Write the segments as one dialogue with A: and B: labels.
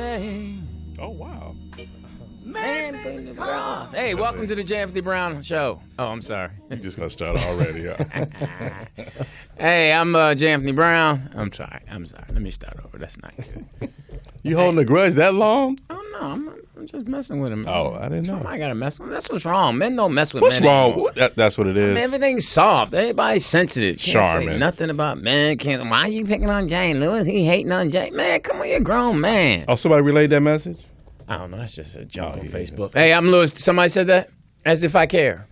A: Hey.
B: Oh, wow.
A: Man, hey, welcome to the J. Anthony Brown Show. Oh, I'm sorry.
B: You're just going to start already.
A: Hey, I'm J. Anthony Brown. I'm sorry. Let me start over. That's not good.
B: You holding a grudge that long?
A: Oh, no. I'm just messing with him.
B: Oh, I didn't know.
A: Somebody got to mess with him. That's what's wrong. Men don't mess with
B: What's
A: men
B: wrong?
A: anymore.
B: That's what it is.
A: I mean, everything's soft. Everybody's sensitive. Can't say
B: Charmin.
A: nothing about men. Why are you picking on Jane Lewis? He hating on Jane. Man, come on, you're a grown man.
B: Oh, somebody relayed that message?
A: I don't know. That's just a joke on Facebook. Hey, I'm Lewis. Somebody said that? As if I care.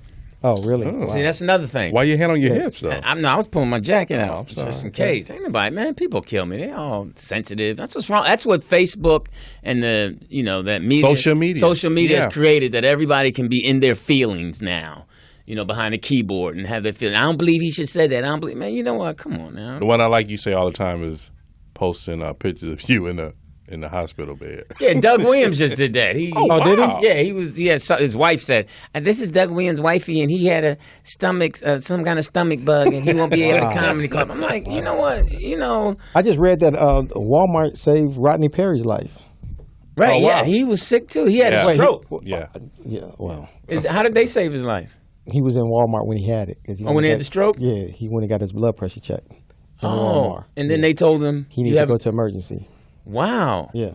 C: Oh, really?
B: Oh.
A: See, that's another thing.
B: Why your hand on your hips, though?
A: I was pulling my jacket out
B: I'm sorry.
A: just in case. Ain't nobody, man. People kill me. They all sensitive. That's what's wrong. That's what Facebook and that media, social media has created. That everybody can be in their feelings now. Behind a keyboard and have their feelings. I don't believe he should say that. I don't believe, man. You know what? Come on now.
B: The one I like you say all the time is posting pictures of you in the hospital bed.
A: Yeah, Doug Williams just did that.
B: Did he?
A: Yeah, he was. Yeah, his wife said, "This is Doug Williams' wifey, and he had a stomach, some kind of stomach bug, and he won't be able to comedy club." I'm like, you know what?
C: I just read that Walmart saved Rodney Perry's life.
A: Right?
B: Oh, wow.
A: Yeah, he was sick too. He had a stroke.
B: Yeah.
C: Well.
A: How did they save his life?
C: He was in Walmart when he had it.
A: When he had the stroke?
C: Yeah, he went and got his blood pressure checked.
A: Oh, and then they told him
C: he needed to go to emergency.
A: Wow.
C: Yeah.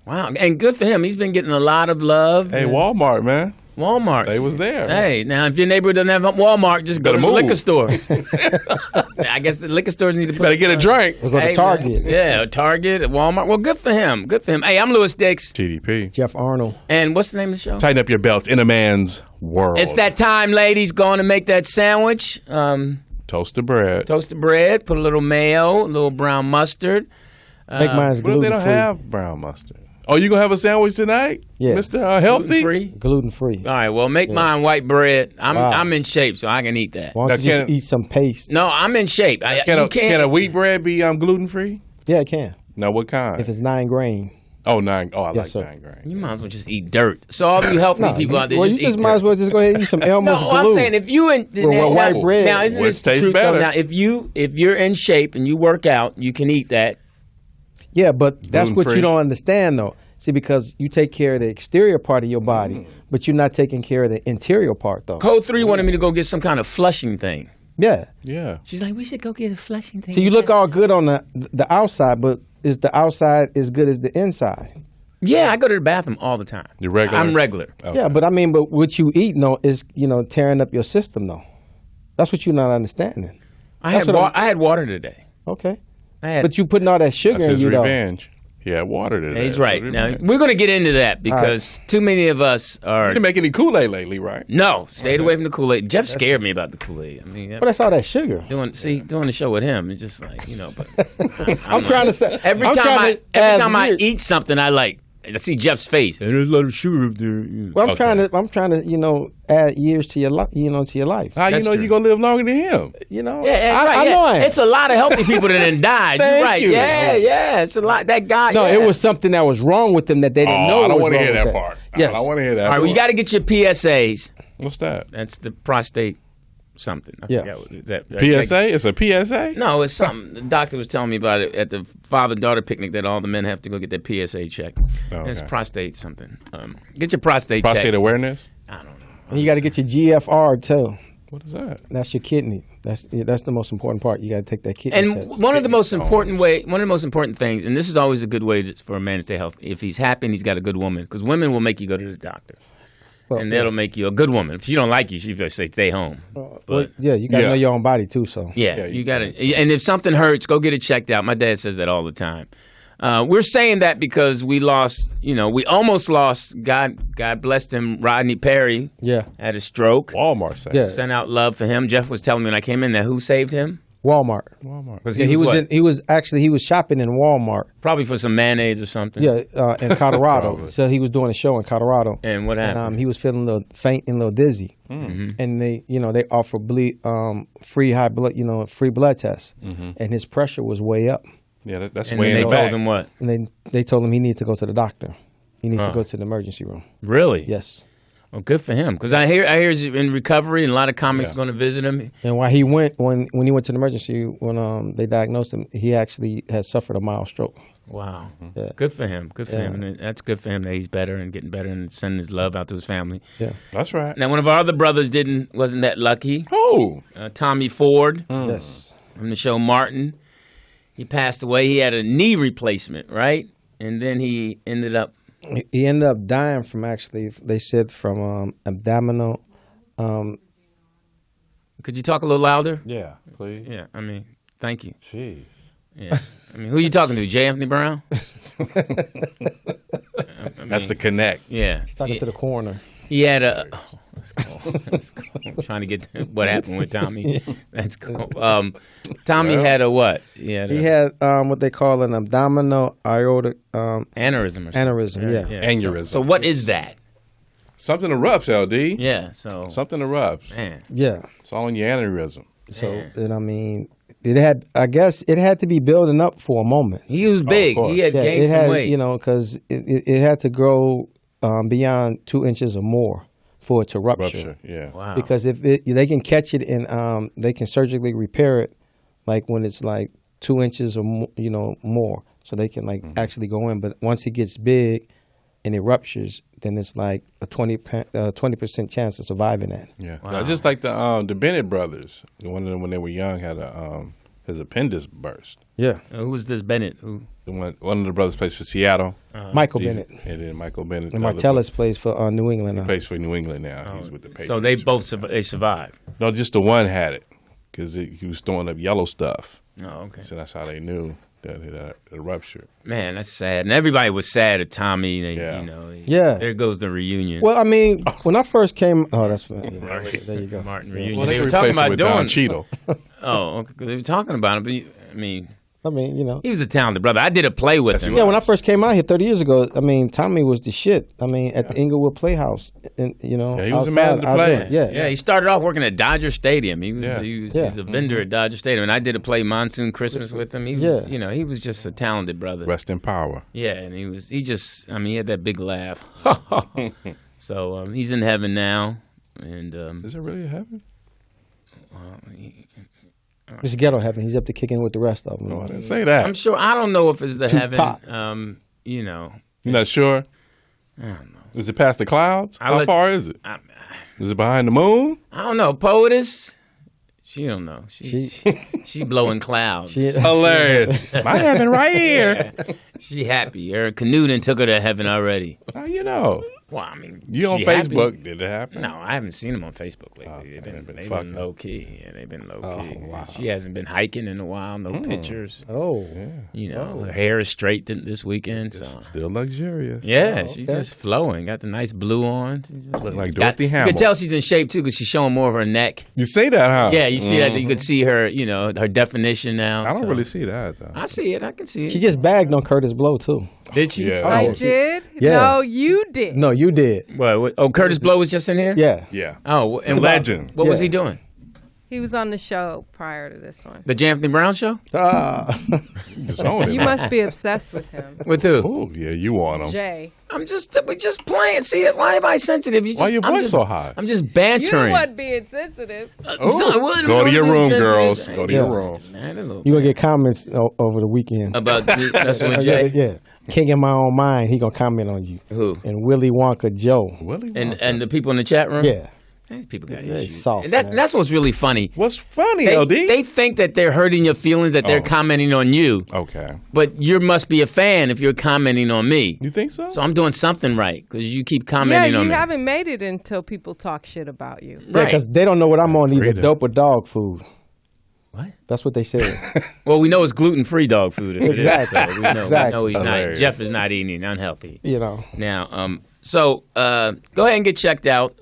A: Wow, and good for him. He's been getting a lot of love.
B: Hey, Walmart, man.
A: Walmart.
B: They was there.
A: Hey, now if your neighborhood doesn't have a Walmart, just go to the liquor store. I guess the liquor stores need to
B: better get a drink.
C: We'll go to Target.
A: Yeah, Target, Walmart. Well, good for him. Good for him. Hey, I'm Lewis Dix.
B: TDP.
C: Jeff Arnold.
A: And what's the name of the show?
B: Tighten up your belts in a man's world.
A: It's that time, ladies. Going to make that sandwich.
B: Toast the bread.
A: Toast the bread. Put a little mayo, a little brown mustard.
C: Make mine's gluten-free.
B: What if they don't have brown mustard? Oh, you going to have a sandwich tonight?
C: Yeah.
B: Mr. Healthy?
A: Gluten-free?
C: Gluten-free.
A: All right, well, make mine white bread. I'm in shape, so I can eat that.
C: Why don't you just eat some paste?
A: No, I'm in shape.
B: Can a wheat bread be gluten-free?
C: Yeah, it can.
B: No, what kind?
C: If it's 9 grain.
B: Oh, 9. Oh, I
C: Yes,
B: like
C: sir.
B: 9 grain.
A: You might as well just eat dirt. So all you healthy people out there,
C: well,
A: just
C: you just
A: eat
C: might
A: dirt.
C: as well just go ahead and eat some Elmer's glue.
A: I'm saying if you
C: white bread.
A: Now, isn't this the
B: tastes
A: truth?
B: better.
A: Now, if you're in shape and you work out, you can eat that.
C: Yeah, but that's what
B: Gluten-free.
C: you don't understand, though. See, because you take care of the exterior part of your body, but you're not taking care of the interior part, though.
A: Code 3 wanted me to go get some kind of flushing thing.
C: Yeah.
B: Yeah.
A: She's like, we should go get a flushing thing.
C: So you look all good on the outside, but is the outside as good as the inside?
A: Yeah, I go to the bathroom all the time.
B: You're regular?
A: I'm regular.
B: Okay.
C: Yeah, but what you eat, though, is, tearing up your system, though. That's what you're not understanding.
A: I had water today.
C: Okay.
A: But
C: But you putting all that sugar
B: That's
C: in
B: his
C: you, though.
B: revenge. He had water today.
A: He's right. Now, we're going to get into that because too many of us are...
B: You didn't make any Kool-Aid lately, right?
A: No, stayed away from the Kool-Aid. Jeff scared me about the Kool-Aid. I mean,
C: But that's all that sugar.
A: doing the show with him, it's just like, but
C: I'm trying to say.
A: every time I eat something, I see Jeff's face. And there's a lot of sugar up there.
C: Well, I'm trying to, add years to your life, to your life.
B: How
A: That's
B: you know
A: true.
B: you're going to live longer than him?
C: I know I am.
A: It's a lot of healthy people that didn't die. You're
B: Thank
A: right.
B: you.
A: Yeah. It's a lot. That guy.
C: No,
A: yeah.
C: it was something that was wrong with them that they didn't know.
B: I don't
C: was
B: want to
C: wrong
B: hear
C: with
B: that part.
C: Yes.
B: I want to hear that
A: All right,
B: part.
A: well, you got to get your PSAs.
B: What's that?
A: That's the prostate something. I forgot what is that.
B: PSA? It's a PSA?
A: No, it's something. The doctor was telling me about it at the father-daughter picnic that all the men have to go get their PSA checked.
B: Okay.
A: It's prostate something. Get your prostate
B: Prostate
A: checked.
B: awareness?
A: I don't know.
C: And you got to get your GFR too.
B: What is that?
C: That's your kidney. That's the most important part. You got to take that kidney
A: And
C: test.
A: one of the most important things, and this is always a good way for a man to stay healthy. If he's happy and he's got a good woman, because women will make you go to the doctor. And that'll make you a good woman. If she don't like you, she'll just say, stay home.
C: But you got to know your own body too. So
A: yeah, you got to. And if something hurts, go get it checked out. My dad says that all the time. We're saying that because we lost, we almost lost, God blessed him, Rodney Perry.
C: Yeah.
A: Had a stroke.
B: Walmart saved.
C: Yeah.
A: Sent out love for him. Jeff was telling me when I came in that who saved him?
C: Walmart.
A: Because
C: Yeah, he was shopping in Walmart.
A: probably for some mayonnaise or something.
C: Yeah, in Colorado. So he was doing a show in Colorado.
A: And what happened?
C: And he was feeling a little faint and a little dizzy.
A: Mm-hmm.
C: And they offer free blood tests.
A: Mm-hmm.
C: And his pressure was way up.
B: Yeah, that's
A: and
B: way
A: then
B: in
A: they
B: the back.
A: told him what?
C: And they told him he needed to go to the doctor. He needs to go to the emergency room.
A: Really?
C: Yes.
A: Well, good for him, because I hear he's in recovery, and a lot of comics are going to visit him.
C: And while he went, when he went to the emergency, when they diagnosed him, he actually had suffered a mild stroke.
A: Wow. Yeah. Good for him. Good for him. And that's good for him that he's better and getting better and sending his love out to his family.
C: Yeah,
B: that's right.
A: Now, one of our other brothers wasn't that lucky.
B: Oh,
A: Tommy Ford.
C: Yes.
A: From the show Martin. He passed away. He had a knee replacement, right? And then he ended up
C: dying from, actually, they said, from abdominal.
A: Could you talk a little louder?
B: Yeah, please.
A: Yeah, I mean, thank you.
B: Jeez.
A: Yeah. I mean, who are you talking to? J. Anthony Brown?
B: That's the connect.
A: Yeah.
C: He's talking to the coroner.
A: He had a... Oh, that's cool. That's cool. I'm trying to get to what happened with Tommy. That's cool. Tommy had a what? He had
C: what they call an abdominal aortic...
A: aneurysm or something.
C: Aneurysm, yeah.
B: Aneurysm.
A: So what is that?
B: Something erupts, LD.
A: Yeah, so...
B: Something erupts.
A: Man.
C: Yeah.
B: It's all in your aneurysm.
C: So, and I mean... I guess it had to be building up for a moment.
A: He was big. He had gained some weight.
C: You know, because it had to grow beyond 2 inches or more for it to rupture.
B: Yeah.
A: Wow.
C: Because if they can catch it and they can surgically repair it, like when it's like 2 inches or more, so they can actually go in. But once it gets big and it ruptures, then it's like a 20% chance of surviving that.
B: Yeah, wow. Just like the Bennett brothers. One of them, when they were young, had his appendix burst.
C: Yeah.
A: Who was this Bennett? Who?
B: One of the brothers plays for Seattle.
C: Michael Bennett.
B: And then Michael Bennett.
C: And Martellus plays for New England now.
B: He plays for New England now. He's with the Patriots.
A: So they both survived?
B: No, just the one had it because he was throwing up yellow stuff.
A: Oh, okay.
B: So that's how they knew that it ruptured.
A: Man, that's sad. And everybody was sad at Tommy. There goes the reunion.
C: Well, I mean, when I first came... Oh, that's... there you go.
A: Martin reunion.
B: Well, they were talking about Don Cheadle.
A: Oh, okay. They were talking about him, but I mean,
C: he
A: was a talented brother. I did a play with him.
C: Yeah, when I first came out here 30 years ago, I mean, Tommy was the shit. I mean, at the Inglewood Playhouse, and he was
B: a man of the play.
A: Yeah, he started off working at Dodger Stadium. He's a vendor at Dodger Stadium, and I did a play Monsoon Christmas with him. He was, he was just a talented brother.
B: Rest in power.
A: Yeah, and he had that big laugh. So he's in heaven now, and
B: is it really a heaven?
C: It's ghetto heaven. He's up to kicking with the rest of them.
B: No, I didn't say that.
A: I'm sure. I don't know if it's the
C: Tupac.
A: heaven.
B: You're not sure?
A: I don't know.
B: Is it past the clouds? How far is it? Is it behind the moon?
A: I don't know. Poetess? She don't know. She blowing clouds.
B: Hilarious. My heaven right here.
A: She happy. Her canoe done took her to heaven already.
B: How you know?
A: Well, I mean,
B: you on Facebook? Happy? Did it happen?
A: No, I haven't seen them on Facebook lately. They've been low key. Yeah, they've been low key. Wow. She hasn't been hiking in a while. No pictures.
C: Oh,
A: yeah. Her hair is straight this weekend. So
B: still luxurious.
A: Yeah, she's just flowing. Got the nice blue on.
B: Look like Dorothy Hamill.
A: You can tell she's in shape too because she's showing more of her neck.
B: You say that, huh?
A: Yeah, you see that. You could see her. Her definition now.
B: I don't really see that though.
A: I see it. I can see it.
C: She just bagged on Curtis Blow too.
A: Did she?
B: Yeah.
D: I did?
C: Yeah.
D: No, you did.
C: No, you did.
A: What? Oh, Curtis Blow was just in here?
C: Yeah.
B: Yeah.
A: Oh, and
B: legend.
A: What was he doing?
D: He was on the show prior to this one.
A: The J. Anthony Brown show?
D: You must be obsessed with him.
A: With who?
B: Oh, yeah, you want him.
D: Jay.
A: We're just playing. See it? Why am I sensitive?
B: Why your voice so high?
A: I'm just bantering.
D: You wasn't being sensitive.
B: Go to your room, girls. Go to your room.
C: You gonna get comments over the weekend
A: about that's what Jay.
C: Yeah. King in my own mind, he gonna comment on you.
A: Who?
C: And Willy Wonka Joe.
A: And the people in the chat room?
C: Yeah.
A: These people got
C: issues. Soft,
A: that's what's really funny.
B: What's funny, LD?
A: They think that they're hurting your feelings, that they're commenting on you.
B: Okay.
A: But you must be a fan if you're commenting on me.
B: You think so?
A: So I'm doing something right because you keep commenting on me.
D: Yeah, you haven't made it until people talk shit about you.
C: Yeah, because they don't know what I'm on, either dope or dog food.
A: What?
C: That's what they said.
A: Well, we know it's gluten-free dog food.
C: Exactly.
A: So we know he's
B: Hilarious.
A: not. Jeff is not eating unhealthy.
C: Now,
A: so go ahead and get checked out.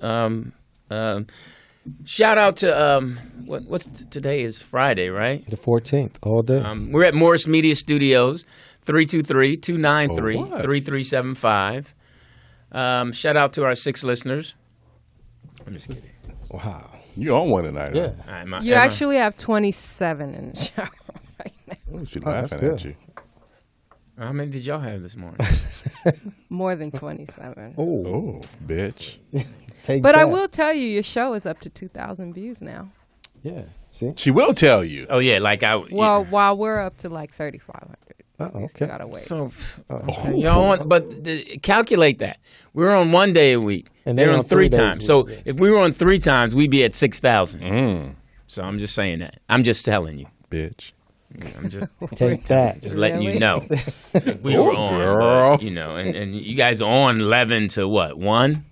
A: Shout out to today is Friday, right?
C: The 14th, all day.
A: We're at Morris Media Studios, 323-293-3375. Shout out to our 6 listeners. I'm just kidding.
C: Wow.
B: You on one tonight?
C: Yeah.
B: Huh?
D: You actually have 27 in the shower right now.
B: Oh, she's laughing at you.
A: How many did y'all have this morning?
D: More than 27.
B: Oh, bitch.
D: But I will tell you, your show is up to 2,000 views now.
C: Yeah. See?
B: She will tell you.
A: Oh, yeah, like
D: Well, while we're up to like 3,500.
C: Okay.
D: Gotta wait.
A: So, calculate that. We're on 1 day a week. And they're on 3 times. So if we were on 3 times, we'd be at 6,000. So I'm just saying that. I'm just telling you.
B: Bitch.
A: I'm just
C: take that.
A: Just letting you know. If we were on, girl. But, and you guys are on 11 to what? 1?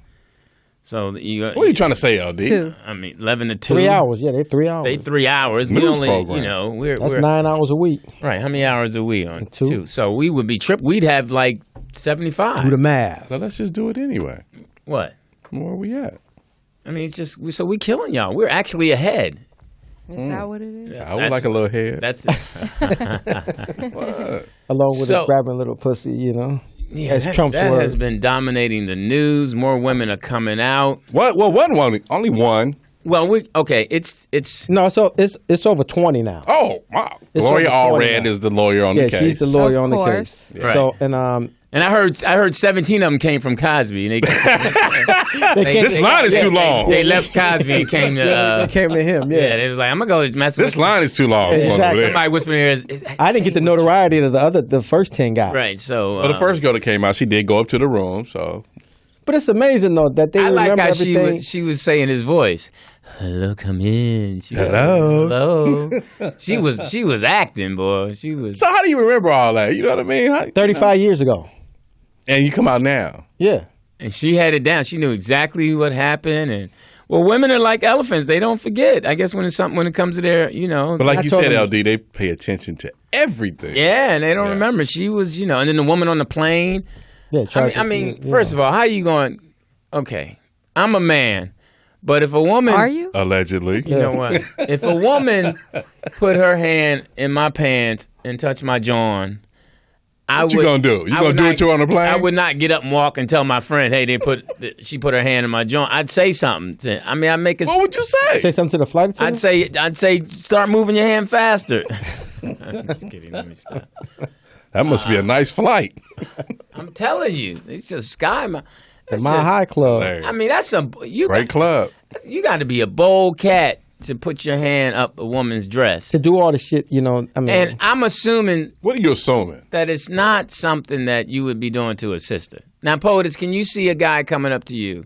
A: So
B: what are you trying to say, LD?
D: 2.
A: I mean, 11 to 2.
C: 3 hours. Yeah, they're 3 hours.
A: They 3 hours. We only, program.
C: That's 9 hours a week.
A: Right. How many hours a week on 2? So we would be we'd have like 75.
C: Do the math.
B: So let's just do it anyway.
A: What?
B: Where are we at?
A: I mean, it's just so we killing y'all. We're actually ahead.
D: Is that what it is?
B: I would like a little head.
A: That's
C: along with grabbing a little pussy,
A: Yeah,
C: as Trump's
A: that
C: words.
A: has been dominating the news. More women are coming out.
B: What? Well, only one.
A: Well, it's
C: no, so it's over 20 now.
B: Oh, wow. Gloria Allred is the lawyer on the case.
C: Yeah, she's the lawyer on the case.
A: Right.
C: So
A: and I heard 17 of them came from Cosby. And
B: this line is too long.
A: They left Cosby and came to
C: they came to him. Yeah,
A: they was like, I'm gonna go mess with
B: this line is too long.
C: Exactly.
A: Somebody whispered in here.
C: I didn't get the notoriety that the first 10 got.
A: Right. So,
B: but the first girl that came out, she did go up to the room. So,
C: but it's amazing though that they remember
A: like how
C: everything.
A: she was saying his voice. Hello, come in.
B: Hello.
A: She was acting, boy. She was.
B: So how do you remember all that? You know what I mean?
C: 35 years ago.
B: And you come out now.
C: Yeah.
A: And she had it down. She knew exactly what happened. And women are like elephants. They don't forget. I guess when it comes to their,
B: But like you said, LD, they pay attention to everything.
A: Yeah, and they don't remember. She was, and then the woman on the plane.
C: Yeah.
A: First of all, how you going? Okay, I'm a man. But if a woman...
D: Are you?
B: Allegedly.
A: You know what? If a woman put her hand in my pants and touch my john,
B: what you gonna do? You gonna do it to her on the plane?
A: I would not get up and walk and tell my friend, hey, she put her hand in my john. I'd say something. I'd make it...
B: What would you say?
C: Say something to the flight attendant?
A: I'd say, start moving your hand faster. I'm just kidding. Let me stop.
B: That must be a nice flight.
A: I'm telling you. It's just sky...
C: The Mile High Club.
A: I mean, that's
B: great club.
A: You got to be a bold cat to put your hand up a woman's dress.
C: To do all the shit,
A: And I'm assuming...
B: What are you assuming?
A: That it's not something that you would be doing to a sister. Now, POTUS, can you see a guy coming up to you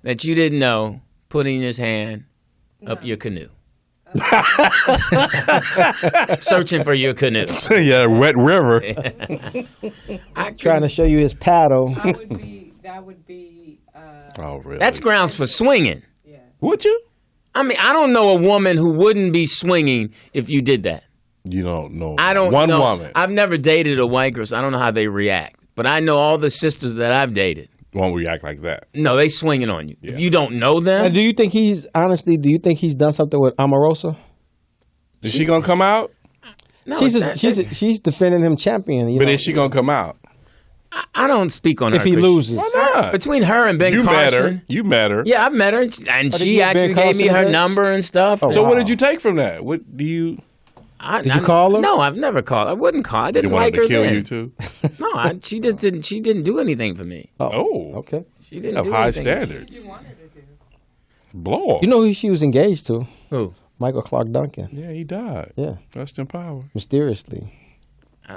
A: that you didn't know putting his hand up your canoe? Searching for your canoe.
B: Yeah, wet river.
C: Trying to show you his paddle.
D: That would be...
B: oh, really?
A: That's grounds for swinging.
D: Yeah.
B: Would you?
A: I mean, I don't know a woman who wouldn't be swinging if you did that.
B: You don't know.
A: I don't
B: know.
A: One
B: woman.
A: I've never dated a white girl, so I don't know how they react. But I know all the sisters that I've dated.
B: Won't react like that.
A: No, they swinging on you. Yeah. If you don't know them.
C: And do you think he's done something with Omarosa?
B: Is she gonna come out?
A: No,
C: she's defending him champion.
B: But is she gonna come out?
A: I don't speak on her.
C: If he loses.
B: Why not?
A: Between her and Ben Carson.
B: You met her.
A: Yeah, I've met her. And she actually gave me her number and stuff.
B: Oh, so what did you take from that? What do you...
C: Did you call her?
A: No, I've never called. I wouldn't call. I didn't like her then.
B: You wanted to kill you too?
A: No, she didn't do anything for me.
B: Oh.
C: Okay.
A: She didn't do
B: high
A: anything.
B: Standards.
D: You wanted to do.
B: Blow up.
C: You know who she was engaged to?
A: Who?
C: Michael Clark Duncan.
B: Yeah, he died.
C: Yeah.
B: Rest in power.
C: Mysteriously.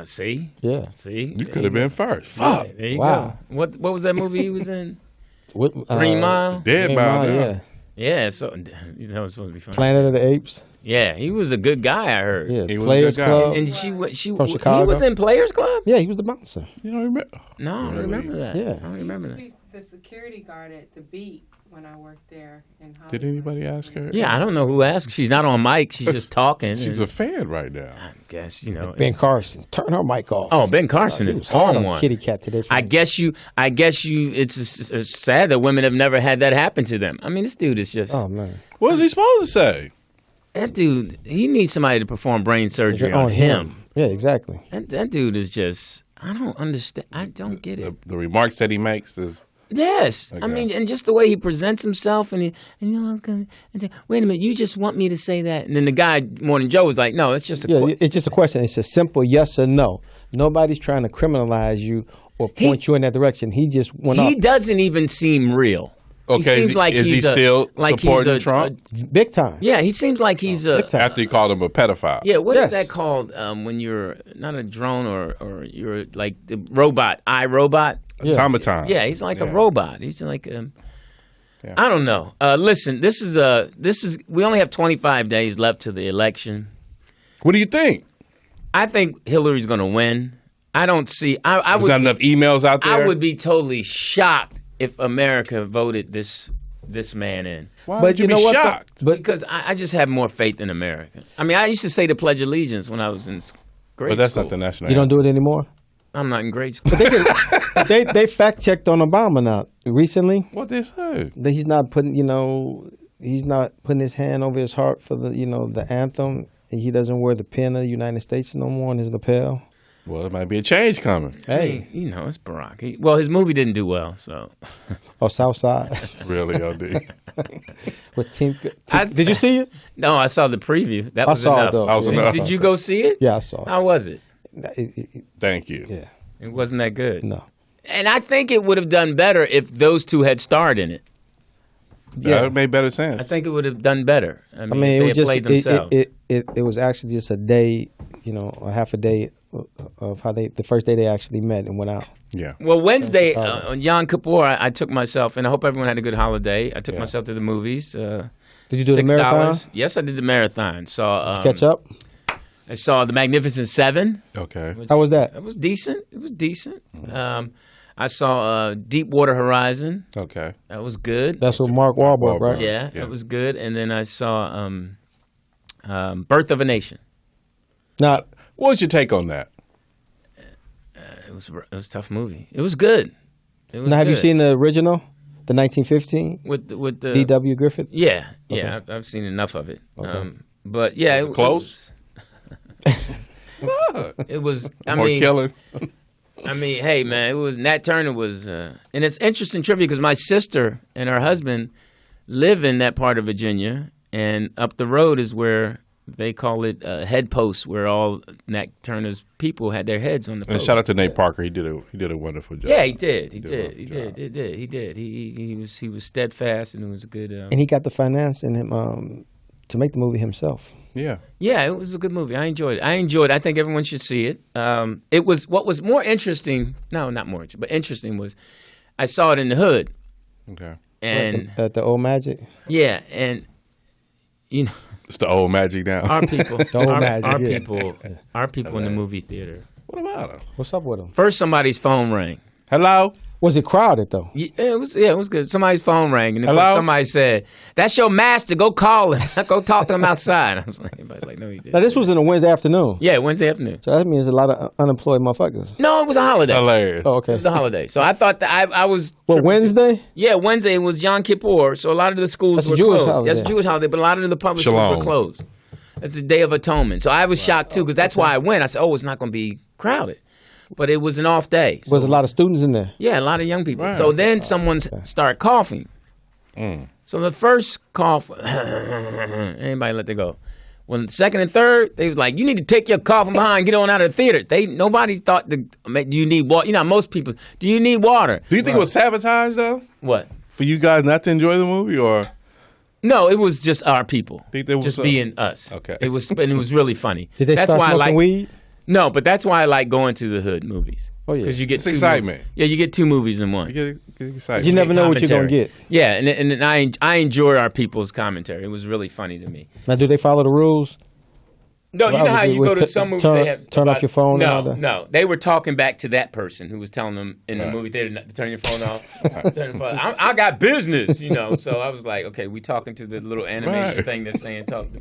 A: See?
C: Yeah.
A: See?
B: You could have been first. Fuck.
A: There you go. What was that movie he was in? Green Mile?
B: Dead Mile,
C: yeah.
A: Yeah, so that was supposed to be fun.
C: Planet of the Apes.
A: Yeah, he was a good guy, I heard.
C: Yeah,
B: he was
C: Players
B: a good guy.
C: Club.
A: And she
C: from Chicago.
A: He was in Players Club?
C: Yeah, he was the bouncer.
B: You don't remember?
A: No, I don't remember that.
C: Yeah.
A: I don't remember that.
D: The security guard at the Beat when I worked there in Hollywood.
B: Did anybody ask her?
A: Yeah, I don't know who asked. She's not on mic. She's just talking.
B: She's a fan right now.
A: I guess,
C: Ben Carson. Turn her mic off.
A: Oh, Ben Carson is on one.
C: Kitty cat today.
A: I guess you. It's sad that women have never had that happen to them. I mean, this dude is just.
C: Oh man.
B: What was he supposed to say?
A: That dude, he needs somebody to perform brain surgery on him.
C: Yeah, exactly.
A: That dude is just. I don't understand. I don't get it.
B: The remarks that he makes is.
A: Yes,
B: okay.
A: I mean, and just the way he presents himself, and I was gonna. Wait a minute, you just want me to say that? And then the guy, Morning Joe, was like, "No, it's just a
C: it's just a question. It's a simple yes or no. Nobody's trying to criminalize you or point you in that direction. He just went
A: He
C: up.
A: doesn't even seem real.
B: Okay,
A: he seems like
B: is he still supporting Trump?
C: Big time.
A: Yeah, he seems like he's a...
B: After he called him a pedophile.
A: Yeah, what is that called when you're not a drone or you're like the robot, iRobot?
B: Yeah. Automaton.
A: Yeah, he's like a robot. He's like... I don't know. Listen, this is we only have 25 days left to the election.
B: What do you think?
A: I think Hillary's going to win. I don't see...
B: There's not enough emails out there?
A: I would be totally shocked if America voted this man in.
B: Why would you be shocked?
A: Because I just have more faith in America. I mean, I used to say the Pledge of Allegiance when I was in grade school.
B: But that's not the national
C: anthem. You don't do it anymore?
A: I'm not in grade school.
C: But they fact checked on Obama now recently.
B: What they say?
C: That he's not putting his hand over his heart for the anthem. He doesn't wear the pin of the United States no more on his lapel.
B: Well, it might be a change coming.
C: Hey,
A: it's Barack. His movie didn't do well, so.
C: Oh, Southside.
B: Really, LD.
C: With did you see it?
A: No, I saw the preview. That was
C: enough.
A: It, though.
B: That was enough.
A: Did you go see it?
C: Yeah, I saw it.
A: How was it?
B: Thank you.
C: Yeah,
A: it wasn't that good.
C: No,
A: and I think it would have done better if those two had starred in it.
B: Yeah, it made better sense.
A: I think it would have done better. I mean
C: it was just
A: played themselves.
C: It was actually just a day, a half a day of how the first day they actually met and went out.
B: Yeah.
A: Well, Wednesday on Yom Kippur, I took myself, and I hope everyone had a good holiday. I took myself to the movies.
C: Did you do the marathon?
A: Yes, I did the marathon.
C: Did you catch up?
A: I saw The Magnificent Seven.
B: Okay.
C: How was that?
A: It was decent. Mm-hmm. I saw Deepwater Horizon.
B: Okay.
A: That was good.
C: That's with Mark Wahlberg, right?
A: Yeah, that was good. And then I saw Birth of a Nation.
C: Now,
B: what was your take on that?
A: It was a tough movie. It was good.
C: Now, have you seen the original, the 1915
A: with the
C: D.W. Griffith?
A: Yeah,
C: Okay.
A: yeah. I've seen enough of it.
C: Okay.
A: But yeah,
B: was it close.
A: It was.
B: Killing.
A: I mean, hey man, it was Nat Turner was, and it's interesting trivia because my sister and her husband live in that part of Virginia, and up the road is where they call it head post, where all Nat Turner's people had their heads on the post.
B: And shout out to Nate Parker. He did a wonderful job.
A: Yeah, he did. He did. He was steadfast, and it was a good.
C: And he got the finance in him to make the movie himself.
B: Yeah.
A: Yeah, it was a good movie. I enjoyed it. I think everyone should see it. It was what was more interesting. No, not more interesting, but interesting was I saw it in the hood.
B: Okay.
A: And
C: at the old Magic.
A: Yeah, and
B: it's the old Magic now.
A: Our people,
C: the old Magic.
A: Our people in the movie theater.
B: What about them?
C: What's up with them?
A: First, somebody's phone rang.
B: Hello.
C: Was it crowded though?
A: Yeah, it was good. Somebody's phone rang, and somebody said, "That's your master. Go call him. Go talk to him outside." I was like, everybody's like, "No, he didn't."
C: Now this was in a Wednesday afternoon.
A: Yeah, Wednesday afternoon.
C: So that means a lot of unemployed motherfuckers.
A: No, it was a holiday.
B: Hilarious.
C: Oh, okay.
A: It was a holiday. So I thought that I was.
C: Well, Wednesday?
A: Yeah, Wednesday was Yom Kippur. So a lot of the schools were
C: Jewish
A: closed.
C: Holiday.
A: That's a Jewish holiday, but a lot of the public schools were closed. That's the Day of Atonement. So I was shocked too because that's why I went. I said, "Oh, it's not going to be crowded." But it was an off day. So
C: was a lot of students in there?
A: Yeah, a lot of young people.
B: Right.
A: So then someone started coughing. So the first cough, anybody let that go. When the second and third, they was like, "You need to take your coughing behind, get on out of the theater." Nobody thought, "Do you need water?" You know, most people, "Do you need water?"
B: Do you think it was sabotage though?
A: What?
B: For you guys not to enjoy the movie, or?
A: No, it was just our people,
B: just
A: being us.
B: Okay,
A: it was really funny.
C: Did they start smoking weed?
A: No, but that's why I like going to the hood movies.
C: Oh yeah,
A: because you get
B: it's excitement.
A: You get two movies in one.
B: You get excitement.
C: You never know what you're gonna get.
A: Yeah, and I enjoy our people's commentary. It was really funny to me.
C: Now, do they follow the rules?
A: No, you know how you go to some movies they have
C: turn off your phone.
A: No, they were talking back to that person who was telling them in the movie theater not to turn your phone off. I got business, So I was like, okay, we talking to the little animation thing that's saying talk to.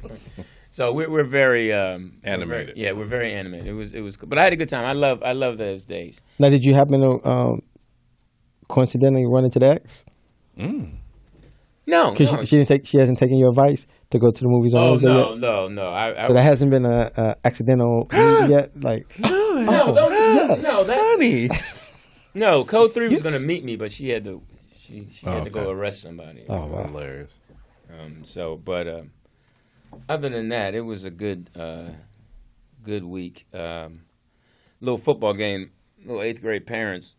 A: So we're very
B: animated.
A: We're very animated. It was, but I had a good time. I love those days.
C: Now, did you happen to coincidentally run into the ex?
A: No,
C: because she hasn't taken your advice to go to the movies on Wednesday yet?
A: No.
C: So that hasn't been a accidental yet? Like,
B: honey.
A: No, Code 3 was going to meet me, but she had to had to go arrest somebody.
C: Oh, wow.
B: Hilarious.
A: Other than that, it was a good week. Little football game, little 8th grade parents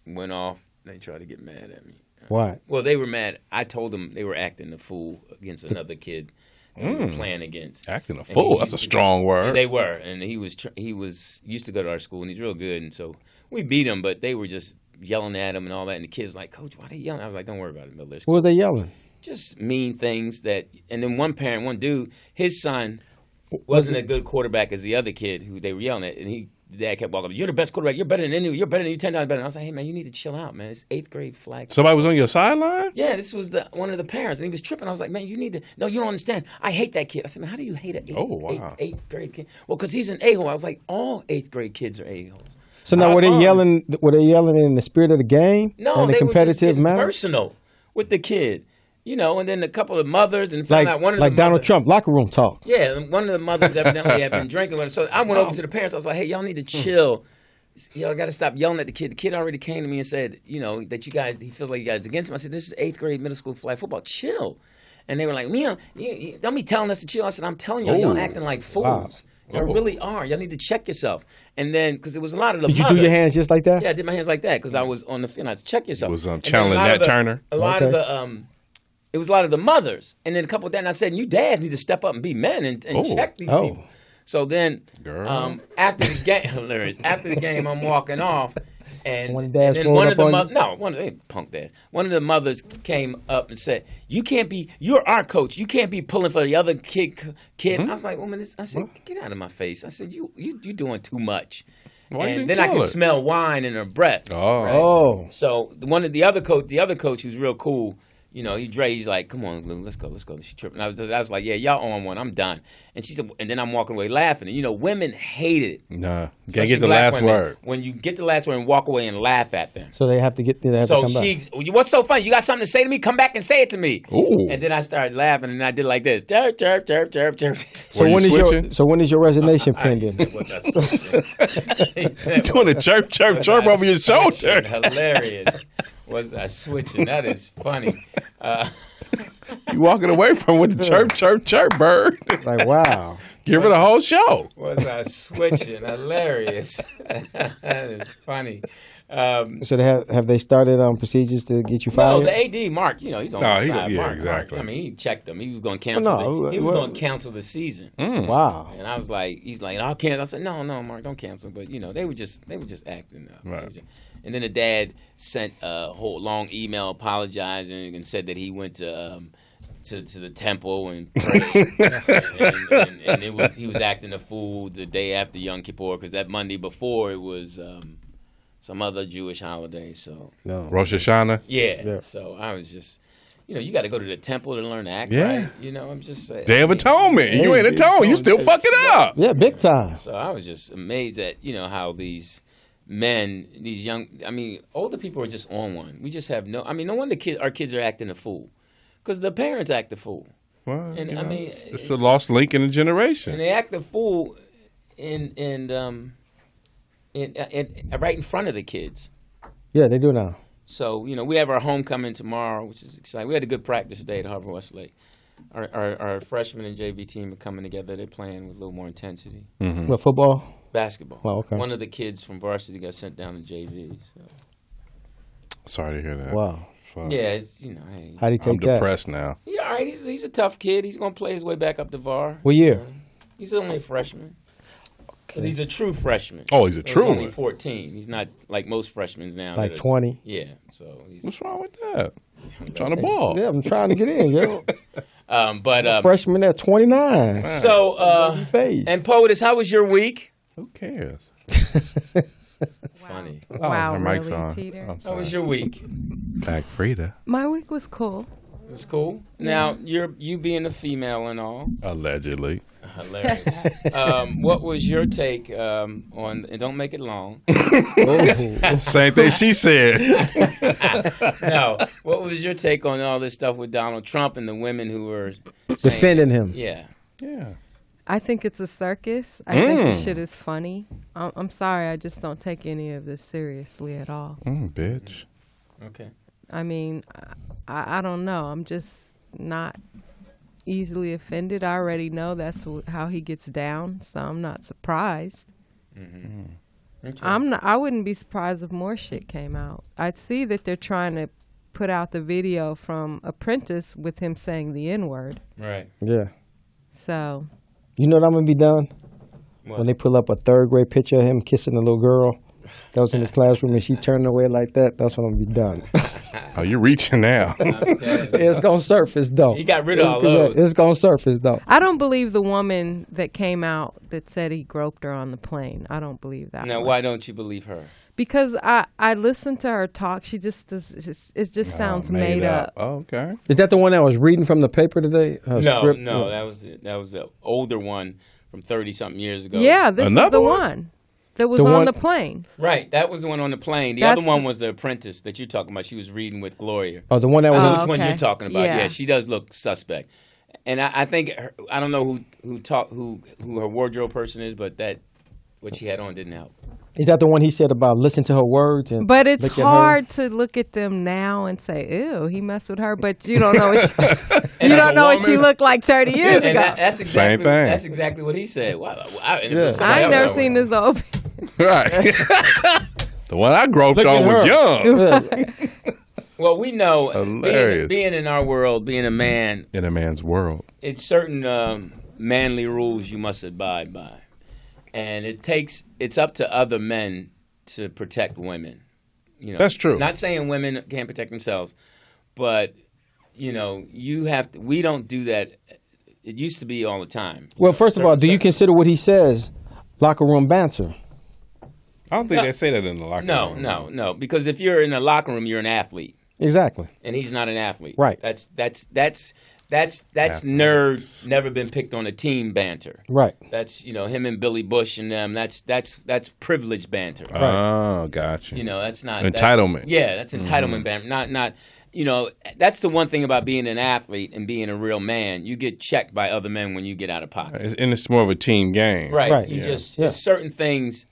A: went off. They tried to get mad at me.
C: Why?
A: Well, they were mad. I told them they were acting the fool against another kid we were playing against.
B: Acting a fool? That's a strong word.
A: They were, and he was used to go to our school, and he's real good, and so we beat him, but they were just yelling at him and all that, and the kids like, Coach, why are they yelling? I was like, don't worry about it, Miller.
C: What were they yelling?
A: Just mean things that, and then one dude, his son wasn't a good quarterback as the other kid who they were yelling at, and the dad kept walking, you're the best quarterback, you're better than any, you're better than you 10 times better. And I was like, hey man, you need to chill out, man. It's 8th grade flag.
B: Somebody was on your sideline?
A: Yeah, this was one of the parents, and he was tripping. I was like, man, you need to, no, you don't understand. I hate that kid. I said, man, how do you hate an 8th grade kid? Well, because he's an a-hole. I was like, all 8th grade kids are a-holes.
C: So now were they yelling in the spirit of the game?
A: No,
C: and the
A: they
C: competitive
A: were just getting
C: manner?
A: personal with the kid. And then a couple of mothers and found out one of
C: like Donald Trump, locker room talk.
A: Yeah, and one of the mothers evidently had been drinking with him. So I went over to the parents. I was like, hey, y'all need to chill. Y'all got to stop yelling at the kid. The kid already came to me and said, that you guys, he feels like you guys are against him. I said, this is 8th grade middle school flag football. Chill. And they were like, Mia, don't be telling us to chill. I said, I'm telling y'all acting like fools. Wow. Y'all really are. Y'all need to check yourself. And then, because it was a lot of the
C: Did
A: mothers.
C: you do your hands just like that?
A: Yeah, I did my hands like that because I was on the field. I said, check yourself.
B: It was channeling Nat Turner.
A: A lot of the it was a lot of the mothers, and then a couple of that. And I said, "You dads need to step up and be men and check these people." So then, after the game, hilarious. After the game, I'm walking off, and then one of the mothers came up and said, "You're our coach. You can't be pulling for the other kid." I was like, "Woman, I said, get out of my face." I said, "You doing too much." And then I could smell wine in her breath.
C: Oh.
A: So the other coach who's real cool. He's like, come on, Lou, let's go. She tripping. I was like, yeah, y'all on one. I'm done. And she said, and then I'm walking away laughing. And women hate it.
B: Nah, can't get the last word.
A: When you get the last word and walk away and laugh at them.
C: So they have to to come back.
A: What's so funny? You got something to say to me? Come back and say it to me.
B: Ooh.
A: And then I started laughing, and I did like this. Chirp, chirp, chirp, chirp, chirp.
C: So when is your resignation pending?
B: You're doing a chirp, chirp, chirp over your shoulder.
A: Hilarious. Was I switching? That is funny.
B: You walking away from with the chirp, chirp, chirp, bird.
C: Like, wow.
B: Give her the whole show.
A: Was I switching? Hilarious. That is funny.
C: So have they started procedures to get you fired?
A: No, the AD, Mark, he's on the side.
B: Yeah,
A: Mark,
B: exactly.
A: I mean, he checked them. He was going to cancel. He was going to cancel the season.
C: Wow.
A: And I was like, he's like, I'll cancel. I said, no, Mark, don't cancel. But they were just acting up.
B: Right.
A: And then the dad sent a whole long email apologizing and said that he went to the temple and prayed. and he was acting a fool the day after Yom Kippur because that Monday before it was some other Jewish holiday. So
B: Rosh Hashanah.
A: Yeah. So I was just. You got to go to the temple to learn to act right. I'm just saying.
B: Day of Atonement. You ain't atoned. You still fuck it up.
C: Yeah, big time.
A: So I was just amazed at, how these men, these young, older people are just on one. We just have no wonder our kids are acting a fool. Because the parents act the fool.
B: Well,
A: and
B: it's a lost link in a generation.
A: And they act the fool right in front of the kids.
C: Yeah, they do now.
A: So, we have our homecoming tomorrow, which is exciting. We had a good practice day at Harvard Westlake. Our freshman and JV team are coming together. They're playing with a little more intensity.
C: Mm-hmm. What, football?
A: Basketball.
C: Oh, okay.
A: One of the kids from varsity got sent down to JV. So.
B: Sorry to hear that.
C: Wow.
A: Yeah, it's, hey.
C: How do you take that?
B: I'm depressed now.
A: Yeah, all right. He's a tough kid. He's going to play his way back up to VAR.
C: What year?
A: He's only a freshman. But he's a true freshman.
B: Oh, he's a true
A: one.
B: He's
A: only 14. He's not like most freshmen now.
C: Like 20?
A: Yeah. So
B: what's wrong with that? I'm trying to ball.
C: Yeah, I'm trying to get in, yo.
A: But
C: freshman at 29.
A: So, and Poetess, how was your week?
B: Who cares?
A: Funny.
D: Wow,
B: her mic's
D: really,
B: on.
D: Teeter?
A: How was your week?
B: Back Frida.
D: My week was cool.
A: It was cool. Now, you being a female and all.
B: Allegedly.
A: Hilarious. What was your take on, and don't make it long.
B: Same thing she said.
A: No. What was your take on all this stuff with Donald Trump and the women who were
C: defending him?
A: Yeah.
B: Yeah.
D: I think it's a circus. I think this shit is funny. I'm sorry. I just don't take any of this seriously at all.
B: Bitch.
A: Okay.
D: I mean, I don't know. I'm just not easily offended. I already know that's how he gets down, so I'm not surprised.
A: Mm-hmm.
D: Okay. I wouldn't be surprised if more shit came out. I'd see that they're trying to put out the video from Apprentice with him saying the N-word.
A: Right.
C: Yeah.
D: So.
C: You know what I'm going to be done?
A: What?
C: When they pull up a third grade picture of him kissing a little girl that was in his classroom and she turned away like that, that's when I'm going to be done.
B: Oh, you're reaching now.
C: It's going to surface, though.
A: He got rid of all those.
C: It's going to surface, though.
D: I don't believe the woman that came out that said he groped her on the plane. I don't believe that.
A: Now, why don't you believe her?
D: Because I listened to her talk. She just does. It just sounds made up.
B: Oh, okay.
C: Is that the one that was reading from the paper today?
A: No,
C: script?
A: no, that was the older one from 30-something years ago.
D: Yeah, this is the one that was on the plane.
A: Right, that was the one on the plane. The other one was The Apprentice that you're talking about. She was reading with Gloria.
C: Oh, the one that was.
A: Which one you're talking about? Yeah, she does look suspect. And I think I don't know who her wardrobe person is, but what she had on didn't help.
C: Is that the one he said about listen to her words?
D: But it's hard to look at them now and say, "Ew, he messed with her," but you don't know. What she looked like 30 years ago.
A: That's exactly,
B: same thing.
A: That's exactly what he said.
D: I ain't never seen this old.
B: Right. The one I groped on was young.
A: Well, we know being in our world, being a man
B: in a man's world,
A: it's certain manly rules you must abide by. And it's up to other men to protect women. You know,
B: that's true.
A: Not saying women can't protect themselves, but you have to. We don't do that. It used to be all the time.
C: Well, first of all, do you consider what he says locker room banter?
B: I don't think they say that in the locker room.
A: No. Because if you're in the locker room, you're an athlete.
C: Exactly.
A: And he's not an athlete.
C: Right.
A: That's nerds never been picked on a team banter.
C: Right.
A: That's him and Billy Bush and them. That's privileged banter.
B: Oh, gotcha.
A: That's not
B: entitlement.
A: That's entitlement banter. Not. That's the one thing about being an athlete and being a real man. You get checked by other men when you get out of pocket.
B: And it's more of a team game.
A: Right. There's certain things.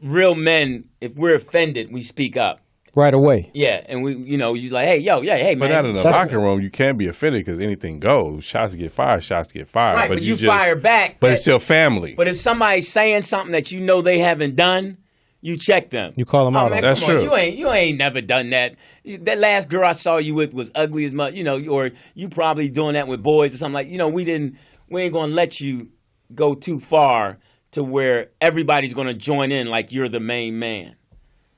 A: Real men, if we're offended, we speak up.
C: Right away.
A: Yeah, and you're like, hey, hey, man.
B: But out in the locker room, you can't be offended because anything goes. Shots get fired.
A: Right, but you fire back.
B: But it's still family.
A: But if somebody's saying something that you know they haven't done, you check them.
C: You call them out.
A: Man,
B: that's true.
A: You ain't never done that. That last girl I saw you with was ugly as much. Or you probably doing that with boys or something like. We ain't gonna let you go too far to where everybody's gonna join in like you're the main man.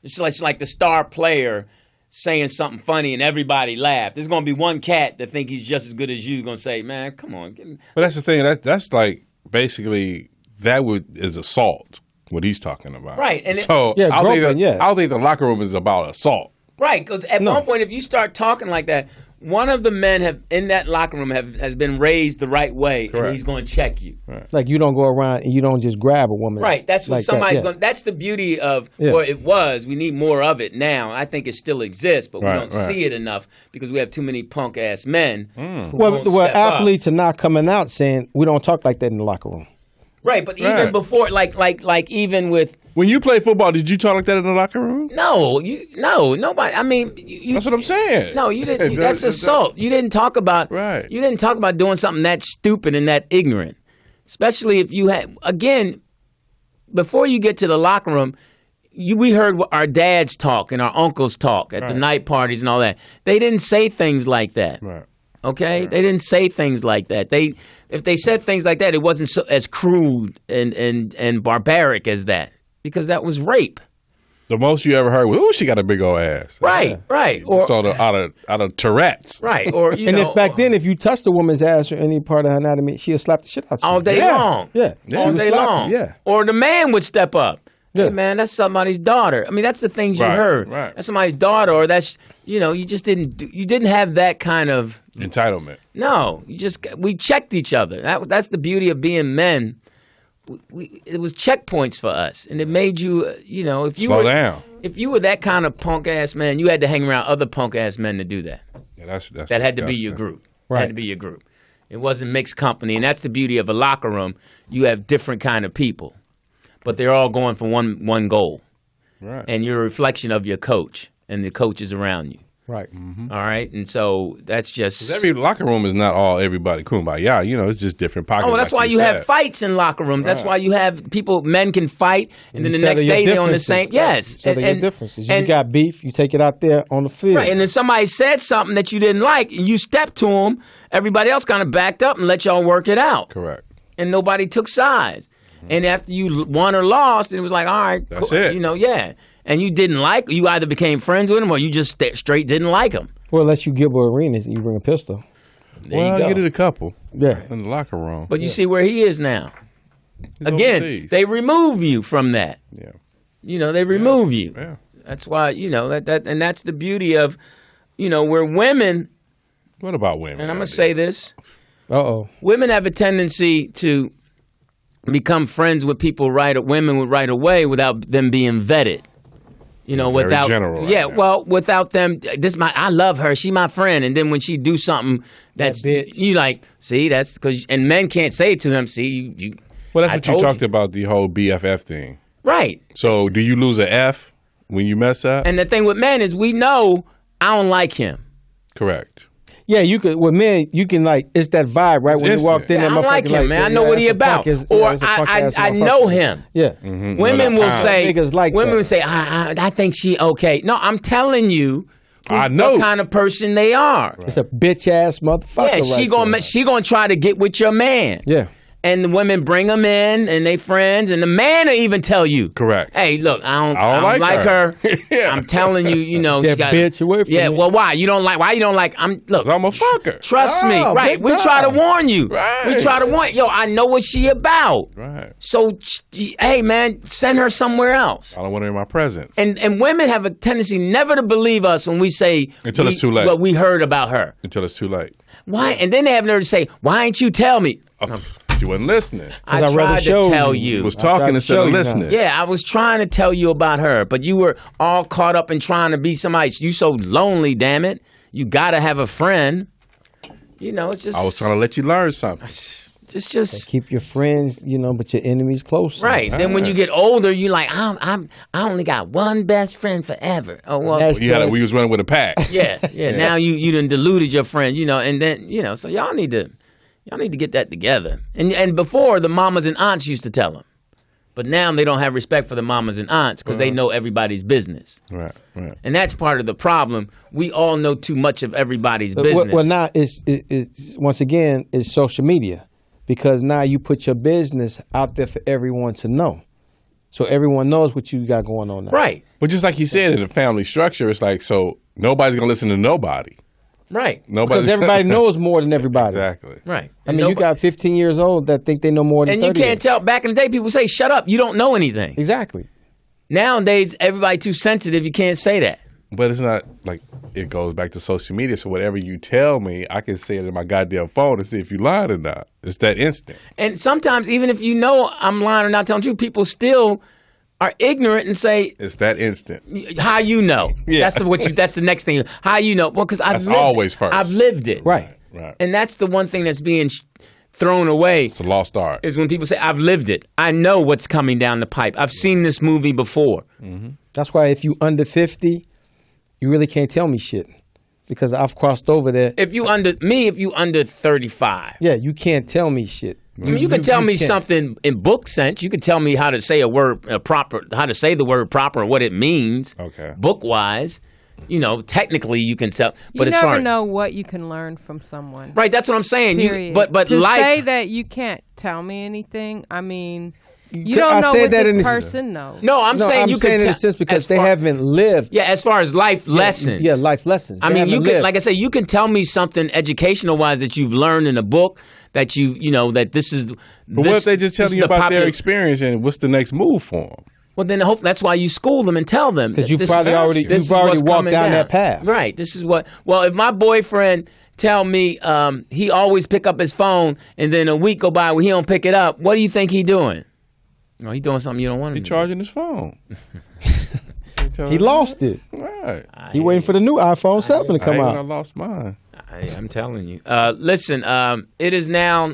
A: It's like the star player saying something funny and everybody laughed. There's going to be one cat that think he's just as good as you going to say, man, come on.
B: But that's the thing. That's like basically is assault, what he's talking about.
A: Right. And
B: I don't think the locker room is about assault.
A: Right. Because at one point, if you start talking like that, one of the men in that locker room has been raised the right way, and he's going to check you.
C: Right. Like you don't go around and you don't just grab a woman.
A: Right. That's what somebody's going. That's the beauty of what it was. We need more of it now. I think it still exists, but we don't see it enough because we have too many punk ass men.
C: Well, athletes are not coming out saying we don't talk like that in the locker room.
A: Right, but even before, like even with
B: when you play football, did you talk like that in the locker room?
A: No, nobody. I mean,
B: that's what I'm saying.
A: No, you didn't. That's assault. You didn't talk about.
B: Right.
A: You didn't talk about doing something that stupid and that ignorant, especially if you had before you get to the locker room. We heard our dads talk and our uncles talk at the night parties and all that. They didn't say things like that.
B: Right.
A: Okay, they didn't say things like that. If they said things like that, it wasn't as crude and barbaric as that because that was rape.
B: The most you ever heard was, "Ooh, she got a big old ass."
A: Right.
B: Or so out of Tourette's.
A: Right. Or
C: if back then, if you touched a woman's ass or any part of her anatomy, she'd slap the shit out you
A: all day long.
C: Yeah,
A: all day long.
C: Yeah.
A: Or the man would step up. Hey, man, that's somebody's daughter. I mean, that's the things you heard.
B: Right.
A: That's somebody's daughter, or that's you just didn't have that kind of
B: entitlement.
A: No, we checked each other. That's the beauty of being men. It was checkpoints for us, and it made you if you
B: slow down.
A: If you were that kind of punk ass man, you had to hang around other punk ass men to do that.
B: Yeah, that's
A: that had to be your group. Right. Had to be your group. It wasn't mixed company, and that's the beauty of a locker room. You have different kind of people. But they're all going for one goal.
B: Right.
A: And you're a reflection of your coach and the coaches around you.
C: Right.
B: Mm-hmm.
A: All right, and so that's just
B: every locker room is not all everybody kumbaya. It's just different pockets.
A: Oh, that's why you have fights in locker rooms. Right. That's why you have men can fight, and then the next day they're on the same. Yes,
C: so and differences. You got beef, you take it out there on the field.
A: Right, and then somebody said something that you didn't like, and you stepped to them. Everybody else kind of backed up and let y'all work it out.
B: Correct.
A: And nobody took sides. Mm-hmm. And after you won or lost, it was like, all right,
B: that's it.
A: Yeah. And you didn't like, you either became friends with him or you just straight didn't like him.
C: Well, unless you Gilbert Arenas and you bring a pistol.
A: There you go.
B: I get it a couple.
C: Yeah.
B: In the locker room.
A: But you see where he is now.
B: He's
A: Again,
B: overseas.
A: They remove you from that.
B: Yeah.
A: They remove you.
B: Yeah.
A: That's why, and that's the beauty of, where women.
B: What about women?
A: And I'm going to say this.
C: Uh-oh.
A: Women have a tendency to become friends with women right away without them being vetted. Without
B: general right now.
A: Well, without them, I love her. She my friend, and then when she do something that's you like, see, that's because, and men can't say it to them. See, you.
B: Well, that's what you talked about, the whole BFF thing,
A: right?
B: So, do you lose an F when you mess up?
A: And the thing with men is, we know I don't like him.
B: Correct.
C: Yeah, you could. With men, you can it's that vibe, right?
B: It's
C: when
B: instant.
C: you walked in,
A: I don't like him, man. I know what he about, or I know him.
C: Yeah,
B: Mm-hmm.
A: Women will say,
C: women
A: will say, I think she okay. No, I'm telling you,
B: I know
A: what kind of person they are.
C: Right. It's a bitch ass motherfucker.
A: Yeah, she gonna try to get with your man.
C: Yeah.
A: And the women bring them in, and they friends, and the man will even tell you,
B: correct.
A: Hey, look, I don't like her.
B: Yeah.
A: I'm telling you,
C: Get
A: she got
C: bitch away from me.
A: Yeah, well, why you don't like? Look,
B: I'm a fucker.
A: Trust me, right? We try to warn you.
B: Right.
A: We try to warn. Yo, I know what she about.
B: Right.
A: So, hey, man, send her somewhere else.
B: I don't want her in my presence.
A: And women have a tendency never to believe us when we say
B: until it's too late.
A: What we heard about her.
B: Until it's too late.
A: Why? And then they have nerve to say, "Why ain't you tell me?"
B: She wasn't listening.
A: I tried to tell you.
B: Was talking instead of listening.
A: Yeah, I was trying to tell you about her, but you were all caught up in trying to be somebody. You so lonely, damn it. You got to have a friend. It's just.
B: I was trying to let you learn something.
A: It's just
C: keep your friends, but your enemies close.
A: Right. Then when you get older, you like, I only got one best friend forever. Oh well,
B: we was running with a pack.
A: Yeah. Now you done diluted your friend, and then so y'all need to get that together. And before, the mamas and aunts used to tell them. But now they don't have respect for the mamas and aunts because they know everybody's business.
B: Right.
A: And that's part of the problem. We all know too much of everybody's business.
C: Well, now it's once again, it's social media. Because now you put your business out there for everyone to know. So everyone knows what you got going on now.
A: Right.
B: But just like you said, in a family structure, it's like, so nobody's going to listen to nobody.
A: Right.
C: Because everybody knows more than everybody.
B: Exactly.
A: Right.
C: I mean, you got 15 years old that think they know more than 30.
A: And you can't tell. Back in the day, people say, shut up. You don't know anything.
C: Exactly.
A: Nowadays, everybody too sensitive. You can't say that.
B: But it's not like it goes back to social media. So whatever you tell me, I can say it in my goddamn phone and see if you lied or not. It's that instant.
A: And sometimes, even if you know I'm lying or not telling the truth, people still are ignorant and say,
B: it's that instant.
A: How you know?
B: Yeah.
A: That's the next thing. How you know? Well, because I've lived it.
C: Right.
A: And that's the one thing that's being thrown away.
B: It's a lost art.
A: Is when people say, I've lived it. I know what's coming down the pipe. I've seen this movie before.
C: Mm-hmm. That's why if you under 50, you really can't tell me shit. Because I've crossed over there.
A: If you under 35.
C: Yeah, you can't tell me shit.
A: I mean, you can tell me something in book sense. You can tell me how to say a word proper, how to say the word proper, what it means.
B: Okay.
A: Book wise, technically you can tell. But
D: you never know what you can learn from someone.
A: Right. That's what I'm saying.
D: Period.
A: But
D: to
A: life,
D: say that you can't tell me anything. I mean, you don't know what this person knows.
A: No, I'm saying you can
C: in a sense because they haven't lived.
A: Yeah, as far as life lessons.
C: Yeah, life lessons.
A: I mean, you can, like I say, you can tell me something educational wise that you've learned in a book that that this is.
B: But what if they just tell you about their experience and what's the next move for them?
A: Well, then hopefully that's why you school them and tell them.
C: Because you've already walked down that path.
A: Right. This is what. Well, if my boyfriend tell me he always pick up his phone and then a week go by where he don't pick it up, what do you think he doing? No, he's doing something you don't want him to do.
B: He's charging his phone.
C: He lost it.
B: Right.
C: He waiting for the new iPhone 7 to come out.
B: I lost mine.
A: I'm telling you. Listen, it is now.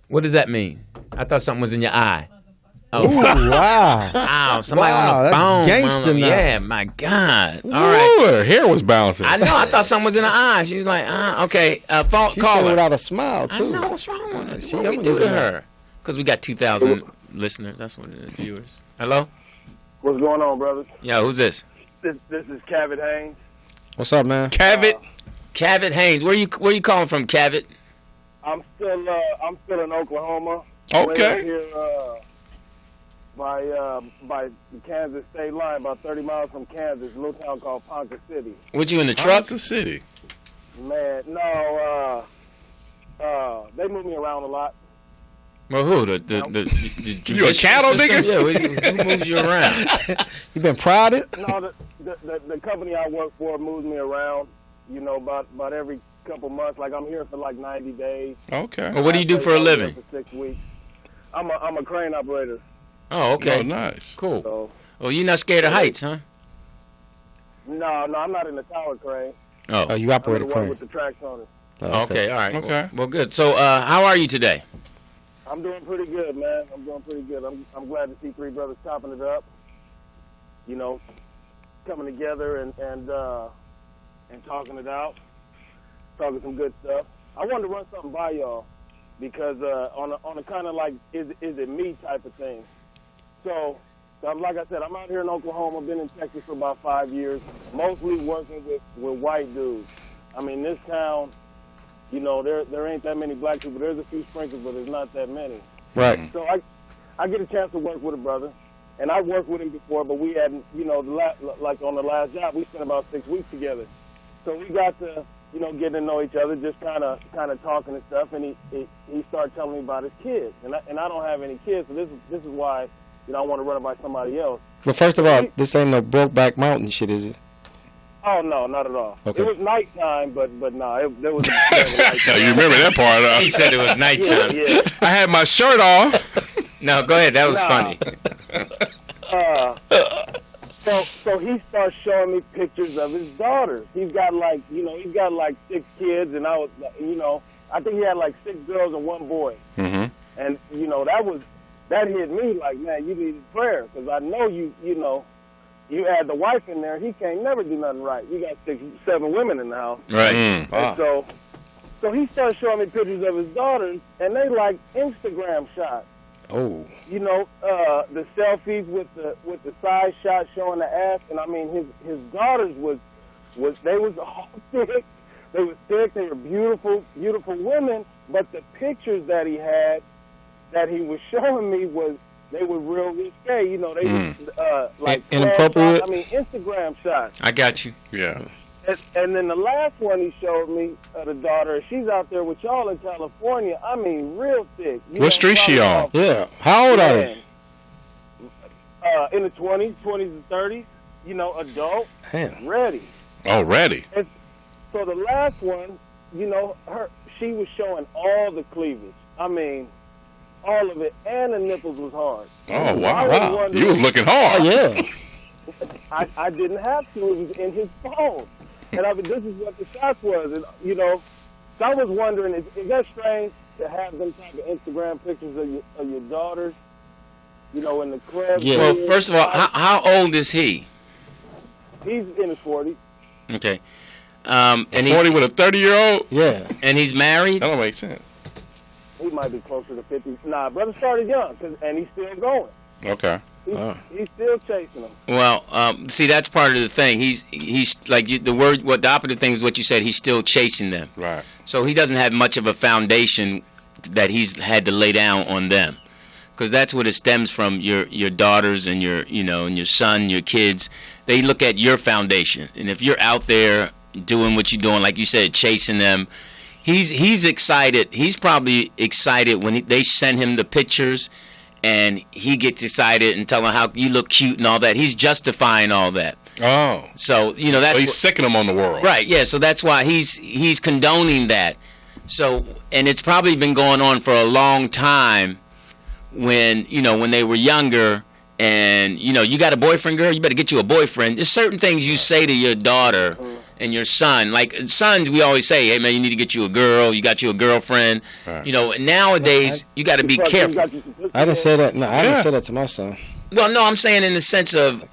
A: What does that mean? I thought something was in your eye. Oh,
C: Ooh, wow.
A: Wow, somebody
C: Wow,
A: on the
C: that's
A: phone.
C: gangster now.
A: Yeah, my God. All
B: Ooh,
A: right.
B: her hair was bouncing.
A: I know. I thought something was in her eye. She was like, okay. Phone
C: She
A: caller.
C: said without a smile,
A: I
C: too.
A: know. What's wrong with her?
C: See,
A: What
C: I'm
A: we
C: gonna
A: do to
C: do that.
A: her? Because we got 2,000 listeners. That's what it is, viewers. Hello?
E: What's going on, brothers?
A: Yeah, who's this?
E: This is Cavett Haynes.
C: What's up, man?
A: Cavett Haynes. Where you calling from, Cavett?
E: I'm still in Oklahoma.
B: Okay.
E: Way up here, by the Kansas state line, about 30 miles from Kansas, a little town called Ponca City.
A: What, you in the truck?
B: Kansas City.
E: Man, no, they move me around a lot.
A: Well, who? The
B: You a cattle
A: system?
B: nigga?
A: Yeah, who moves you around?
C: You been prodded?
E: No, the company I work for moves me around, about every couple months. Like, I'm here for like 90 days.
B: Okay.
A: Well, what do you do for a living?
E: For 6 weeks. I'm a crane operator.
A: Oh, okay.
B: Oh, nice.
A: Cool.
E: So,
A: Well, you're not scared of heights, huh?
E: no, I'm not in the tower crane.
A: Oh.
C: Oh, you operate a
E: I'm the one
C: crane.
E: with the tracks on it.
C: Oh,
A: Okay, all right.
B: Okay.
A: Well, good. So, how are you today?
E: I'm doing pretty good, man. I'm doing pretty good. I'm glad to see three brothers chopping it up. Coming together and talking it out, talking some good stuff. I wanted to run something by y'all because on a kind of like is it me type of thing. So like I said, I'm out here in Oklahoma. Been in Texas for about 5 years, mostly working with white dudes. I mean, this town. There ain't that many black people. There's a few sprinkles, but there's not that many.
C: Right.
E: So I get a chance to work with a brother, and I worked with him before, but we hadn't, like on the last job, we spent about 6 weeks together. So we got to, get to know each other, just kind of talking and stuff, and he started telling me about his kids, and I don't have any kids, so this is why, I want to run it by somebody else.
C: But first of all, this ain't no Brokeback Mountain shit, is it?
E: Oh, no, not at all.
C: Okay.
E: It was nighttime, but no, there was
B: Yeah, you remember that part, huh?
A: He said it was nighttime.
E: yeah.
B: I had my shirt off.
A: No, go ahead. That was
E: Nah.
A: funny.
E: So he starts showing me pictures of his daughters. He's got like 6 kids, and I think he had like 6 girls and 1 boy.
B: Mm-hmm.
E: And that hit me like, man, you need prayer because I know you add the wife in there, he can't never do nothing right. You got 6, 7 women in the house.
A: Right.
E: And so he started showing me pictures of his daughters, and they like Instagram shots.
C: Oh.
E: The selfies with the side shot showing the ass, and I mean his daughters was all thick. They were thick. They were beautiful women. But the pictures that he had, that he was showing me they were real risque. They was like
C: inappropriate.
E: I mean Instagram shots.
A: I got you.
B: Yeah.
E: And then the last one he showed me, the daughter, she's out there with y'all in California. I mean, real thick.
B: What street she on?
C: Yeah. How old are they?
E: In the 20s and 30s. Adult.
C: Damn.
E: Ready.
B: Already.
E: And so the last one, she was showing all the cleavage. I mean, all of it, and the nipples was hard.
B: Oh, wow. You was looking hard.
C: Yeah.
E: I didn't have to. It was in his phone. And this is what the shots was. And, so I was wondering, is that strange to have them type of Instagram pictures of your daughters, in the crib?
C: Yeah.
A: Well, first of all, how old is he?
E: He's in his 40s.
A: Okay.
B: And 40 with a 30-year-old?
C: Yeah.
A: And he's married?
B: That don't make sense.
E: He might be closer to 50. Nah, brother started young, and he's still going.
B: Okay.
E: He's still chasing them.
A: Well, see, that's part of the thing. He's like the operative thing is what you said. He's still chasing them.
B: Right.
A: So he doesn't have much of a foundation that he's had to lay down on them, because that's what it stems from. Your daughters and your and your son, your kids. They look at your foundation, and if you're out there doing what you're doing, like you said, chasing them, he's excited. He's probably excited when they send him the pictures. And he gets excited and tell them how you look cute and all that. He's justifying all that.
B: Oh.
A: So, that's...
B: So he's sicking them on the world.
A: Right, yeah. So that's why he's condoning that. So, and it's probably been going on for a long time when they were younger and, you got a boyfriend, girl, you better get you a boyfriend. There's certain things you say to your daughter and your son. Like sons, we always say, "Hey man, you need to get you a girl. You got you a girlfriend." Right. You know, nowadays you got to be careful.
C: I didn't say that. No, I didn't say that to my son.
A: Well, no, I'm saying in the sense of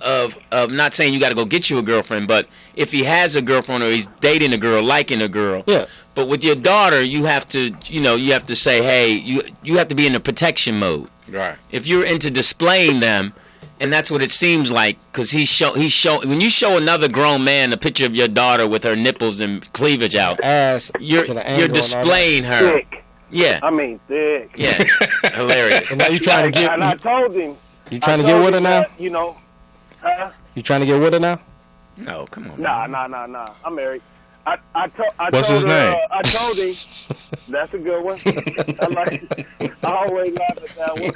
A: not saying you got to go get you a girlfriend, but if he has a girlfriend or he's dating a girl, liking a girl.
C: Yeah.
A: But with your daughter, you have to, you have to say, hey, you have to be in a protection mode.
B: Right.
A: If you're into displaying them, and that's what it seems like, because when you show another grown man a picture of your daughter with her nipples and cleavage out, you're displaying her.
E: Thick.
A: Yeah.
E: I mean, thick.
A: Yeah. Hilarious.
C: And now you trying to get?
E: And I told him.
C: You trying to get with her now?
E: You know. Huh?
C: You trying to get with her now?
A: No, come on.
E: Nah. I'm married. I
B: What's his name?
E: I told him. That's a good one. I always laugh at that one.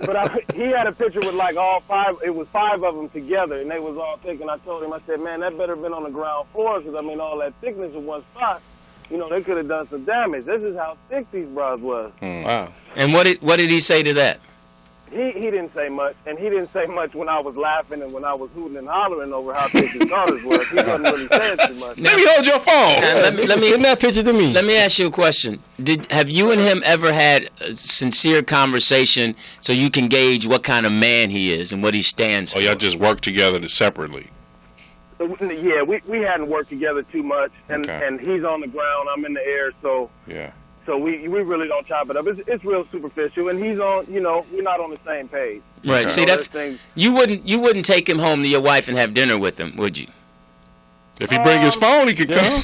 E: But he had a picture with like all five. It was 5 of them together, and they was all thick. And I told him, I said, man, that better have been on the ground floor, because I mean, all that thickness in one spot. You know, they could have done some damage. This is how thick these bras was.
C: Wow.
A: And what did he say to that?
E: He didn't say much, and he didn't say much when I was laughing and when I was hooting and hollering over how thick his daughters was. He wasn't really saying too much.
B: Let me hold your phone.
A: Let me
C: send that picture to me.
A: Let me ask you a question. Have you and him ever had a sincere conversation so you can gauge what kind of man he is and what he stands for?
B: Or y'all just work together separately?
E: Yeah, we hadn't worked together too much, and he's on the ground, I'm in the air, so
B: yeah.
E: So we really don't chop it up. It's real superficial, and he's on. You know, we're not on the same page.
A: Right.
B: Okay.
A: See, that's you wouldn't take him home to your wife and have dinner with him, would you?
B: If he bring his phone, he could come.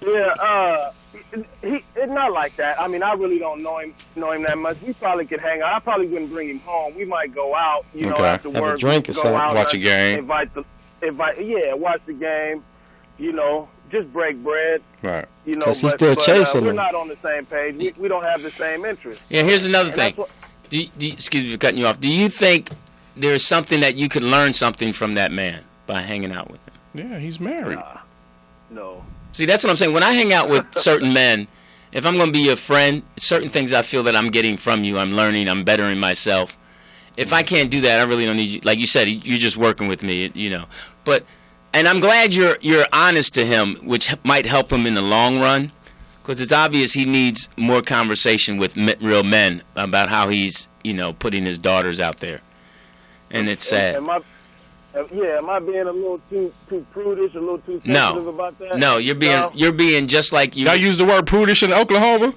E: Yeah. It's not like that. I mean, I really don't know him that much. We probably could hang out. I probably wouldn't bring him home. We might go out, after work,
C: have a drink or something,
B: watch a game,
E: watch the game. Just break bread.
B: Right.
C: Because he's still chasing
E: we're
C: him.
E: not on the same page. We don't have the same interests.
A: Yeah. Here's another thing. Excuse me for cutting you off. Do you think there's something that you could learn something from that man by hanging out with him?
B: Yeah, he's married.
E: No.
A: See, that's what I'm saying. When I hang out with certain men, if I'm going to be your friend, certain things I feel that I'm getting from you, I'm learning, I'm bettering myself. If I can't do that, I really don't need you. Like you said, you're just working with me, But, and I'm glad you're honest to him, which might help him in the long run, because it's obvious he needs more conversation with real men about how he's, putting his daughters out there. And it's sad.
E: Am I being a little too prudish, a little too sensitive about that?
A: No, you're being just like you.
B: Y'all use the word prudish in Oklahoma?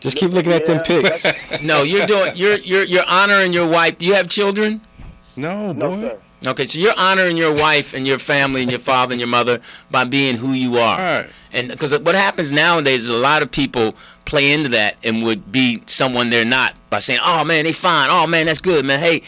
C: Just keep looking at them pics.
A: No, you're honoring your wife. Do you have children?
B: No, boy.
E: No, sir.
A: Okay, so you're honoring your wife and your family and your father and your mother by being who you are.
B: Right.
A: And because what happens nowadays is a lot of people play into that and would be someone they're not by saying, "Oh man, they fine. Oh man, that's good, man. Hey,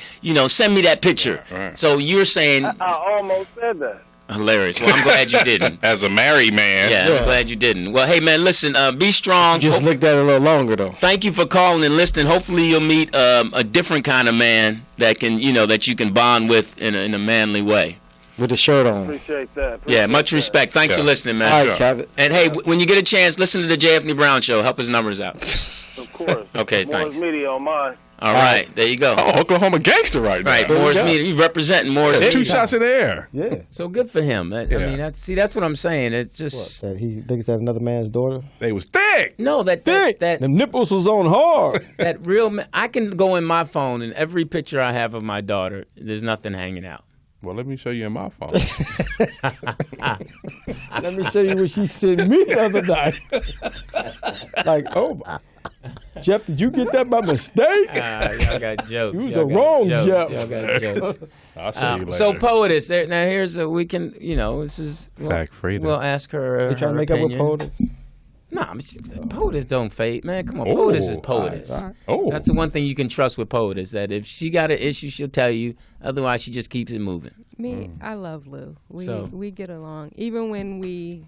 A: send me that picture."
B: Right.
A: So you're saying,
E: I almost said that.
A: Hilarious. Well, I'm glad you didn't.
B: As a married man.
A: Yeah, I'm glad you didn't. Well, hey man, listen, be strong.
C: Just looked at it a little longer though.
A: Thank you for calling and listening. Hopefully you'll meet a different kind of man that can, that you can bond with in a manly way.
C: With the shirt on.
E: Appreciate that.
A: Much respect. Thanks for listening, man.
C: All right, Kevin.
A: And hey, when you get a chance, listen to the J. Anthony Brown Show. Help his numbers out.
E: Of course.
A: Okay,
E: Moore's
A: thanks.
E: Media on mine.
A: All right, there you go.
B: Oh, Oklahoma gangster right now.
A: Right, Moore's Media. He's representing Moore's Media.
B: 2 shots in the air.
C: Yeah.
A: So good for him. I mean, that's what I'm saying. It's just
C: That he thinks that another man's daughter.
B: They was thick.
A: no that
C: Them nipples was on hard.
A: that real. I can go in my phone and every picture I have of my daughter, there's nothing hanging out.
B: Well, let me show you in my phone.
C: Let me show you what she sent me the other night. Like, oh my. Jeff, did you get that by mistake?
A: Y'all got jokes.
C: You was the wrong Jeff.
A: Y'all got jokes.
B: I'll see you later.
A: So Poetess, now here's we can, this is
B: Fact freedom.
A: We'll ask her.
C: You trying to make
A: opinion.
C: up with Poetess?
A: Nah, Poetess don't fade, man. Come on, Poetess is Poetess.
C: All right.
B: Oh.
A: That's the one thing you can trust with Poetess, that if she got an issue, she'll tell you. Otherwise, she just keeps it moving.
D: I love Lou. We get along, even when we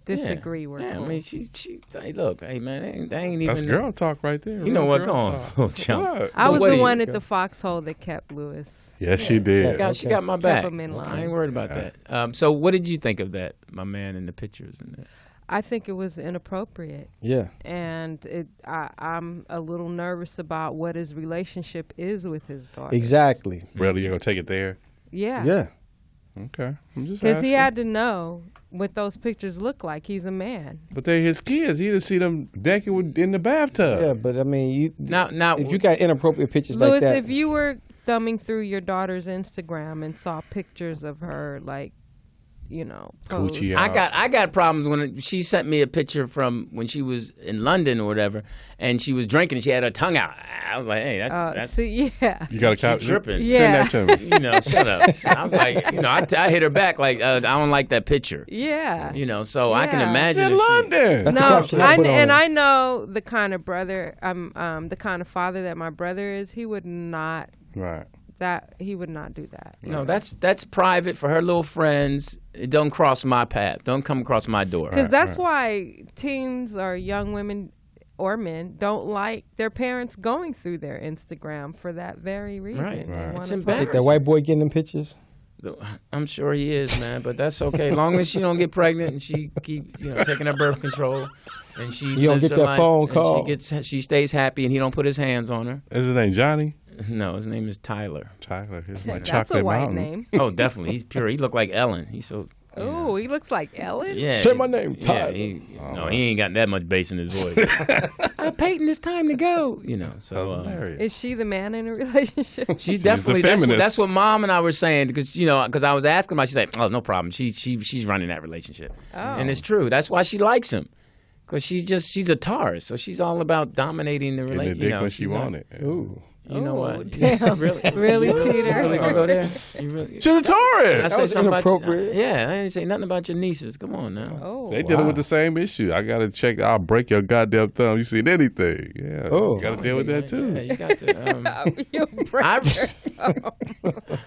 D: disagree. We're cool.
A: I mean, she hey, look, hey man, they ain't even.
B: That's girl talk right there.
A: You know what? Go
B: Girl
A: on,
B: talk.
A: Chump.
B: What?
D: I was
A: what
D: the
A: do
D: one
A: you-
D: at the foxhole that kept Lewis.
B: Yes, she did.
A: She got my back.
D: Kept him in line.
A: I ain't worried about that. So, what did you think of that, my man, in the pictures and that?
D: I think it was inappropriate.
C: Yeah.
D: And I'm a little nervous about what his relationship is with his daughter.
C: Exactly.
B: Really, you gonna take it there?
D: Yeah.
C: Yeah.
B: Okay.
D: Because he had to know what those pictures look like. He's a man.
B: But they're his kids. He didn't see them naked in the bathtub.
C: Yeah, but I mean,
A: now
C: if you got inappropriate pictures
D: Louis,
C: like that.
D: if you were thumbing through your daughter's Instagram and saw pictures of her, like, posed.
A: I got problems when she sent me a picture from when she was in London or whatever, and she was drinking and she had her tongue out. I was like, hey, that's
D: yeah.
B: You got a copy?
A: Tripping.
D: Yeah.
B: Send that to me.
A: Shut up. I was like, I hit her back like, I don't like that picture.
D: Yeah.
A: So I can imagine.
B: It's in London.
C: That's the
D: No,
C: caption I put on.
D: I know the kind of brother, the kind of father that my brother is. He would not.
B: Right.
D: He would not do that.
A: No, that's private for her little friends. It don't cross my path. Don't come across my door.
D: Because that's why teens or young women or men don't like their parents going through their Instagram for that very reason.
A: Right.
D: They wanna
A: It's
D: post.
A: embarrassing.
C: Is that white boy getting them pictures?
A: I'm sure he is, man, but that's okay. As long as she don't get pregnant and she keep taking her birth control, and she
C: You don't
A: lives
C: get
A: her
C: that
A: life,
C: phone
A: and
C: call.
A: she stays happy, and he don't put his hands on her.
B: Is his name Johnny?
A: No, his name is Tyler.
B: Tyler. He's my
D: That's
B: chocolate
D: a white
B: mountain.
D: name.
A: Oh, definitely. He's pure. He looked like Ellen. He's so.
D: Oh, he looks like Ellen.
A: Yeah.
C: Say my name,
A: Yeah,
C: Tyler.
A: he ain't got that much bass in his voice. Peyton, it's time to go. So
B: Hilarious.
D: Is she the man in a relationship?
A: she's definitely
B: the feminist.
A: that's what Mom and I were saying because I was asking about. She's like, oh, no problem. She's running that relationship, and it's true. That's why she likes him. Because she's a Taurus, so she's all about dominating the
B: Getting
A: relationship.
B: the dick when she want it.
C: Ooh.
A: You know what?
D: Damn. Really, Teeter?
A: Really gonna go there? You really?
B: She's a Taurus.
A: I said
C: was
A: something about
C: inappropriate.
A: yeah, I didn't say nothing about your nieces. Come on now.
D: Oh,
B: They dealing with the same issue. I gotta check. I'll break your goddamn thumb. You seen anything? Yeah.
C: Oh.
B: You gotta deal with that too.
A: Yeah, you got to.
D: you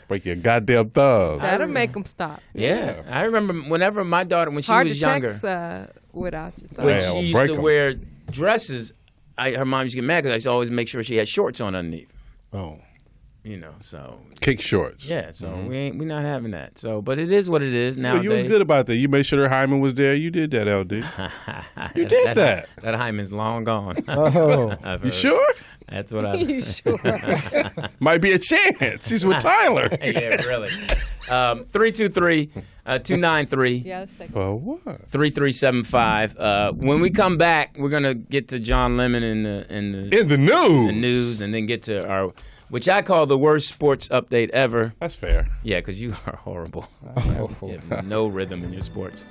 B: Break your goddamn thumb.
D: That'll make them stop.
A: Yeah, I remember whenever my daughter, when she
D: Hard
A: was
D: to
A: younger,
D: text without your thumb.
A: when
B: Yeah,
A: she
B: well,
A: used
B: break
A: to
B: 'em.
A: wear dresses, her mom used to get mad because I used to always make sure she had shorts on underneath.
C: Oh.
A: So
B: Kick shorts.
A: yeah, so we're not having that. So, but it is what it is
B: Well,
A: nowadays.
B: you was good about that. You made sure her hymen was there. You did that, LD. You did that.
A: That hymen's long gone.
C: Oh.
A: I've
B: You
A: heard.
B: sure?
A: That's what I.
D: You sure?
B: Might be a chance. He's with Tyler.
A: Yeah, really. 323-293.
D: Yeah, that's second.
B: Well, what?
A: 3375. When we come back, we're gonna get to John Lemon in the
B: In the news.
A: news, and then get to our, which I call the worst sports update ever.
B: That's fair.
A: Yeah, because you are horrible. You have no rhythm in your sports.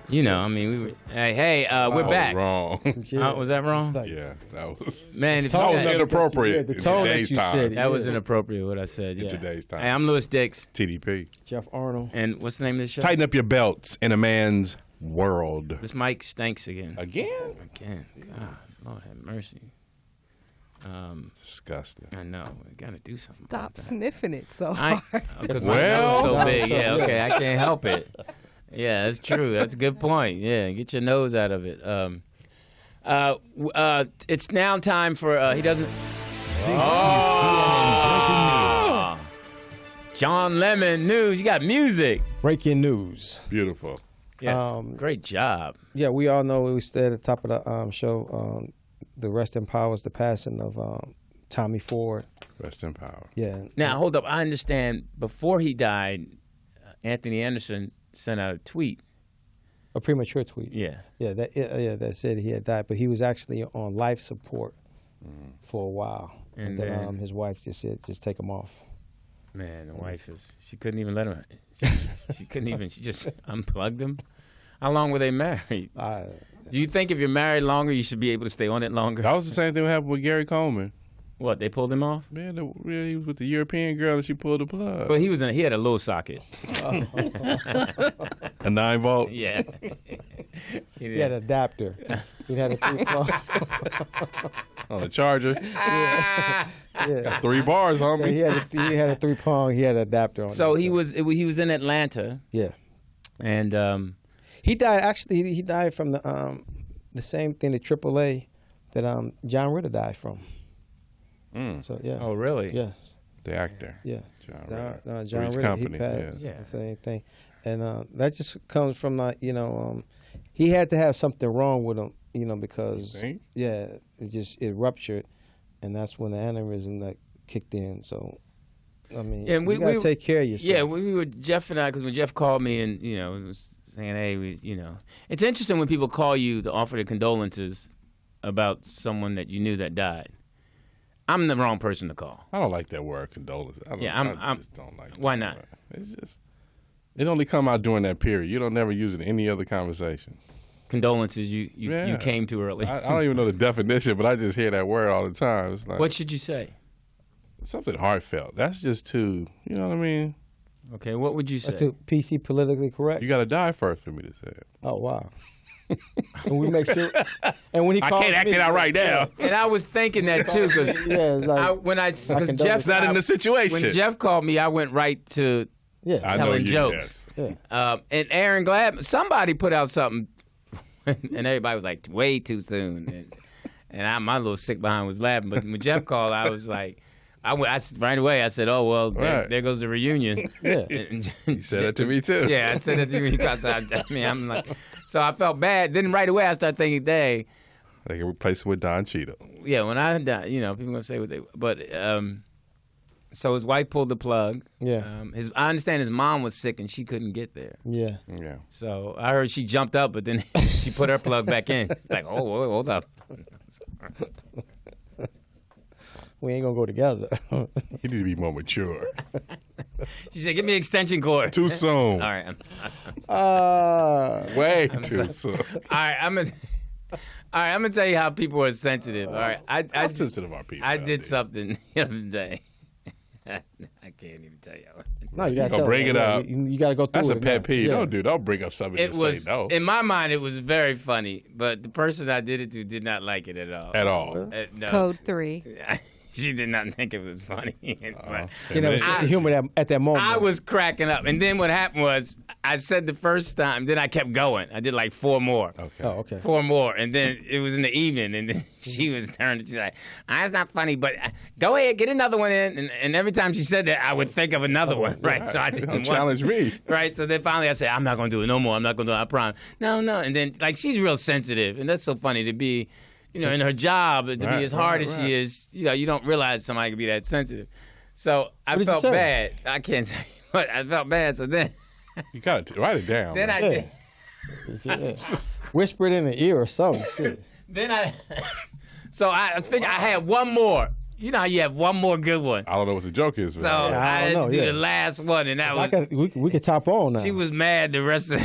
A: We were. Hey, we're back.
B: Wrong.
A: Was that wrong?
B: Yeah, that was.
A: Man, if
B: That
A: you
B: was
A: got-
B: inappropriate
C: the
B: in
C: tone that
B: today's
C: you
B: time.
C: said.
A: that was inappropriate what I said. Yeah.
B: today's time.
A: Hey, I'm Louis Dix,
B: TDP.
C: Jeff Arnold.
A: and what's the name of this show?
B: Tighten up your belts in a man's world.
A: This mic stinks again.
B: Again?
A: Again. God, Lord have mercy.
B: Disgusting.
A: I know. We got to do something. about
D: Stop
A: that.
D: sniffing it so
A: I,
D: hard.
A: because
B: Well-
A: my nose so big. Yeah, okay. I can't help it. Yeah, that's true. That's a good point. Yeah, get your nose out of it. It's now time for he doesn't.
F: This is CNN Breaking News.
A: John Lemon news. You got music.
C: Breaking news.
B: Beautiful.
A: Yes, great job.
C: Yeah, we all know we stayed at the top of the show. The rest in power is the passing of Tommy Ford.
B: Rest in power.
C: Yeah.
A: Now hold up. I understand. Before he died, Anthony Anderson sent out a tweet.
C: A premature tweet.
A: Yeah.
C: Yeah, that said he had died, but he was actually on life support for a while, and then
A: then-
C: his wife just said, "Just take him off."
A: Man, the wife she couldn't even let him. She couldn't even. She just unplugged him. How long were they married? Do you think if you're married longer, you should be able to stay on it longer?
B: That was the same thing that happened with Gary Coleman.
A: What, they pulled him off?
B: Man, he was with the European girl and she pulled the plug.
A: Well, he had a low socket.
B: A 9-volt?
A: Yeah.
C: He had an adapter. He had a 3-prong.
B: On a charger.
C: Yeah.
B: Got 3 bars,
C: Yeah,
B: homie.
C: he had a 3-prong. He had an adapter on.
A: So
C: it,
A: he was in Atlanta,
C: Yeah.
A: and
C: He died. Actually, he died from the same thing, the AAA, that John Ritter died from. So yeah.
A: oh really?
C: Yeah.
B: The actor.
C: Yeah.
B: John Ritter.
C: John
B: Three's
C: Ritter.
B: Company,
C: He passed.
A: yeah.
C: The same thing, and that just comes from he had to have something wrong with him, because it ruptured, and that's when the aneurysm like kicked in. So, I mean, you gotta take care of yourself.
A: Yeah, we were Jeff and I, because when Jeff called me and was saying, hey, it's interesting when people call you to offer their condolences about someone that you knew that died. I'm the wrong person to call.
B: I don't like that word, condolence. I just don't like it.
A: Why not?
B: It's just, it only come out during that period. You don't never use it in any other conversation.
A: Condolences you came too early.
B: I don't even know the definition, but I just hear that word all the time. It's like,
A: what should you say?
B: Something heartfelt. That's just too, you know what I mean?
A: Okay, what would you say?
C: That's too PC, politically correct.
B: You got to die first for me to say it.
C: Oh, wow. And we make sure. And when he
B: I can't act it out right now.
A: And I was thinking that too, because Jeff's
B: not in the situation.
A: When Jeff called me, I went right to telling jokes.
C: Yes.
A: And Aaron Glad, somebody put out something, and everybody was like, way too soon. And my little sick behind was laughing. But when Jeff called, I was like, right away, I said, oh, well, there goes the reunion.
C: Yeah.
B: You said that to me, too.
A: Yeah, I said that to you because I'm like, so I felt bad. Then right away, I started thinking, dang.
B: They can replace it with Don Cheadle.
A: Yeah, when I die, people going to say what they, but, so his wife pulled the plug.
C: Yeah.
A: I understand his mom was sick and she couldn't get there.
C: Yeah.
B: Yeah.
A: So I heard she jumped up, but then she put her plug back in. It's like, oh, hold up.
C: We ain't gonna go together.
B: You need to be more mature.
A: She said, "Give me an extension cord."
B: Too soon.
A: All right.
B: Way too soon.
A: All right. I'm gonna tell you how people are sensitive. All right.
B: How sensitive are people?
A: I did something the other day. I can't even tell you.
C: No, you gotta
B: bring it up.
C: You gotta go through
B: That's
C: it.
B: a pet peeve.
C: Yeah.
B: Don't bring up something and say no.
A: In my mind, it was very funny, but the person I did it to did not like it at all.
B: At all.
A: No.
D: Code 3.
A: She did not think it was funny.
C: You know, sense of humor at that moment.
A: I was cracking up. And then what happened was, I said the first time, then I kept going. I did like 4 more.
B: Okay.
C: Oh, okay.
A: 4 more. And then it was in the evening. And then she was turned. She's like, that's not funny, but go ahead, get another one in. And every time she said that, I would think of another one. Right. So I didn't
B: challenge me.
A: Right. So then finally I said, I'm not going to do it no more. I'm not going to do it. I promise. No. And then, like, she's real sensitive. And that's so funny to be, in her job, to be as hard as she is, you don't realize somebody can be that sensitive. So I felt bad. I can't say, but I felt bad. So then
B: you got to write it down.
A: Then I did.
C: Whisper it in the ear or something. Shit.
A: Then so I figured I had one more. You know how you have one more good one.
B: I don't know what the joke is.
A: So I had to do the last one, and that was
C: we could top on now.
A: She was mad the rest of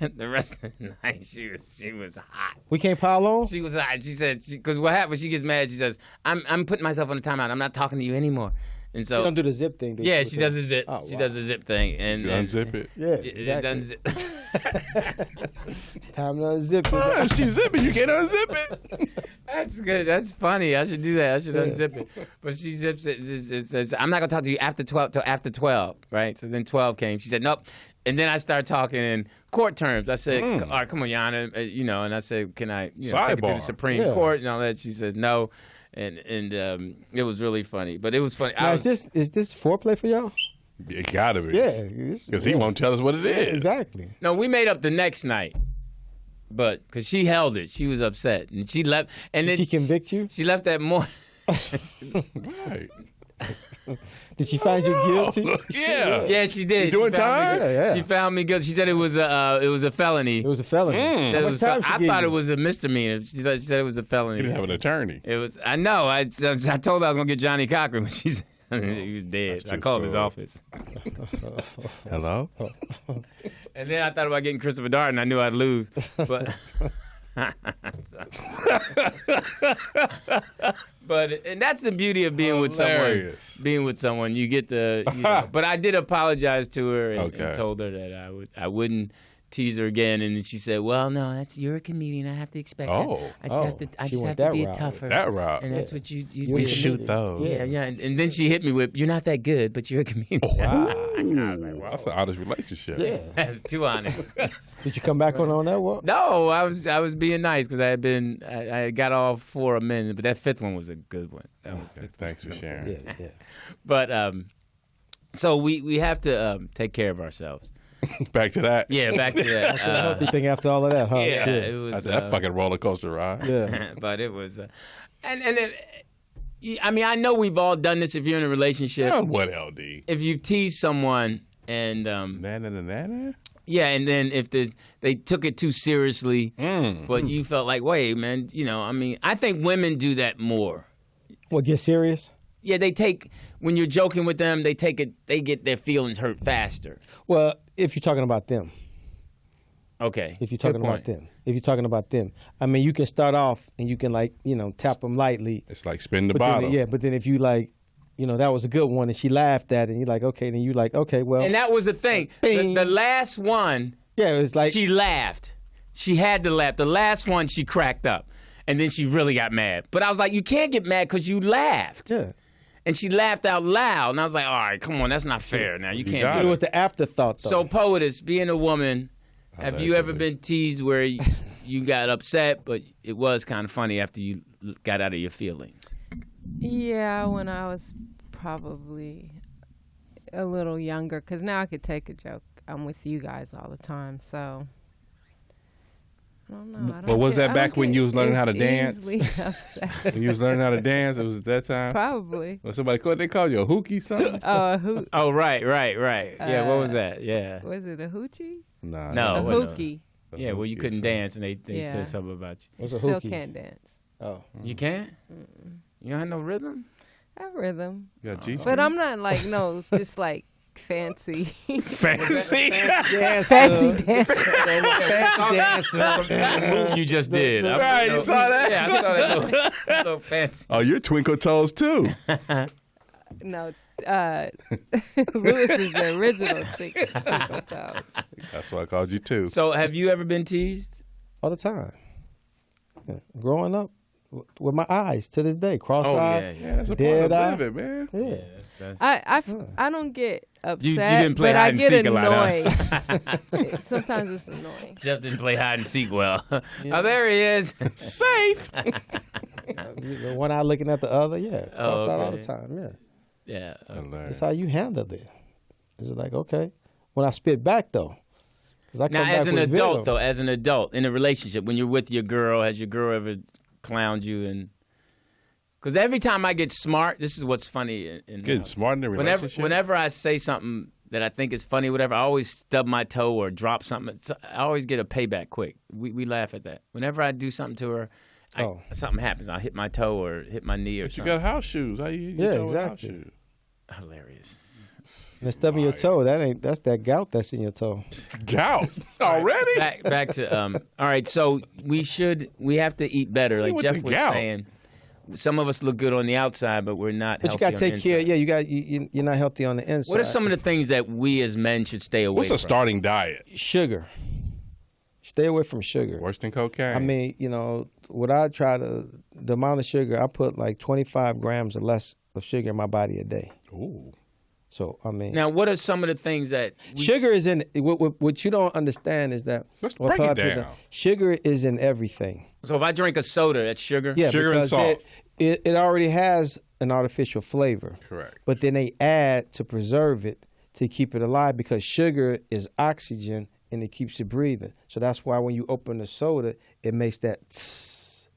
A: the night. She was hot.
C: We can't pile on.
A: She was hot. She said because what happened? She gets mad. She says, "I'm putting myself on a timeout. I'm not talking to you anymore." And so
C: she don't do the zip thing.
A: Yeah, she does the zip. Oh, she does the zip thing, and
B: unzip it.
C: Yeah,
A: exactly. It unzip.
C: It's time to unzip it.
B: If she's zipping, you can't unzip it.
A: That's good. That's funny. I should do that. I should unzip it. But she zips it. It says, "I'm not gonna talk to you after 12 till after 12." Right. So then 12 came. She said, "Nope." And then I started talking in court terms. I said, "All right, come on, Yana," and I said, "Can I take it to the Supreme Court?" And all that. She said, "No." And it was really funny, but it was funny.
C: Now, is this foreplay for y'all?
B: It gotta be,
C: yeah,
B: because he won't tell us what it is.
C: Exactly.
A: No, we made up the next night, but because she held it, she was upset, and she left. And
C: Did
A: then
C: she convict you?
A: She left that morning.
B: Right.
C: Did she find you guilty?
A: Yeah, she did.
B: You doing time?
C: Yeah.
A: She found me guilty. She said it was a felony.
C: It was a felony.
A: I thought it was a misdemeanor. She said it was a felony.
B: You didn't have an attorney.
A: It was. I know. I told her I was gonna get Johnny Cochran, but she said he was dead. I called his office.
B: Hello.
A: And then I thought about getting Christopher Darden. I knew I'd lose, but. And that's the beauty of being with someone. You get the. But I did apologize to her and told her that I wouldn't tease her again. And then she said, "Well, no, you're a comedian. I have to expect that. I just have to be tougher.
B: That route.
A: And that's what you do.
B: We shoot those.
A: Yeah. And then she hit me with, "You're not that good, but you're a comedian."
B: Wow.
A: I was like, wow.
B: That's an honest relationship.
C: Yeah.
A: That's too honest.
C: Did you come back on that one?
A: No, I was being nice because I got all 4 men, but that 5th one was a good one.
B: Thanks for sharing.
C: Yeah.
A: But so we have to take care of ourselves.
B: Back to that.
A: Yeah, back to that.
C: That's a healthy thing after all of that, huh?
A: Yeah, it was
B: that fucking roller coaster ride.
C: Yeah.
A: But it was, I mean, I know we've all done this if you're in a relationship.
B: Oh, what LD?
A: If you've teased someone and
B: Nana.
A: yeah, and then if they took it too seriously, but you felt like, wait, man, I mean, I think women do that more.
C: What, get serious?
A: Yeah, when you're joking with them, they get their feelings hurt faster.
C: Well, if you're talking about them.
A: Okay.
C: If you're talking about them. I mean, you can start off and you can tap them lightly.
B: It's like spin the bottle.
C: But then if you that was a good one and she laughed at it and you're like, okay, then you like, okay, well.
A: And that was the thing. The last one,
C: yeah, it was like.
A: She laughed. She had to laugh. The last one, she cracked up. And then she really got mad. But I was like, you can't get mad because you laughed.
C: Yeah.
A: And she laughed out loud. And I was like, all right, come on, that's not fair now. You can't do
C: it. It was the afterthought, though.
A: So, Poetess, being a woman, have you ever been teased where you got upset, but it was kind of funny after you got out of your feelings?
D: Yeah, when I was probably a little younger, because now I could take a joke. I'm with you guys all the time, so... I don't know.
B: But was that back when you was learning how to dance? When you was learning how to dance, it was at that time?
D: Probably.
B: Well, they called you a hookie something?
A: Oh, right. Yeah, what was that? Yeah.
D: Was it a hoochie?
B: No.
D: A hookie.
A: Yeah, well, you couldn't dance, and they said something about you.
C: What's a
D: Still
C: hookie?
D: can't dance.
C: Oh.
A: You can't? You don't have no rhythm?
D: I have rhythm.
B: Yeah,
D: but I'm not just like fancy.
A: Fancy?
D: Fancy dancer.
C: Fancy dancer.
A: Move you just did.
B: Right, you saw that?
A: Yeah, I saw that move. So fancy.
B: Oh, you're Twinkle Toes, too.
D: No, Lewis is the original Twinkle Toes.
B: That's why I called you, too.
A: So have you ever been teased?
C: All the time. Yeah. Growing up with my eyes to this day, cross-eyed,
B: that's a
C: dead
B: part
C: eye.
B: of living, man.
C: Yeah.
D: I don't get upset,
A: you didn't play
D: but
A: hide
D: I
A: and
D: get
A: seek a lot,
D: annoyed.
A: huh?
D: Sometimes it's annoying.
A: Jeff didn't play hide and seek well. Oh, there he is.
B: Safe.
C: One eye looking at the other, cross-eyed all the
A: okay.
C: time,
A: Yeah.
C: That's how you handle it. It's like, okay. When I spit back, though.
A: Now, as an adult, in a relationship, when you're with your girl, has your girl ever clowned you? And because every time I get smart, this is what's funny.
B: Getting smart in a relationship?
A: Whenever I say something that I think is funny, whatever, I always stub my toe or drop something. I always get a payback quick. We laugh at that. Whenever I do something to her, something happens. I'll hit my toe or hit my knee or something.
B: You got house shoes. How you
C: exactly.
B: House shoes?
A: Hilarious.
C: And stubbing your toe, that's that gout that's in your toe.
B: Gout already?
A: Back to all right. So we have to eat better. Like Jeff was saying, some of us look good on the outside, but we're not.
C: But you got to take care. Yeah, you're not healthy on the inside.
A: What are some of the things that we as men should stay away from?
B: What's a starting diet?
C: Sugar. Stay away from sugar.
B: Worse than cocaine.
C: I mean, what I try the amount of sugar, I put like 25 grams or less of sugar in my body a day.
B: Ooh.
C: So, I mean.
A: Now, what are some of the things that.
C: Sugar is in. What you don't understand is that.
B: Let's break it down.
C: Sugar is in everything.
A: So, if I drink a soda, that's sugar?
C: Yeah,
B: sugar and salt.
C: It already has an artificial flavor.
B: Correct.
C: But then they add to preserve it to keep it alive because sugar is oxygen and it keeps you breathing. So that's why when you open the soda, it makes that tss.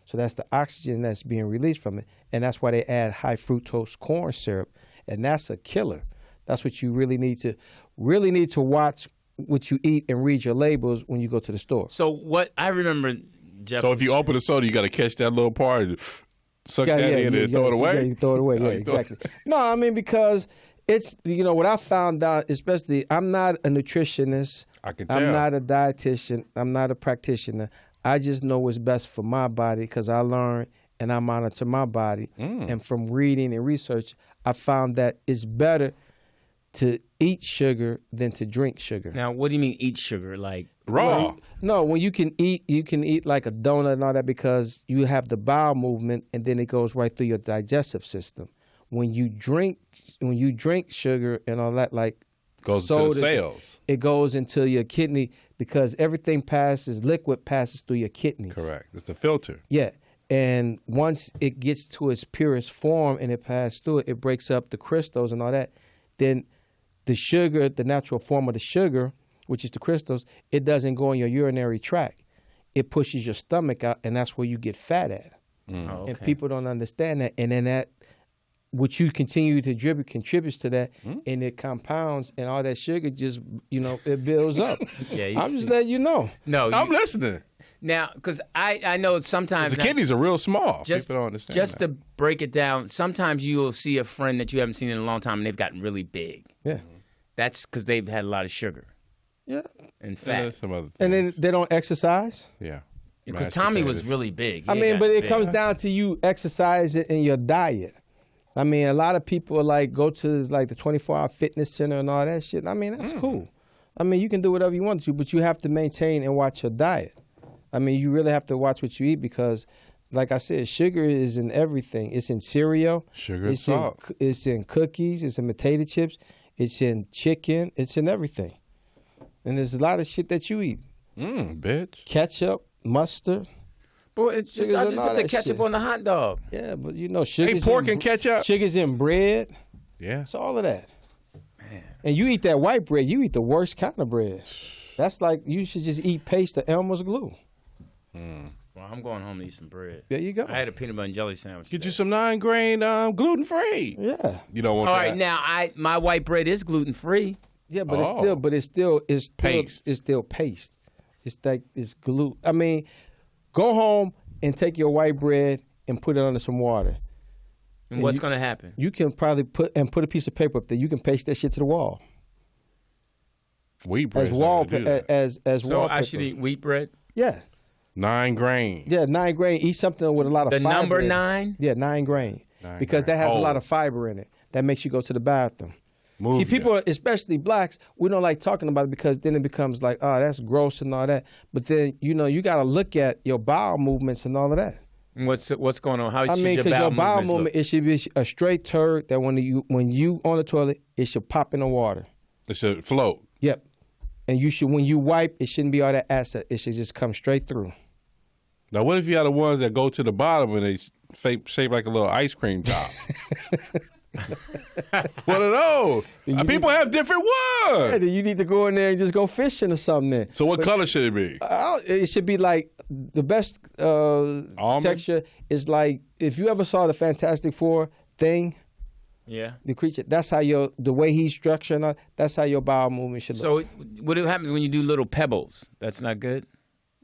C: So that's the oxygen that's being released from it. And that's why they add high fructose corn syrup. And that's a killer. That's what you really need to watch what you eat and read your labels when you go to the store.
A: So what I remember, Jeff.
B: So if you open a soda, you got to catch that little part and suck that in and throw it away?
C: Yeah, you throw it away. Yeah, exactly. No, I mean, because it's, what I found out, especially, I'm not a nutritionist.
B: I can tell.
C: I'm not a dietitian. I'm not a practitioner. I just know what's best for my body because I learned and I monitor my body. And from reading and research, I found that it's better to eat sugar than to drink sugar.
A: Now, what do you mean eat sugar? Like
B: raw?
C: No, when you can eat like a donut and all that because you have the bowel movement and then it goes right through your digestive system. When you drink sugar and all that, like
B: goes
C: sodas,
B: into the cells.
C: It goes into your kidney because everything liquid passes through your kidneys.
B: Correct. It's the filter.
C: Yeah. And once it gets to its purest form and it passes through it, it breaks up the crystals and all that. Then the sugar, the natural form of the sugar, which is the crystals, it doesn't go in your urinary tract. It pushes your stomach out, and that's where you get fat at.
A: Oh, okay.
C: And people don't understand that. And then that, what you continue to dribble contributes to that, and it compounds, and all that sugar just, it builds up. I'm just letting you know.
A: No,
B: I'm listening.
A: Now, because I know sometimes
B: the kidneys are real small.
A: Just,
B: people don't understand
A: just
B: that.
A: to break it down, sometimes you'll see a friend that you haven't seen in a long time, and they've gotten really big.
C: Yeah.
A: That's because they've had a lot of sugar.
C: Yeah.
A: And fat.
B: And some other things.
C: And then they don't exercise.
B: Yeah.
A: Because Tommy was really big.
C: But it comes down to you exercising and your diet. I mean, a lot of people go to the 24-hour fitness center and all that shit. I mean, that's cool. I mean, you can do whatever you want to, but you have to maintain and watch your diet. I mean, you really have to watch what you eat because, like I said, sugar is in everything. It's in cereal.
B: Sugar and salt.
C: It's in cookies. It's in potato chips. It's in chicken. It's in everything. And there's a lot of shit that you eat.
B: Bitch.
C: Ketchup, mustard.
A: But I just put the ketchup on the hot dog.
C: Yeah, but sugar.
B: Ain't pork and ketchup?
C: Sugar's in bread.
B: Yeah.
C: It's all of that. Man. And you eat that white bread, you eat the worst kind of bread. That's like you should just eat paste or Elmer's glue.
A: Well, I'm going home to eat some bread.
C: There you go.
A: I had a peanut butter and jelly sandwich.
B: Get you some 9-grain gluten-free.
C: Yeah.
B: You don't want that.
A: All right, now my white bread is gluten-free.
C: Yeah, but it's still
B: paste.
C: It's still paste. It's glue. I mean, go home and take your white bread and put it under some water.
A: And what's going to happen?
C: You can probably put a piece of paper up there. You can paste that shit to the wall.
B: Wheat bread.
C: So wallpaper.
A: I should eat wheat bread?
C: Yeah.
B: 9 grain.
C: Yeah, 9 grain. Eat something with a lot of fiber.
A: The number
C: in it.
A: 9?
C: Yeah, 9 grain. Because that has a lot of fiber in it. That makes you go to the bathroom. See, people, especially blacks, we don't like talking about it because then it becomes like, oh, that's gross and all that. But then, you got to look at your bowel movements and all of that.
A: And what's going on? How should
C: because your bowel movement,
A: look?
C: it should be a straight turd that when you on the toilet, it should pop in the water.
B: It should float.
C: Yep. And when you wipe, it shouldn't be all that acid. It should just come straight through.
B: Now, what if you are the ones that go to the bottom and they shape like a little ice cream top? One of those. People have different ones.
C: Yeah, then you need to go in there and just go fishing or something then.
B: So what color should it be?
C: It should be like the best texture is like if you ever saw the Fantastic Four thing.
A: Yeah.
C: The creature. That's how the way he's structured. That's how your bowel movement should look.
A: So what happens when you do little pebbles? That's not good.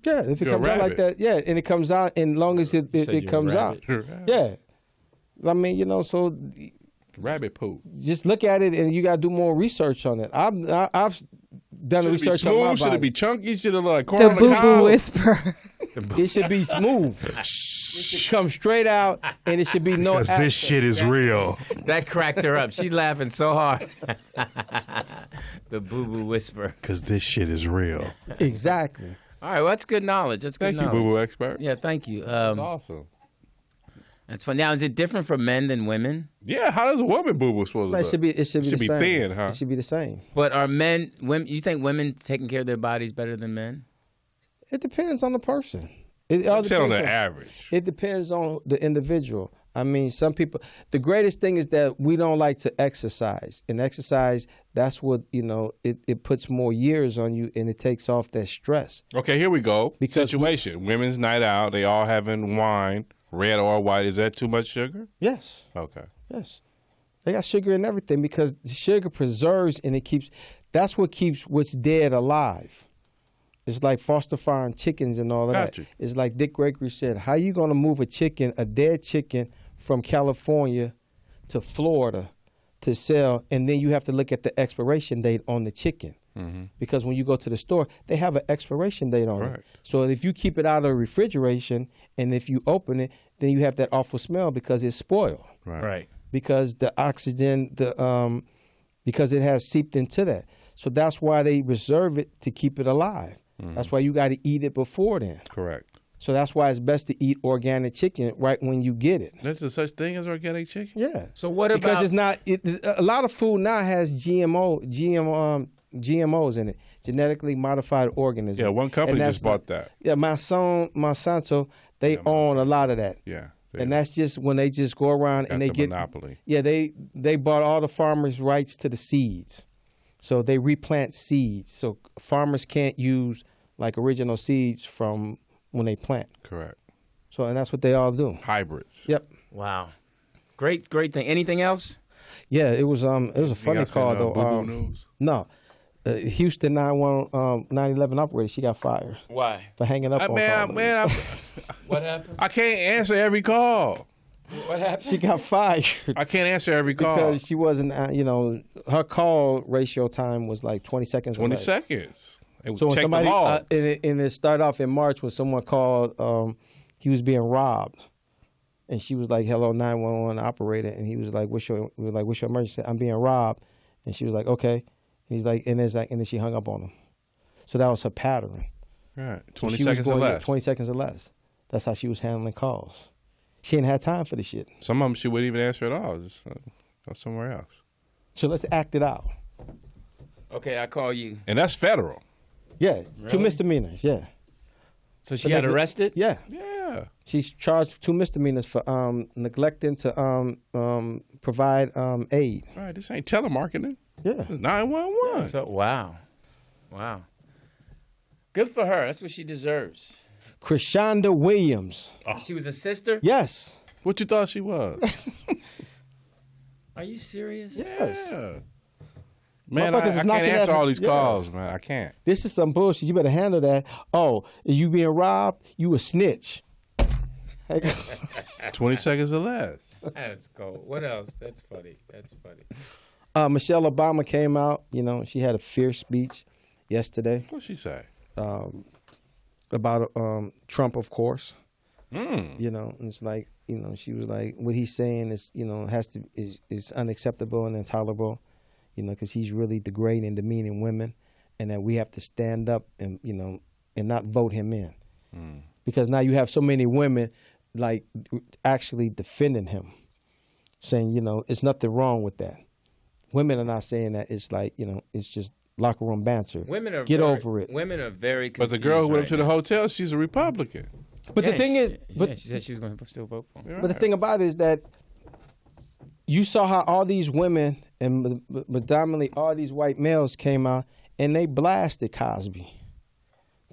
C: Yeah, if it comes out like that, yeah, and it comes out, and long as it comes out, yeah. I mean, so
B: rabbit poop.
C: Just look at it, and you got to do more research on it. I've done research on my body.
B: Should it be chunky? Should it look like corn
D: the
B: on the
D: boo-boo
B: cob?
D: whisper.
C: It should be smooth. It should come straight out, and it should be no.
B: Because this shit is real.
A: That cracked her up. She's laughing so hard. The boo-boo whisper.
B: Because this shit is real.
C: Exactly.
A: All right, well, that's good knowledge.
B: Thank you, boo-boo expert.
A: Yeah, thank you.
B: That's awesome.
A: That's fun. Now, is it different for men than women?
B: Yeah, how does a woman boo-boo supposed to look?
C: It should be the same.
B: Thin, huh?
C: It should be the same.
A: But are women? You think women taking care of their bodies better than men?
C: It depends on the person. It all
B: depends on the
C: on
B: average.
C: It depends on the individual. I mean, some people. The greatest thing is that we don't like to exercise, and exercise. That's what It puts more years on you, and it takes off that stress.
B: Okay, here we go. Situation: women's night out. They all having wine, red or white. Is that too much sugar?
C: Yes.
B: Okay.
C: Yes. They got sugar in everything because the sugar preserves and it keeps. That's what keeps what's dead alive. It's like foster farm chickens and all of that. It's like Dick Gregory said, how you going to move a dead chicken from California to Florida to sell, and then you have to look at the expiration date on the chicken. Mm-hmm. Because when you go to the store, they have an expiration date on it. So if you keep it out of refrigeration and if you open it, then you have that awful smell because it's spoiled.
A: Right.
C: Because the oxygen, because it has seeped into that. So that's why they reserve it to keep it alive. Mm-hmm. That's why you got to eat it before then.
B: Correct.
C: So that's why it's best to eat organic chicken right when you get it.
B: There's a such thing as organic chicken?
C: Yeah.
A: So what about...
C: Because it's not... a lot of food now has GMOs in it, genetically modified organisms.
B: Yeah, one company just bought that.
C: Yeah, Monsanto, they own a lot of that.
B: Yeah.
C: And that's just when they just go around and they get...
B: monopoly.
C: Yeah, they bought all the farmers' rights to the seeds. So they replant seeds. So farmers can't use like original seeds from when they plant.
B: Correct.
C: So, and that's what they all do.
B: Hybrids.
C: Yep.
A: Wow. Great thing. Anything else?
C: Yeah, it was a funny call though.
B: News?
C: No. Houston 911 operator, she got fired.
A: Why?
C: For hanging up on callers.
A: What happened?
B: I can't answer every call.
A: What happened?
C: She got fired.
B: I can't answer every call.
C: Because she wasn't, her call ratio time was like 20 seconds.
B: 20 seconds.
C: So when somebody, and it started off in March when someone called, he was being robbed. And she was like, hello, 911 operator. And he was like, what's your emergency? I'm being robbed. And she was like, okay. He's like, and then she hung up on him. So that was her pattern.
B: Right. 20 seconds or less.
C: 20 seconds or less. That's how she was handling calls. She didn't have time for the shit.
B: Some of them she wouldn't even answer at all. Just go somewhere else.
C: So let's act it out.
A: Okay, I call you.
B: And that's federal.
C: Yeah.
A: Really?
C: 2 misdemeanors. Yeah.
A: So she got arrested?
C: Yeah.
B: Yeah.
C: She's charged with 2 misdemeanors for neglecting to provide aid.
B: All right. This ain't telemarketing.
C: Yeah.
B: This is 911.
A: Yeah, so wow. Good for her. That's what she deserves.
C: Krishonda Williams.
A: She was a sister?
C: Yes.
B: What you thought she was?
A: Are you serious?
C: Yes.
B: Yeah. Man, I can't answer all these calls, man. I can't.
C: This is some bullshit. You better handle that. Oh, you being robbed? You a snitch.
B: 20 seconds or less.
A: That's cold. What else? That's funny.
C: Michelle Obama came out. She had a fierce speech yesterday.
B: What'd she say?
C: About Trump, of course.
B: Mm.
C: And it's like, she was like, what he's saying is, is unacceptable and intolerable. Because he's really degrading and demeaning women, and that we have to stand up and and not vote him in. Mm. Because now you have so many women like actually defending him, saying it's nothing wrong with that. Women are not saying that. It's like it's just locker room banter.
A: Women are
C: over it.
A: Women are very confused.
B: But the girl who went up to the hotel, she's a Republican.
C: But the thing is,
A: she said she was going to still vote for him.
C: But the thing about it is that you saw how all these women and predominantly all these white males came out and they blasted Cosby.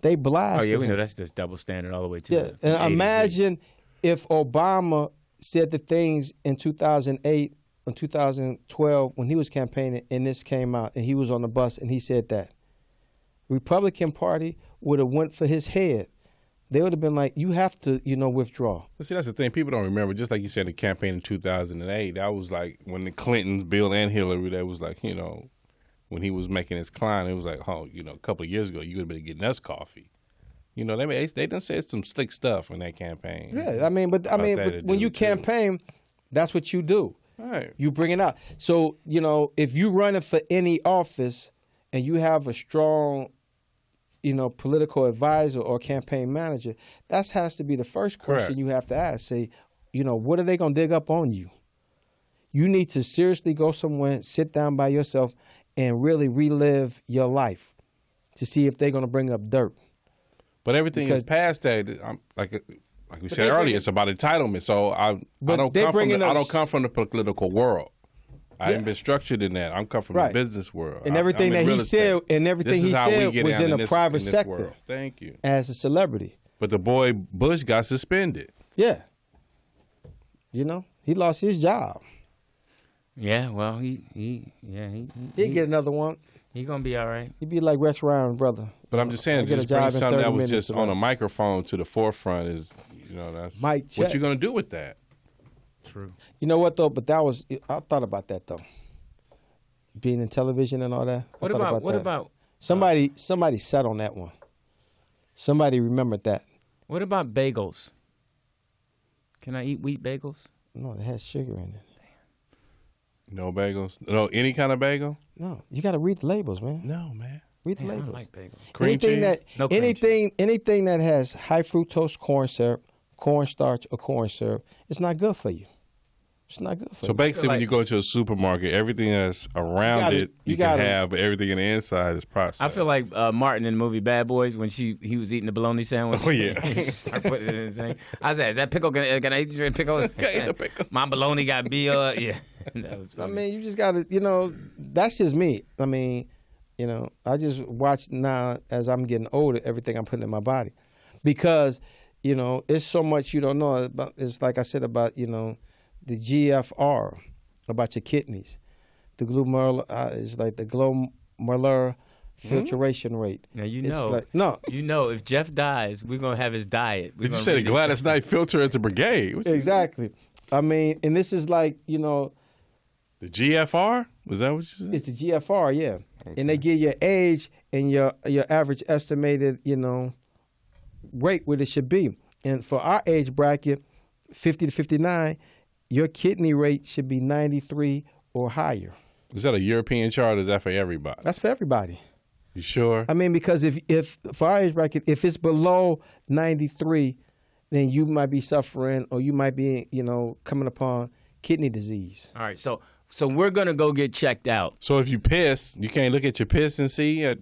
C: They blasted.
A: Oh yeah, we know
C: him.
A: that's just double standard all the way to.
C: Yeah, and imagine if Obama said the things in 2008 and 2012 when he was campaigning, and this came out, and he was on the bus and he said that. Republican Party would have went for his head. They would have been like, you have to, withdraw.
B: But see, that's the thing. People don't remember. Just like you said, the campaign in 2008, that was like when the Clintons, Bill and Hillary, that was like, when he was making his climb, it was like, a couple of years ago, you would have been getting us coffee. They done said some slick stuff in that campaign.
C: Yeah, but when you campaign, that's what you do.
B: Right.
C: You bring it out. So, if you running for any office and you have a strong political advisor or campaign manager, that has to be the first question you have to ask. Say, what are they going to dig up on you? You need to seriously go somewhere, sit down by yourself, and really relive your life to see if they're going to bring up dirt.
B: But everything is past that. Like we said earlier, it's about entitlement. So I don't come from the political world. I haven't been structured in that. I'm come from the business world.
C: And everything that he said, was in the private sector.
B: World. Thank you.
C: As a celebrity.
B: But the boy Bush got suspended.
C: Yeah. He lost his job.
A: Yeah, well, he'll
C: get another one.
A: He gonna be all right.
C: He'd be like Rex Ryan, brother.
B: But I'm just saying, just bring something that was just on a microphone to the forefront is, that's what you gonna do with that.
A: True.
C: You know what though? But I thought about that though. Being in television and all that.
A: What about
C: somebody sat on that one? Somebody remembered that.
A: What about bagels? Can I eat wheat bagels?
C: No, it has sugar in it.
B: No bagels? No, any kind of bagel?
C: No, you got to read the labels, man.
B: No, man.
C: Read the labels.
A: I like bagels.
B: Cream cheese?
C: Anything that has high fructose corn syrup, cornstarch, or corn syrup, it's not good for you. It's not good for you.
B: So basically, when you go to a supermarket, everything that's around you can have, but everything in the inside is processed.
A: I feel like Martin in the movie Bad Boys when he was eating the bologna sandwich.
B: Oh yeah,
A: start putting it in the thing. I said, "Is that pickle? Can I eat the pickle? My bologna got B. Yeah, that was funny.
C: I mean, you just got to, that's just me. I mean, You know, I just watch now as I'm getting older everything I'm putting in my body, because you know it's so much you don't know about. It's like I said about the GFR about your kidneys. The glomerular is like the glomerular filtration rate.
A: Now if Jeff dies, we're gonna have his diet.
B: Did you say the Gladys Knight filter at the brigade?
C: Exactly. I mean, and this is like the
B: GFR. Was that what you said?
C: It's the GFR, yeah. Okay. And they give your age and your average estimated rate what it should be. And for our age bracket, 50 to 59, your kidney rate should be 93 or higher.
B: Is that a European chart or is that for everybody?
C: That's for everybody.
B: You sure?
C: I mean, because if for our age bracket, if it's below 93, then you might be suffering or you might be, coming upon kidney disease.
A: All right, so we're going to go get checked out.
B: So if you piss, you can't look at your piss and see a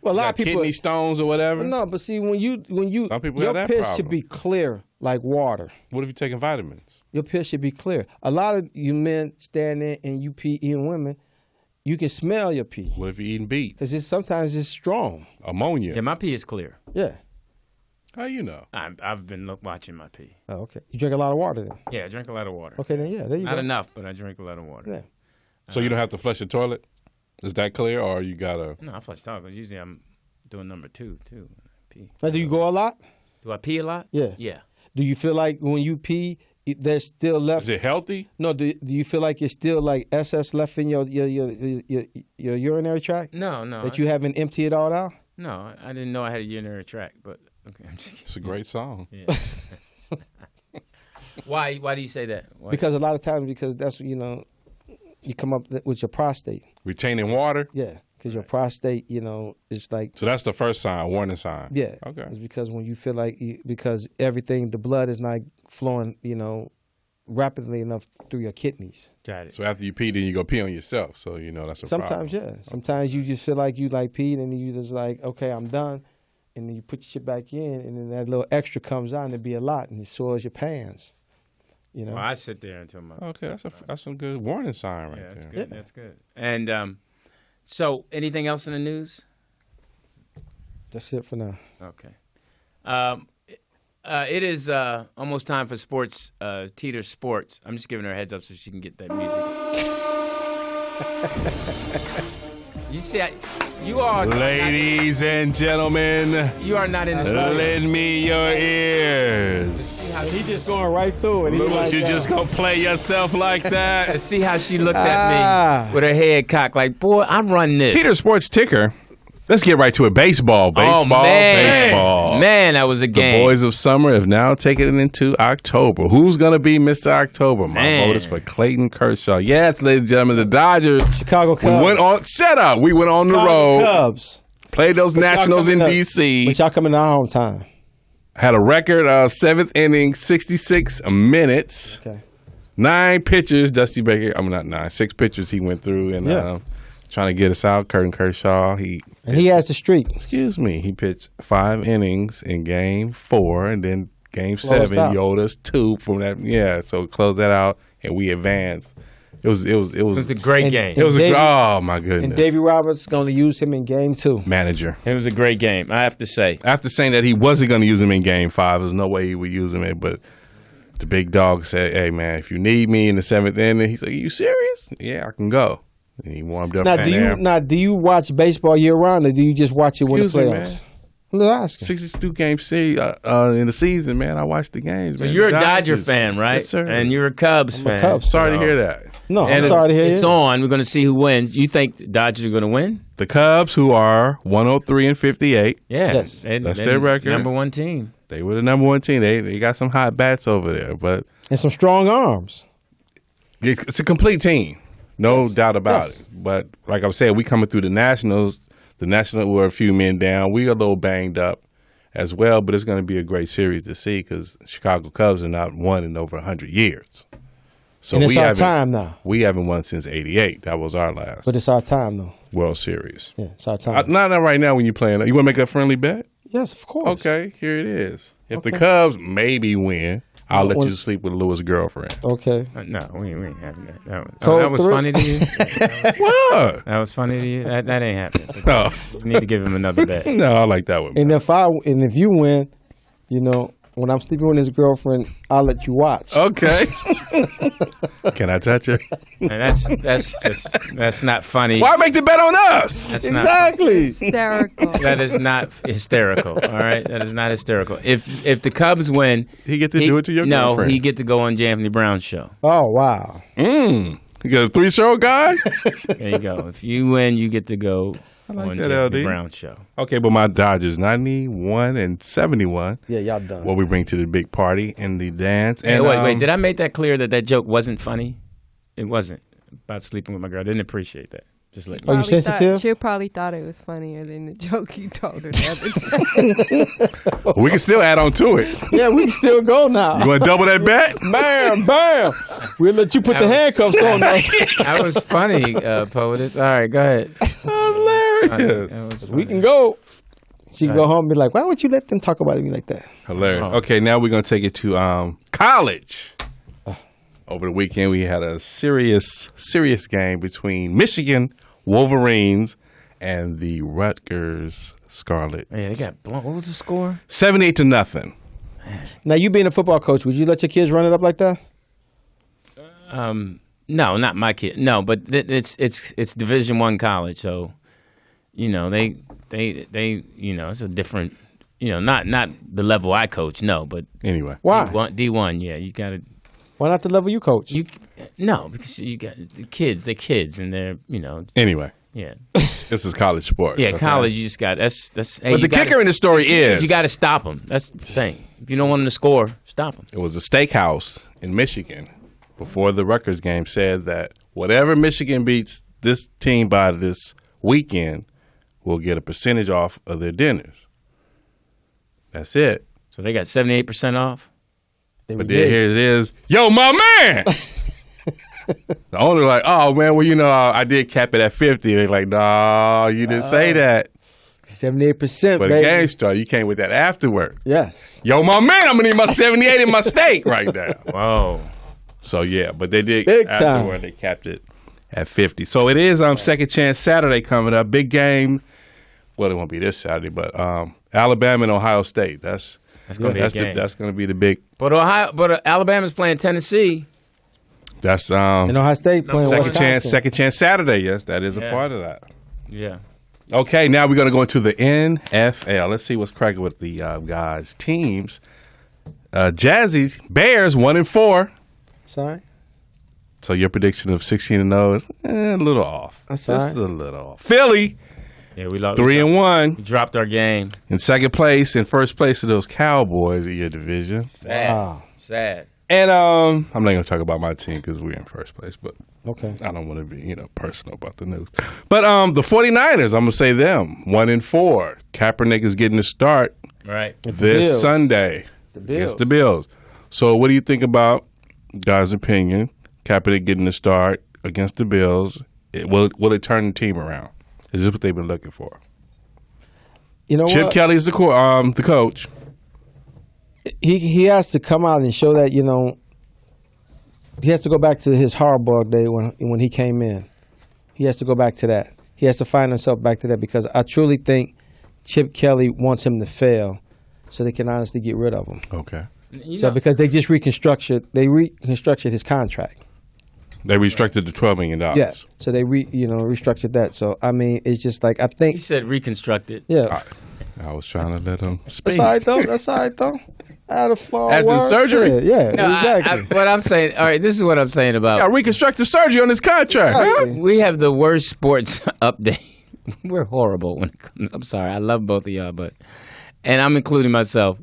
C: lot of people
B: kidney stones or whatever?
C: No, but see, when you
B: some people
C: your
B: have that
C: piss
B: problem.
C: should be clear like water.
B: What if you're taking vitamins?
C: Your piss should be clear. A lot of you men stand there and you pee, eating women, you can smell your pee.
B: What if you're eating beets?
C: Because sometimes it's strong.
B: Ammonia.
A: Yeah, my pee is clear.
C: Yeah.
B: How you know?
A: I've been watching my pee.
C: Oh, okay. You drink a lot of water then?
A: Yeah, I drink a lot of water.
C: Okay, then there you go.
A: Not enough, but I drink a lot of water.
C: Yeah.
B: So you don't have to flush the toilet? Is that clear, or you gotta?
A: No, I flush the toilet because usually I'm doing number 2 too. Pee.
C: Now, do you go a lot?
A: Do I pee a lot?
C: Yeah.
A: Yeah.
C: Do you feel like when you pee, there's still left?
B: Is it healthy?
C: No. Do you feel like it's still like SS left in your urinary tract?
A: No.
C: That you haven't emptied it all out?
A: No, I didn't know I had a urinary tract, but okay, I'm just kidding.
B: It's a great song.
A: Yeah. Why do you say that? Why?
C: Because a lot of times, because that's you come up with your prostate.
B: Retaining water?
C: Yeah, because your prostate, is like.
B: So that's the first sign, warning sign.
C: Yeah.
B: Okay.
C: It's because when you feel like because everything, the blood is not flowing, rapidly enough through your kidneys.
A: Got it.
B: So after you pee, then you go pee on yourself. So that's a
C: Sometimes,
B: problem.
C: yeah. Sometimes you just feel like you like peed, and then you just like, okay, I'm done, and then you put your shit back in, and then that little extra comes out, and it'd be a lot, and it soils your pants.
A: Well, I sit there until my.
B: Okay, that's a good warning sign right
A: that's
B: there.
A: good. Yeah. That's good. And so, anything else in the news?
C: That's it for now.
A: Okay. It is almost time for sports. Teeter Sports. I'm just giving her a heads up so she can get that music. You see, you are.
B: Ladies and gentlemen,
A: you are not in the studio.
B: Lend me your ears.
C: He's just going right through it.
B: Like you just gonna play yourself like that?
A: See how she looked at me with her head cocked, like, boy, I run this.
B: Teeter Sports Ticker. Let's get right to it. Baseball.
A: Man, that was a game.
B: The boys of summer have now taken it into October. Who's going to be Mr. October? My vote is for Clayton Kershaw. Yes, ladies and gentlemen, the Dodgers.
C: Chicago Cubs.
B: Shut up. We went on the road.
C: Cubs.
B: Played those Nationals in D.C.
C: But y'all coming to our hometown.
B: Had a record of 7th inning, 66 minutes.
C: Okay.
B: 9 pitchers. Dusty Baker. I mean, not 9. 6 pitchers he went through. And trying to get us out. Clayton Kershaw. He
C: has the streak.
B: Excuse me. He pitched 5 innings in Game 4, and then Game 7 he owed us 2 from that. Yeah, so close that out, and we advanced. It was
A: a great game.
B: It was oh my goodness.
C: And Davey Roberts is going to use him in Game 2.
B: Manager.
A: It was a great game, I have to say.
B: After saying that he wasn't going to use him in Game 5, there's no way he would use him in. But the big dog said, "Hey man, if you need me in the 7th inning," he's like, "Are you serious? Yeah, I can go." And he warmed up.
C: Do you watch baseball year round, or do you just watch it when the playoffs? I'm just asking.
B: 62 game series in the season, man. I watched the games.
A: So
B: man.
A: you're a Dodger fan, right?
B: Yes, sir.
A: And you're a Cubs fan.
C: Cubs.
B: Sorry to hear that.
C: No, I'm sorry to hear
A: it's on. We're going to see who wins. You think the Dodgers are going to win?
B: The Cubs, who are 103-58.
A: Yeah,
C: yes,
B: that's their record.
A: Number 1 team.
B: They were the number 1 team. They got some hot bats over there, and
C: some strong arms.
B: It's a complete team, no doubt about it. But like I was saying, we coming through the Nationals. The Nationals were a few men down. We are a little banged up as well, but it's going to be a great series to see because Chicago Cubs are not won in over 100 years. So
C: and it's our time now.
B: We haven't won since '88. That was our last.
C: But it's our time though.
B: World Series.
C: Yeah, it's our time.
B: Not right now when you're playing. You want to make a friendly bet?
C: Yes, of course.
B: Okay, here it is. If the Cubs maybe win, I'll let you sleep with Louis' girlfriend.
C: Okay.
A: No, we ain't having that. That was funny to you?
B: What?
A: That was funny to you? That ain't happening. No. You need to give him another bet.
B: No, I like that one.
C: And if you win, you know, when I'm sleeping with his girlfriend, I'll let you watch.
B: Okay. Can I touch her?
A: That's not funny.
B: Why make the bet on us?
A: That's
C: exactly.
D: Hysterical.
A: That is not hysterical. All right, that is not hysterical. If the Cubs win,
B: he get to do it to your girlfriend.
A: No, he get to go on Anthony Brown's show.
C: Oh wow.
B: You got a 3-show guy.
A: There you go. If you win, you get to go.
B: I like
A: on
B: that,
A: Anthony
B: LD.
A: Brown show.
B: Okay, but my Dodgers 91 and 71.
C: Yeah, y'all done.
B: What we bring to the big party and the dance.
A: Hey,
B: and
A: wait. Did I make that clear that joke wasn't funny? It wasn't about sleeping with my girl. I didn't appreciate that. Just like.
C: Are you sensitive?
D: She probably thought it was funnier than the joke you told her the other day.
B: We can still add on to it.
C: Yeah, we can still go now.
B: You want to double that bet?
C: Bam, bam. We'll let you put the handcuffs on us.
A: That was funny, Poetess. All right, go ahead.
B: Hilarious.
C: We can go. She can go home and be like, why would you let them talk about me like that?
B: Hilarious. Okay, now we're going to take it to college. Over the weekend, we had a serious game between Michigan Wolverines and the Rutgers Scarlet.
A: Yeah, they got blown. What was the score?
B: 78-0.
C: Now, you being a football coach, would you let your kids run it up like that?
A: No, not my kid. No, but it's Division I college, so you know they you know it's a different not the level I coach. No, but
B: anyway,
C: why
A: D1? Yeah, you got to.
C: Why not the level you coach?
A: No, because you got the kids. They're kids, and they're
B: Anyway,
A: yeah.
B: This is college sports.
A: Yeah,
B: okay?
A: College. You just got that's. Hey,
B: but the kicker in the story is
A: you got to stop them. That's the thing. If you don't want them to score, stop them.
B: It was a steakhouse in Michigan before the Rutgers game said that whatever Michigan beats this team by this weekend will get a percentage off of their dinners. That's it.
A: So they got 78% off.
B: But then here it is. Yo, my man! The owner like, oh, man, well, I did cap it at 50. They're like, no, you didn't say that.
C: 78%,
B: but
C: baby.
B: the game started. You came with that afterward.
C: Yes.
B: Yo, my man, I'm going to need my 78 in my steak right now.
A: Whoa.
B: So, yeah, but they did
C: Big
B: afterward.
C: Time.
B: They capped it at 50. So it is Second Chance Saturday coming up. Big game. Well, it won't be this Saturday, but Alabama and Ohio State. That's going to be a game. That's going to be the big.
A: But Alabama's playing Tennessee.
B: That's
C: and Ohio State playing
B: Second Chance Saturday. Yes, that is a part of that.
A: Yeah.
B: Okay, now we're going to go into the NFL. Let's see what's cracking with the guys' teams. Jazzy Bears 1-4.
C: Sorry.
B: So your prediction of 16-0 is a little off.
C: That's
B: just a little off. Philly.
A: Yeah, we lost
B: 3-1.
A: We dropped our game.
B: In second place, in first place of those Cowboys in your division.
A: Sad. Wow. Sad.
B: And I'm not going to talk about my team because we're in first place, but
C: okay.
B: I don't want to be personal about the news. But the 49ers, I'm going to say them 1-4. Kaepernick is getting the start this Sunday against the Bills. So what do you think about, guys' opinion, Kaepernick getting the start against the Bills? Will it turn the team around? Is this what they've been looking for? Chip Kelly is the coach.
C: He has to come out and show that he has to go back to his hardball day when he came in. He has to go back to that. He has to find himself back to that because I truly think Chip Kelly wants him to fail so they can honestly get rid of him.
B: Okay.
C: Because they just reconstructed his contract.
B: They restructured the $12 million.
C: Yeah. So they restructured that. So I mean, it's just like I think
A: he said reconstructed.
C: Yeah.
B: I was trying to let him speak.
C: That's all right though. I had a flaw.
B: As in surgery?
C: Yeah, exactly.
A: What I'm saying, all right, this is what I'm saying about.
B: Yeah, reconstructive surgery on his contract.
C: Exactly.
A: We have the worst sports update. We're horrible when it comes. I'm sorry. I love both of y'all, and I'm including myself.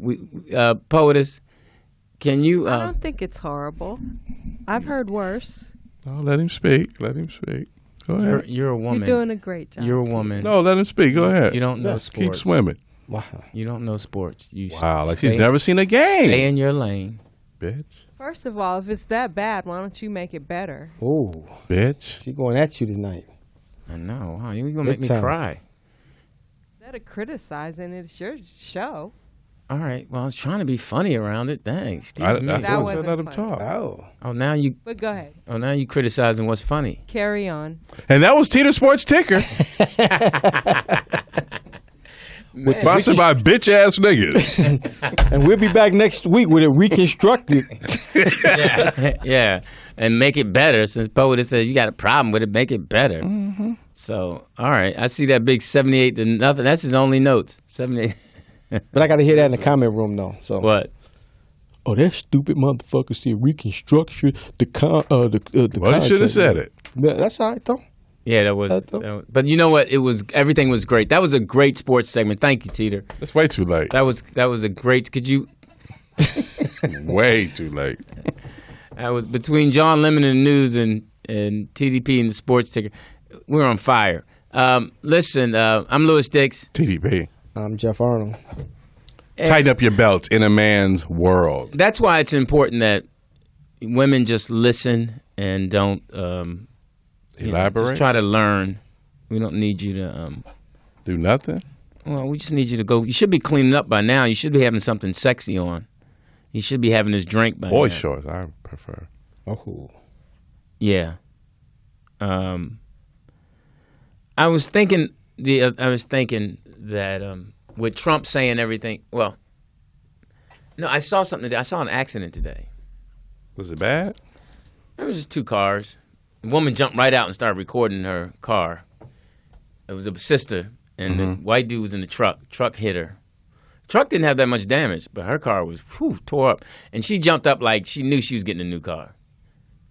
A: Poetess, can you?
D: I don't think it's horrible. I've heard worse.
B: Oh, let him speak. Go ahead.
A: You're a woman.
D: You're doing a great job.
A: You're a woman.
B: No, let him speak. Go ahead.
A: You don't know sports.
B: Keep swimming.
C: Wow.
A: You don't know sports.
B: Like she's never seen a game.
A: Stay in your lane.
B: Bitch.
D: First of all, if it's that bad, why don't you make it better?
C: Ooh.
B: Bitch.
C: She going at you tonight.
A: I know. Wow, you're going to make me cry.
D: Instead of criticizing it, it's your show.
A: All right. Well, I was trying to be funny around it. Dang. Excuse me.
D: That wasn't
B: let him
D: funny.
B: talk.
A: Oh, now you.
D: But go ahead.
A: Oh, now you criticizing what's funny.
D: Carry on.
B: And that was Teeter Sports Ticker. Sponsored by bitch ass niggas.
C: And we'll be back next week with it reconstructed.
A: Yeah. And make it better. Since Poet said you got a problem with it, make it better. Mm-hmm. So, all right. I see that big 78-0. That's his only notes. 78.
C: But I got to hear that in the comment room, though. So
A: What?
C: Oh, that stupid motherfucker said reconstruction.
B: Well, you should have said it.
C: Yeah, that's all right, though.
A: Yeah, that was. But you know what? Everything was great. That was a great sports segment. Thank you, Teeter.
B: That's way too late.
A: That was a great. Could you?
B: Way too late.
A: That was between John Lemon and the news and TDP and the sports ticker. We're on fire. Listen, I'm Louis Dix.
B: TDP.
C: I'm Jeff Arnold.
B: Tighten up your belts in a man's world.
A: That's why it's important that women just listen and don't
B: elaborate.
A: Just try to learn. We don't need you to
B: do nothing.
A: Well, we just need you to go. You should be cleaning up by now. You should be having something sexy on. You should be having this drink by now.
B: Boy shorts, I prefer.
C: Oh,
A: yeah. I was thinking that with Trump saying everything. Well, no, I saw something. I saw an accident today.
B: Was it bad?
A: It was just two cars. A woman jumped right out and started recording her car. It was a sister, and the white dude was in the truck. Truck hit her. Truck didn't have that much damage, but her car was tore up. And she jumped up like she knew she was getting a new car.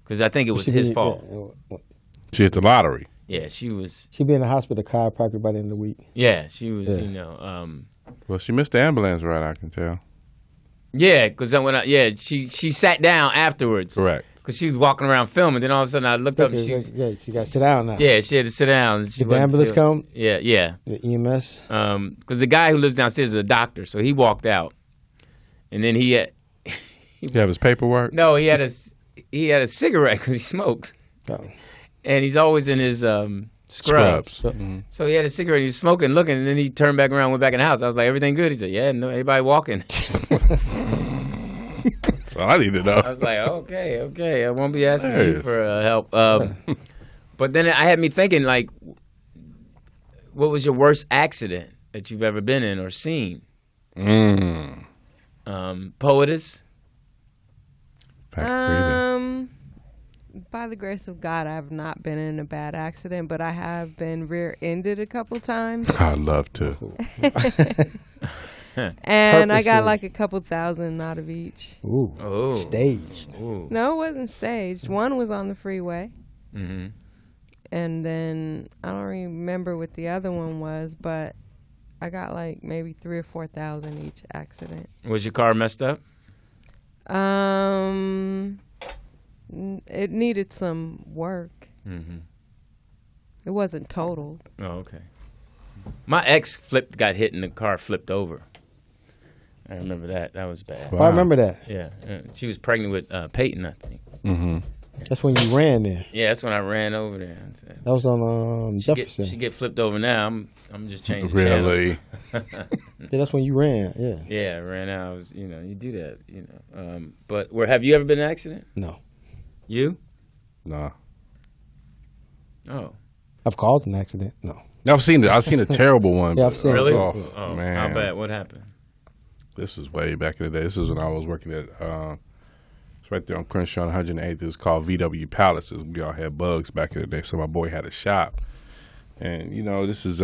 A: Because I think it was his fault.
B: She hit the lottery.
A: Yeah, she was.
C: She'll be in the hospital chiropractor by the end of the week.
A: Yeah, she was,
B: Well, she missed the ambulance ride, I can tell.
A: Yeah, because she sat down afterwards.
B: Correct.
A: Because she was walking around filming. Then all of a sudden I looked up and
C: she got to sit down now.
A: Yeah, she had to sit down.
C: Did the ambulance come?
A: Yeah.
C: The EMS?
A: Because the guy who lives downstairs is a doctor, so he walked out. And then he
B: have his paperwork?
A: No, he had a cigarette because he smokes.
C: Oh.
A: And he's always in his scrubs.
B: Mm-hmm.
A: So he had a cigarette, he was smoking, looking, and then he turned back around, went back in the house. I was like, everything good? He said, yeah, no, everybody walking.
B: So I need to know.
A: I was like, okay, I won't be asking you for help. But then it had me thinking, like, what was your worst accident that you've ever been in or seen? Poetess?
D: By the grace of God, I have not been in a bad accident, but I have been rear-ended a couple times.
B: I'd love to.
D: And I got like a couple thousand out of each.
C: Ooh. Staged.
A: Ooh.
D: No, it wasn't staged. One was on the freeway.
A: Mm-hmm.
D: And then I don't remember what the other one was, but I got like maybe 3,000 or 4,000 each accident.
A: Was your car messed up?
D: It needed some work.
A: Mm-hmm.
D: It wasn't totaled.
A: Oh, okay. My ex got hit and the car flipped over. I remember that. That was bad.
C: Wow. I remember that.
A: Yeah. She was pregnant with Peyton, I think.
B: Mm-hmm.
C: That's when you ran there.
A: Yeah, that's when I ran over there.
C: That was on Jefferson.
A: She get flipped over now. I'm just changing
B: Really?
C: Yeah, that's when you ran. Yeah.
A: Yeah, I ran out. I was, you do that, But have you ever been in an accident?
C: No.
A: You?
B: No.
A: Oh.
C: I've caused an accident. No.
B: I've seen a terrible one.
C: Yeah, I've seen
A: really?
C: it.
A: Oh,
B: man.
A: How bad? What happened?
B: This was way back in the day. This was when I was working at it's right there on Crenshaw and 108th. It was called VW Palaces. We all had bugs back in the day, so my boy had a shop. And this is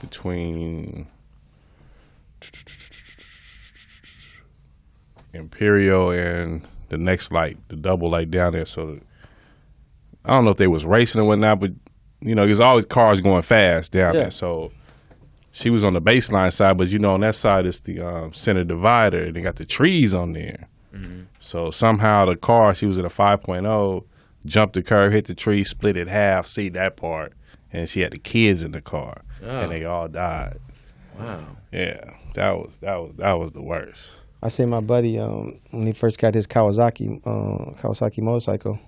B: between Imperial and the next light, the double light down there. So I don't know if they was racing or whatnot, but there's always cars going fast down there. So she was on the baseline side, but on that side is the center divider, and they got the trees on there. Mm-hmm. So somehow the car, she was at a 5.0, jumped the curve, hit the tree, split it half, see that part, and she had the kids in the car, and they all died.
A: Wow.
B: Yeah, that was the worst.
C: I seen my buddy when he first got his Kawasaki motorcycle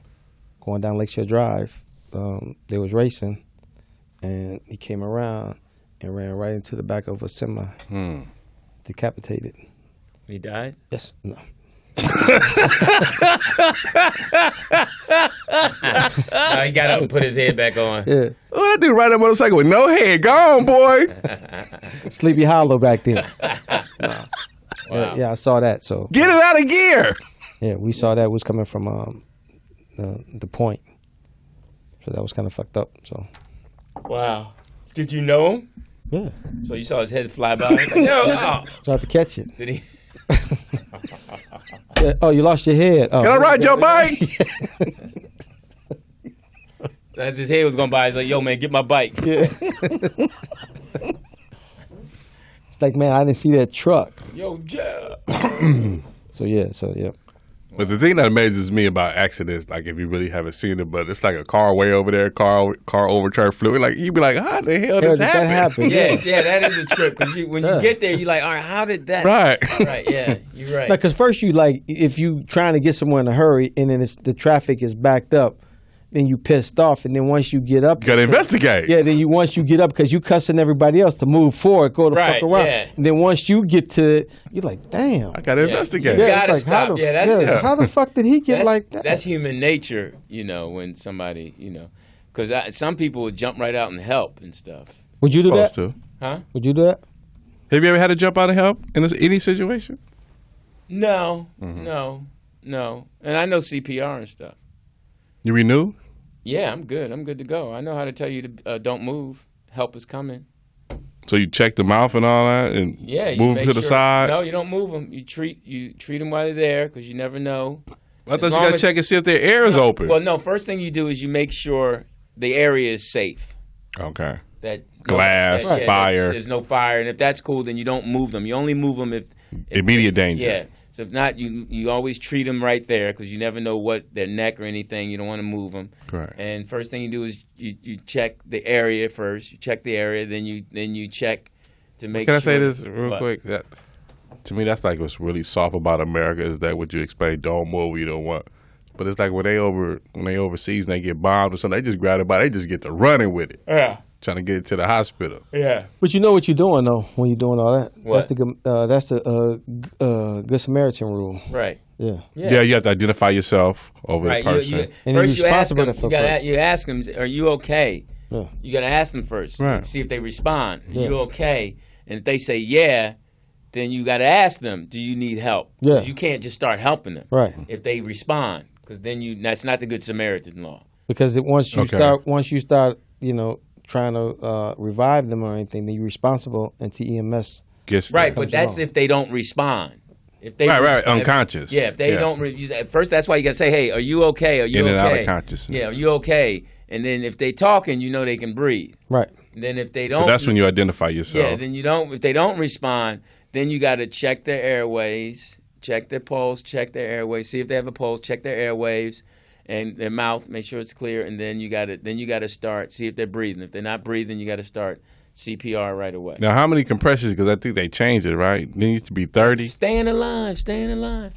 C: going down Lakeshore Drive. They was racing, and he came around and ran right into the back of a semi. decapitated.
A: He died?
C: Yes. No.
A: He got up and put his head back on.
C: Yeah.
B: Oh, that dude ride a motorcycle with no head. Go on, boy.
C: Sleepy Hollow back then.
A: Wow.
C: Yeah, I saw that. So
B: Get it out of gear.
C: yeah, we saw that was coming from the point. So that was kind of fucked up. So
A: Wow. Did you know him?
C: yeah,
A: So you saw his head fly by? Like, no.
C: so I had to catch it.
A: Did he?
C: Said, oh, you lost your head. Oh.
B: Can I ride your bike?
A: So as his head was going by, he's like, yo, man, get my bike.
C: Yeah. It's like, man, I didn't see that truck.
A: Yo, Jeff.
C: So yeah.
B: But the thing that amazes me about accidents, like if you really haven't seen it, but it's like a car way over there, car overturned fluid. Like you be like, how the hell did that happen?
A: Yeah, that is a trip. Because when you get there, you're like, all right, how did that?
B: Right.
A: Right, yeah, you're right.
C: Because first you like, if you trying to get somewhere in a hurry and then the traffic is backed up, then you pissed off, and then once you get up,
B: You gotta investigate.
C: Yeah, then once you get up, because you cussing everybody else to move forward, go the fuck around.
A: Yeah.
C: And then once you get to it, you're like, damn.
B: I gotta investigate.
A: You
C: Yeah,
A: gotta
C: it's like,
A: stop. That's
C: how the fuck did he get like that?
A: That's human nature, when somebody, because some people would jump right out and help and stuff.
C: Would you do that?
B: Supposed to.
A: Huh?
C: Would you do that?
B: Have you ever had to jump out of help in any situation?
A: No. And I know CPR and stuff.
B: You renew?
A: Yeah, I'm good. I'm good to go. I know how to tell you to don't move. Help is coming.
B: So you check the mouth and all that, and
A: Yeah,
B: move them to the side.
A: No, you don't move them. You treat them while they're there because you never know.
B: I thought you gotta check and see if their air is open.
A: Well, no. First thing you do is you make sure the area is safe.
B: Okay.
A: That
B: Glass, fire.
A: There's no fire, and if that's cool, then you don't move them. You only move them if
B: Immediate danger.
A: Yeah. So if not, you always treat them right there because you never know what their neck or anything. You don't want to move them.
B: Right.
A: And first thing you do is you check the area first. You check the area, then you check to make
B: Can
A: sure.
B: I say this real quick? That to me, that's like what's really soft about America is that what you explain, don't move, you don't want. But it's like when they overseas and they get bombed or something, they just grab it by, they just get to running with it.
A: Yeah.
B: Trying to get it to the hospital.
A: Yeah.
C: But you know what you're doing though when you're doing all that.
A: What?
C: That's the Good Samaritan rule.
A: Right.
C: Yeah.
B: Yeah, you have to identify yourself over the person.
C: And
A: first,
C: you're
A: you ask them.
C: responsible for
A: You ask them, "Are you okay?"
C: Yeah.
A: You got to ask them first.
B: Right.
A: See if they respond. Are
C: Yeah.
A: you okay? And if they say yeah, then you got to ask them, "Do you need help?"
C: Yeah.
A: 'Cause you can't just start helping them.
C: Right.
A: If they respond, because then that's not the Good Samaritan law.
C: Because once you
B: Okay.
C: start, trying to revive them or anything, then you're responsible until EMS.
A: Right, but
C: comes
A: that's
C: along.
A: if they don't respond. If they
B: Right, unconscious.
A: If they don't first, that's why you got to say, "Hey, are you okay? Are you
B: In
A: okay?"
B: and out of consciousness.
A: Yeah, are you okay? And then if they talking, they can breathe.
C: Right.
A: And then if they don't,
B: So that's when you identify yourself.
A: Yeah, then you don't. If they don't respond, then you got to check their airways, check their pulse, check their airways, see if they have a pulse, check their airwaves and their mouth, make sure it's clear, and then you got to start, see if they're breathing. If they're not breathing, you got to start CPR right away.
B: Now, how many compressions? Because I think they changed it, right? It needs to be 30.
A: Staying alive, staying alive,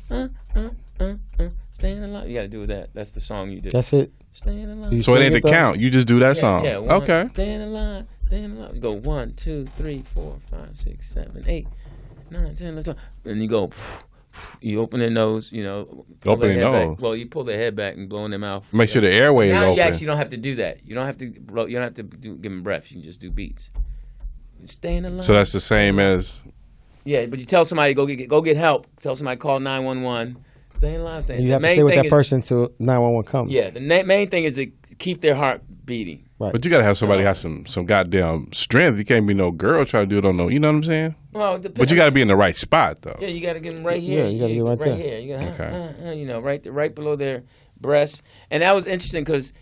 A: staying alive. You got to do that. That's the song you did.
C: That's it.
A: Staying alive.
C: You
B: So it
C: sing
B: ain't the
C: though?
B: count. You just do that song.
A: Yeah,
B: Okay.
A: Staying alive, staying alive. You go 1, 2, 3, 4, 5, 6, 7, 8, 9, 10, 11, 12. And you go. You open their nose, pull
B: Open
A: their
B: their
A: head back.
B: nose.
A: Well, you pull their head back and blow in their mouth.
B: Make sure the airway is
A: Now
B: open.
A: you actually don't have to do that. You don't have to blow. You don't have to give them breath. You can just do beats. Staying alive.
B: So that's the same as.
A: Yeah, but you tell somebody go get help. Tell somebody call 911. Staying alive.
C: And you have to stay with that person till 911 comes.
A: Yeah, the main thing is to keep their heart beating.
C: Right.
B: But you got to have somebody have some goddamn strength. You can't be no girl trying to do it on no. You know what I'm saying?
A: Well, it depends.
B: But you got to be in the right spot though.
A: Yeah, you got to get them right here.
C: Yeah, you got to get right there.
A: Here. You got right below their breasts. And that was interesting because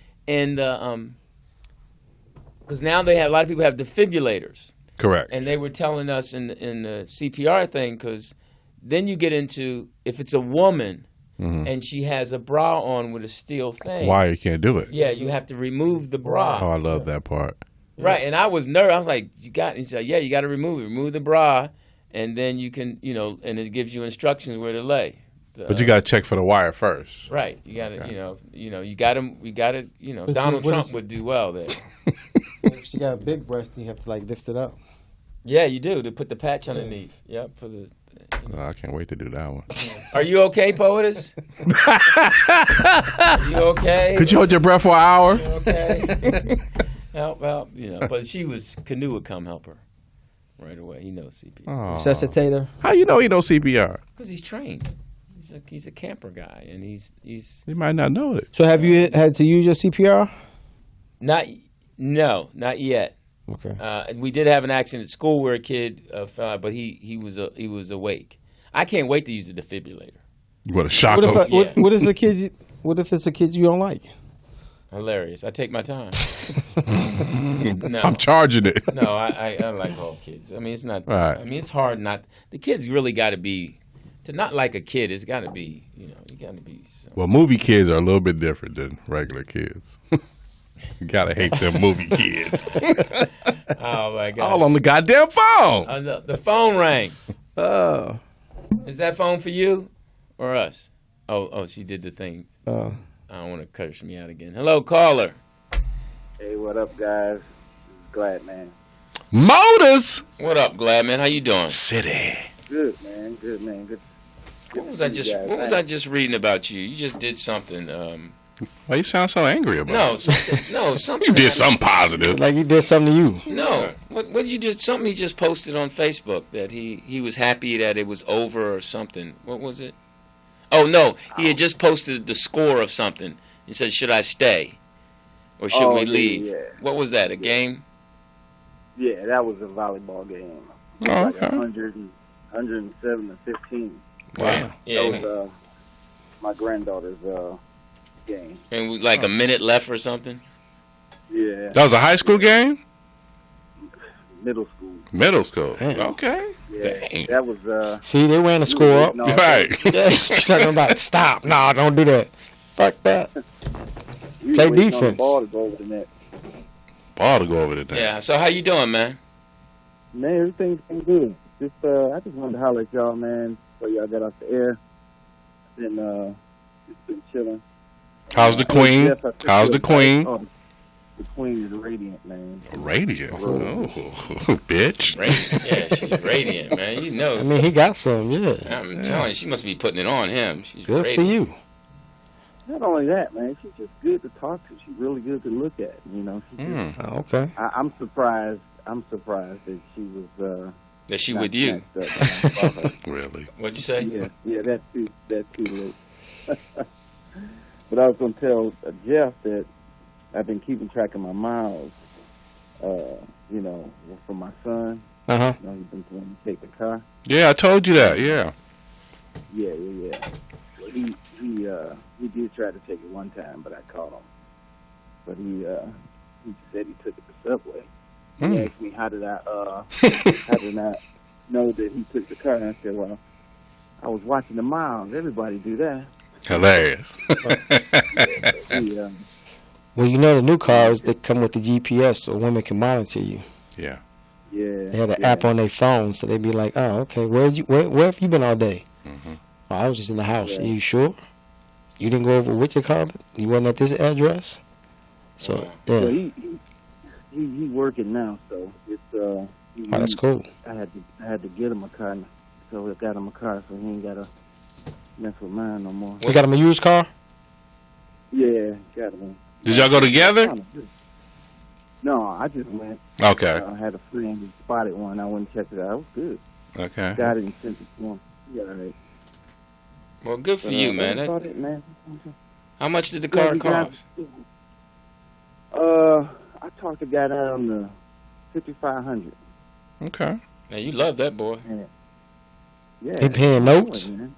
A: now they have a lot of people have defibrillators.
B: Correct.
A: And they were telling us in the CPR thing because then you get into if it's a woman and she has a bra on with a steel thing.
B: Why you can't do it?
A: Yeah, you have to remove the bra.
B: Oh, I love that part.
A: Right, and I was nervous. I was like, he said, yeah, you got to remove it. Remove the bra, and then you can, and it gives you instructions where to lay.
B: But you got to check for the wire first.
A: Right. You got to, you got to, Donald Trump would do well there.
C: If she got a big breast, you have to lift it up.
A: Yeah, you do, to put the patch underneath. Yep, for the...
B: Oh, I can't wait to do that one.
A: Are you okay, Poetess? Are you okay?
B: Could you hold your breath for an hour?
A: You okay? help, But Canoe would come help her right away. He knows CPR.
B: Oh.
C: Resuscitator.
B: How you know he knows CPR?
A: Because he's trained. He's a camper guy, and he's.
B: He might not know it.
C: So have you had to use your CPR?
A: Not yet.
C: Okay.
A: We did have an accident at school where a kid fell out, but he was awake. I can't wait to use the defibrillator.
B: You want to shock him?
C: What is a kid? What if it's a kid you don't like?
A: Hilarious. I take my time. No,
B: I'm charging it.
A: No, I like all kids. I mean, it's not.
B: Right.
A: I mean, it's hard not. The kids really got to be. To not like a kid, it's got to be. You got to be.
B: Well, movie kids are a little bit different than regular kids. You gotta hate them movie kids.
A: Oh my God!
B: All on the goddamn phone.
A: The phone rang.
C: Oh.
A: Is that phone for you or us? Oh, she did the thing. I don't want to curse me out again. Hello, caller.
G: Hey, what up, guys? Glad, man.
B: Motors.
A: What up, Glad man? How you doing?
B: City.
G: Good, man. Good, man. Good.
A: What was I just reading about you? You just did something.
B: Why you sound so angry about it?
A: Something.
B: You did something positive.
C: Like he did something to you.
A: No. What did you just? Something he just posted on Facebook that he was happy that it was over or something. What was it? Oh no, he had just posted the score of something. He said, "Should I stay, or should we leave?"
G: Yeah.
A: What was that? A game?
G: Yeah, that was a volleyball game.
B: Oh,
G: Like
B: okay.
G: 107 to 15.
A: Wow. Yeah.
G: That was my granddaughter's game.
A: And like a minute left or something.
G: Yeah.
B: That was a high school game?
G: Middle school.
B: Middle school.
C: Damn.
B: Okay.
G: Yeah.
B: Dang.
G: That was
C: See, they ran the score up.
G: No,
B: Right.
C: Yeah, she's talking about stop. No, don't do that. Fuck that.
G: we
C: Play
G: were waiting on the
C: defense.
G: ball to go over the net.
B: Ball to go over the net.
A: Yeah. So how you doing, man?
G: Man, everything's been good. I just wanted to holler at y'all, man, before y'all got off the air. Just been chilling.
B: How's the queen?
G: Yes, I
B: How's the queen?
G: Oh, the queen is radiant, man.
B: Radiant. Oh, bitch.
A: Yeah, she's radiant, man. You know.
C: I mean, he got some, yeah.
A: I'm telling you, she must be putting it on him. She's
C: Good
A: radiant.
C: for you.
G: Not only that, man, she's just good to talk to. She's really good to look at. You know, she's just,
C: Oh, okay.
G: I'm surprised that she was.
A: That she
G: not
A: with you.
G: snatched up.
B: Really?
A: What'd you say?
G: Yeah, that too late. But I was gonna tell Jeff that I've been keeping track of my miles. You know, for my son.
C: Uh-huh.
G: You know, he's been wanting to take the car.
B: Yeah, I told you that. Yeah.
G: Yeah. Well, he did try to take it one time, but I caught him. But he said he took it the subway. He asked me how did I know that he took the car, and I said, well, I was watching the miles. Everybody do that.
B: Hilarious.
C: Well, you know the new cars that come with the GPS, so women can monitor you.
B: Yeah.
G: Yeah.
C: They have an app on their phone, so they be like, "Oh, okay, where have you been all day?"
B: Mm-hmm.
C: Oh, I was just in the house.
G: Yeah.
C: Are you sure? You didn't go over with your car? You wasn't at this address? So yeah,
G: So he working now, so it's
C: oh, that's cool.
G: I had to get him a car, so I got him a car, so he ain't gotta mess with mine no more.
C: You got him a used car?
G: Yeah, got him.
B: Did y'all go together?
G: No, I just went.
B: Okay.
G: I had a friend who spotted one. I went and checked it out. It was good.
B: Okay.
G: Got it and sent it to him. Yeah, right.
A: Well, good for you, man.
G: That's about it, man.
A: How much did the car cost?
G: I talked the guy down to $5,500.
B: Okay.
A: Now you love that boy.
G: Yeah.
C: He paying notes?
G: Man.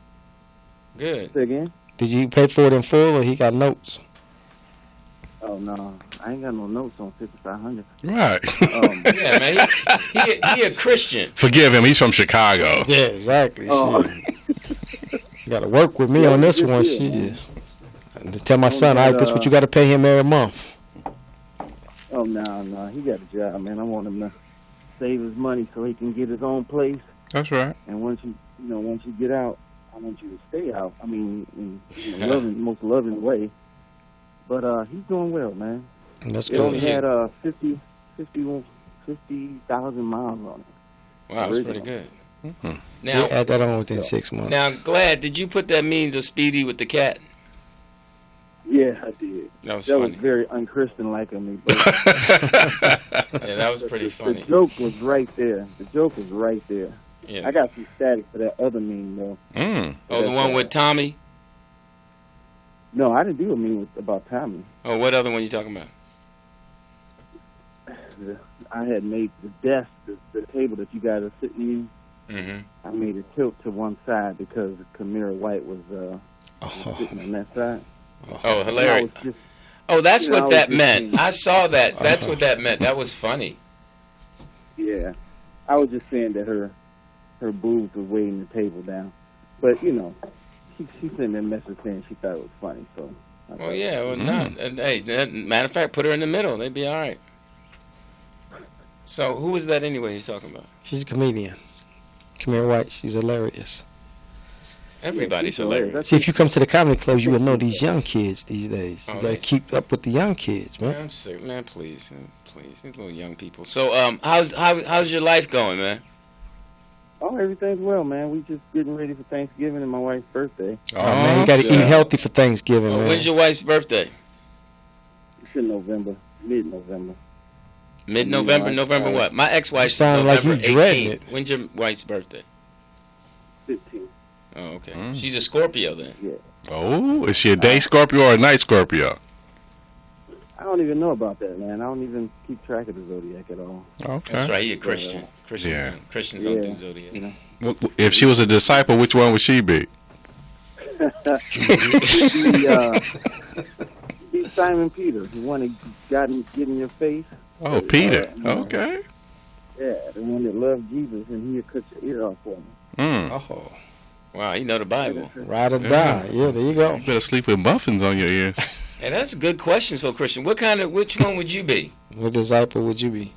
A: Good.
G: Say again?
C: Did you pay for it in full, or he got notes?
G: Oh no, I ain't got no notes on $5,500.
B: Right.
A: Yeah, man. He a Christian.
B: Forgive him. He's from Chicago.
C: Yeah, exactly.
G: Oh.
C: You got to work with me on this
G: good
C: one.
G: deal,
C: Shit. To tell my son, all right, this is what you got to pay him every month.
G: Oh no, he got a job, man. I want him to save his money so he can get his own place.
B: That's right.
G: And once you get out, I want you to stay out. I mean, in the most loving way. But he's doing well, man.
C: That's
G: He
C: good.
G: only had 50,000 miles on it.
A: Wow, that's pretty good.
C: Mm-hmm. Now, add that on within 6 months.
A: Now, Glad, did you put that memes of Speedy with the cat?
G: Yeah, I did.
A: That was funny.
G: Was very unchristian-like of me. But
A: yeah, that was pretty funny.
G: The joke was right there. Yeah. I got some static for that other meme, though.
A: Oh, the one with Tommy?
G: No, I didn't do a meme about Tommy.
A: Oh, what other one you talking about?
G: I had made the desk, the table that you guys are sitting in. Mm-hmm. I made it tilt to one side because Kamira White was sitting on that side.
A: Oh, hilarious. That's what that meant. I saw that. That's what that meant. That was funny.
G: Yeah. I was just saying that her boobs were weighing the table down. But, she sent that message saying she thought it was funny. So.
A: Not. Hey, matter of fact, put her in the middle. They'd be all right. So, who was that anyway you're talking about?
C: She's a comedian. Kamira White. She's hilarious.
A: Everybody's hilarious.
C: See, if you come to the comedy clubs, you will know these young kids these days. You got to keep up with the young kids, man.
A: I'm sick, man. Please, these little young people. So, how's your life going, man?
G: Oh, everything's well, man. We just getting ready for Thanksgiving and my wife's birthday.
C: Oh man, you got to eat healthy for Thanksgiving, man.
A: When's your wife's birthday?
G: It's in November, mid-November.
A: Mid-November, November what? My ex-wife's
C: November like you
A: 18th. When's your wife's birthday?
G: 15th.
A: Oh, okay. She's a Scorpio then.
G: Yeah.
B: Oh, is she a day Scorpio or a night Scorpio?
G: I don't even know about that, man. I don't even keep track of the zodiac at all.
B: Okay.
A: That's right. He a Christian. Christians don't do zodiac.
B: If she was a disciple, which one would she be?
G: Be Simon Peter, the one that got in your face.
B: Oh, Peter. Okay.
G: Yeah, the one that loved Jesus, and he'll cut your ear off for me.
C: Oh.
A: Wow, you know the Bible.
C: Ride or die. Yeah, there you go.
B: You better sleep with muffins on your ears.
A: Hey, that's a good question for a Christian. Which one would you be?
C: What disciple would you be?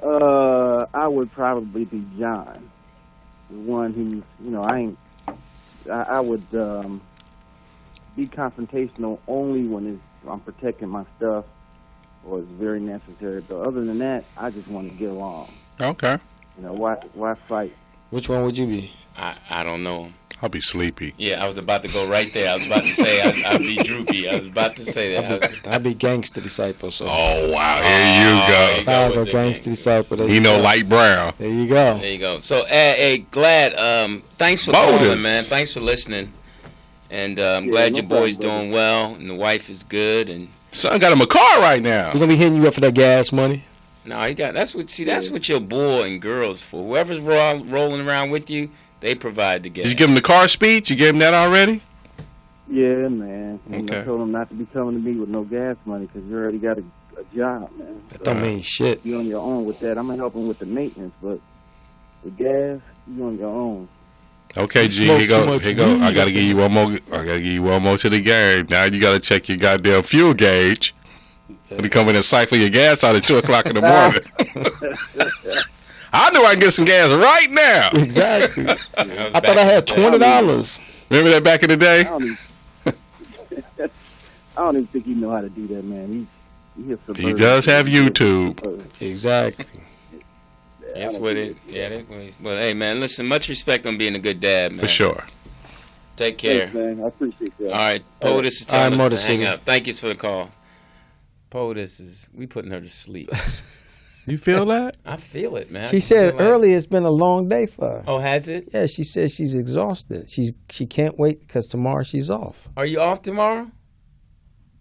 G: I would probably be John. The one who's, I would be confrontational only when I'm protecting my stuff or it's very necessary. But other than that, I just want to get along.
B: Okay.
G: Why fight?
C: Which one would you be?
A: I don't know.
B: I'll be sleepy.
A: Yeah, I was about to go right there. I was about to say I'd be droopy. I was about to say that.
C: I'd be gangster disciple. So.
B: Oh, wow. Here you go.
C: I'll go gangster disciple.
B: Light brown.
C: There you go.
A: There you go. So, hey, Glad, thanks for calling, man. Thanks for listening. And I'm glad your boy's doing well and the wife is good. And
B: son got him a car right now.
C: We're going to be hitting you up for that gas money.
A: No, that's what your boy and girls for. Whoever's rolling around with you, they provide the gas.
B: Did you give him the car speech? You gave him that already?
G: Yeah, man. And
B: okay.
G: I told him not to be coming to me with no gas money because you already got a job, man.
C: That don't mean shit.
G: You on your own with that. I'm going to help him with the maintenance, but the gas, you on your own.
B: Okay, G, here go. I gotta give you one more. To the game. Now you gotta check your goddamn fuel gauge. When you come in and siphon your gas out at 2:00 in the morning. I knew I can get some gas right now.
C: Exactly. I thought I had $20.
B: Remember that back in the day?
G: I don't even think he know how to do that, man.
B: He does have YouTube.
C: Exactly.
A: That's what it is. Yeah, that's what it is. But hey, man, listen, much respect on being a good dad, man.
B: For sure.
A: Take care.
G: Thanks, man. I appreciate that.
A: All right, POTUS is telling us to hang up. Thank you for the call. POTUS we putting her to sleep.
B: You feel that?
A: I feel it, man.
C: She said earlier it's been a long day for her.
A: Oh, has it?
C: Yeah, she said she's exhausted. She can't wait because tomorrow she's off.
A: Are you off tomorrow?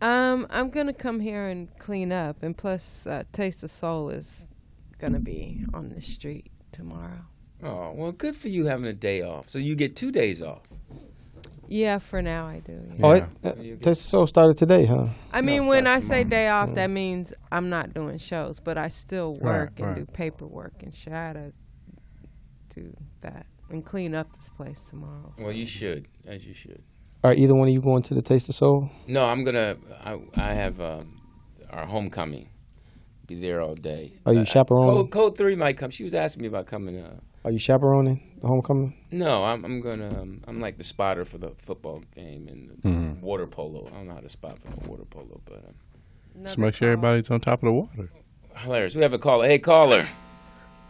D: I'm gonna come here and clean up, and plus, Taste of Soul is gonna be on the street tomorrow.
A: Oh, well, good for you having a day off. So you get 2 days off.
D: Yeah, for now I do. Yeah.
C: Oh, Taste of Soul started today, huh?
D: I mean, when I say day off, that means I'm not doing shows, but I still work and do paperwork and shit. I gotta do that and clean up this place tomorrow.
A: Well, you should, as you should.
C: Are either one of you going to the Taste of Soul?
A: No, I'm gonna. I have our homecoming. Be there all day.
C: Are you chaperoning?
A: Code 3 might come. She was asking me about coming.
C: Are you chaperoning the homecoming?
A: No, I'm gonna. I'm like the spotter for the football game and the water polo. I don't know how to spot for the water polo, but
B: just make sure everybody's on top of the water.
A: Hilarious. We have a caller. Hey, caller.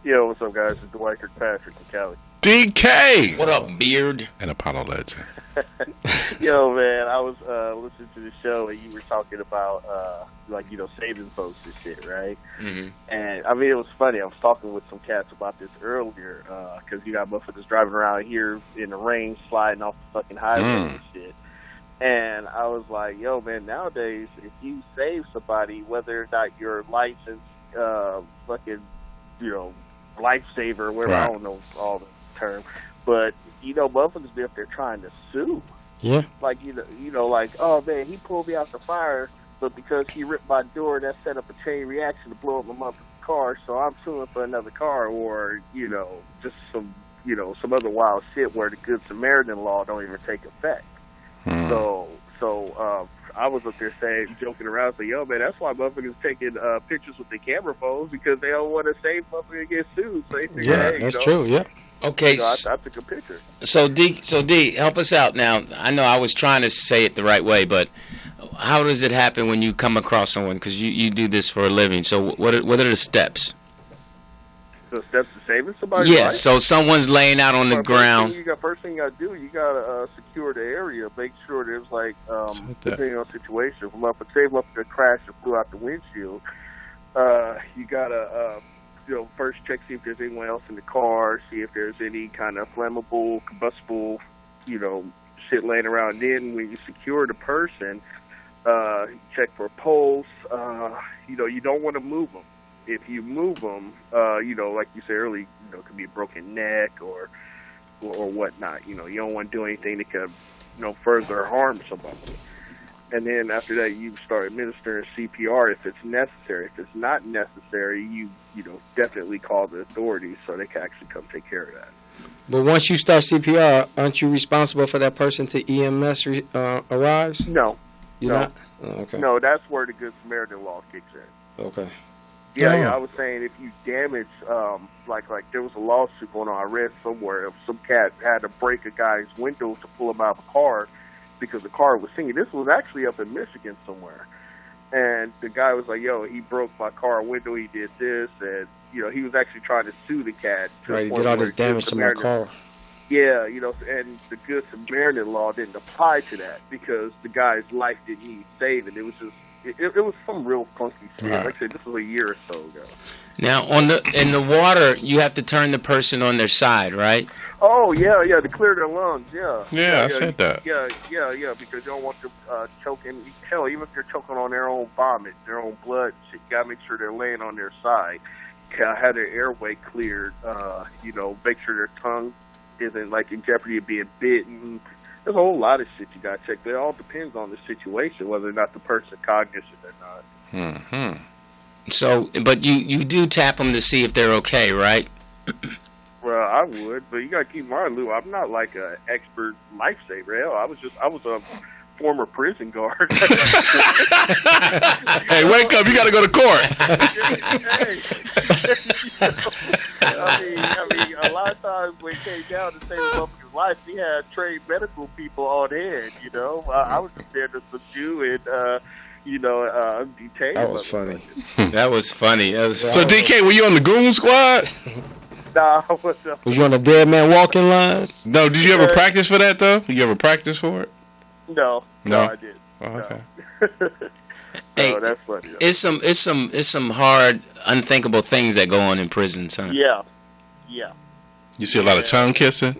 H: Yo, what's up, guys? It's Dwight Kirkpatrick from Cali.
B: DK!
A: What up, Beard?
B: An Apollo legend.
H: Yo, man, I was listening to the show, and you were talking about, saving folks and shit, right?
A: Mm-hmm.
H: And, I mean, it was funny. I was talking with some cats about this earlier, because you got motherfuckers driving around here in the rain, sliding off the fucking highway and shit. And I was like, yo, man, nowadays, if you save somebody, whether or not you're licensed, lifesaver, whatever, I don't know all the term, but, motherfuckers be up there trying to sue.
C: Yeah.
H: Like, like, oh, man, he pulled me out the fire, but because he ripped my door, that set up a chain reaction to blow up my motherfucking car, so I'm suing for another car, or, just some other wild shit where the Good Samaritan law don't even take effect. So I was up there joking around, saying, yo, man, that's why motherfuckers taking pictures with their camera phones, because they don't want to say motherfuckers get sued. So they think,
C: that's true, yeah.
A: Okay.
H: I took a picture.
A: So D, help us out now. I know I was trying to say it the right way, but how does it happen when you come across someone? Because you do this for a living. So what are the steps?
H: The steps to saving somebody?
A: Yes,
H: right?
A: so someone's laying out on the ground.
H: First thing you got to do, you got to secure the area. Make sure there's, depending on the situation, if a crash and flew out the windshield, you got to, first check, see if there's anyone else in the car, see if there's any kind of flammable, combustible, shit laying around. Then when you secure the person, check for a pulse. You don't want to move them. If you move them, like you said earlier, it could be a broken neck or whatnot. You don't want to do anything that could, further harm somebody. And then after that, you start administering CPR if it's necessary. If it's not necessary, you definitely call the authorities so they can actually come take care of that.
C: But once you start CPR, aren't you responsible for that person to EMS arrives?
H: No.
C: You're not? Oh, okay.
H: No, that's where the Good Samaritan law kicks in.
C: Okay.
H: Yeah, I was saying if you damage, like there was a lawsuit going on, I read somewhere, if some cat had to break a guy's window to pull him out of a car because the car was singing. This was actually up in Michigan somewhere. And the guy was like, yo, he broke my car window, he did this, and, he was actually trying to sue the cat.
C: Right, he did all this damage to my car.
H: Yeah, and the Good Samaritan law didn't apply to that because the guy's life didn't need saving. It was just, it was some real funky shit. Like I said, this was a year or so ago.
A: Now, in the water, you have to turn the person on their side, right?
H: Oh, yeah, to clear their lungs, yeah.
B: Yeah, I said that.
H: Yeah, because you don't want them choking. Hell, even if they're choking on their own vomit, their own blood, you got to make sure they're laying on their side. Have their airway cleared, make sure their tongue isn't, in jeopardy of being bitten. There's a whole lot of shit you got to check, but it all depends on the situation, whether or not the person's cognizant or not.
B: Mm-hmm.
A: So, but you do tap them to see if they're okay, right?
H: Well, I would, but you got to keep in mind, Lou, I'm not like an expert lifesaver. Hell, I was a former prison guard.
B: Hey, wake up! You got to go to court.
H: I mean, a lot of times when it came down to save a motherfucker's life, we had trained medical people on hand. I was just there to subdue and detain.
C: That was funny.
A: That was funny.
B: So, DK, were you on the goon squad?
H: Nah, what's up?
C: Was you on the dead man walking line?
B: No. Did you ever practice for that though? Did you ever practice for it?
H: No, I didn't.
B: Oh, okay.
A: Hey,
H: that's funny.
A: It's some hard, unthinkable things that go on in prisons, huh?
H: Yeah.
B: You see a lot of tongue kissing.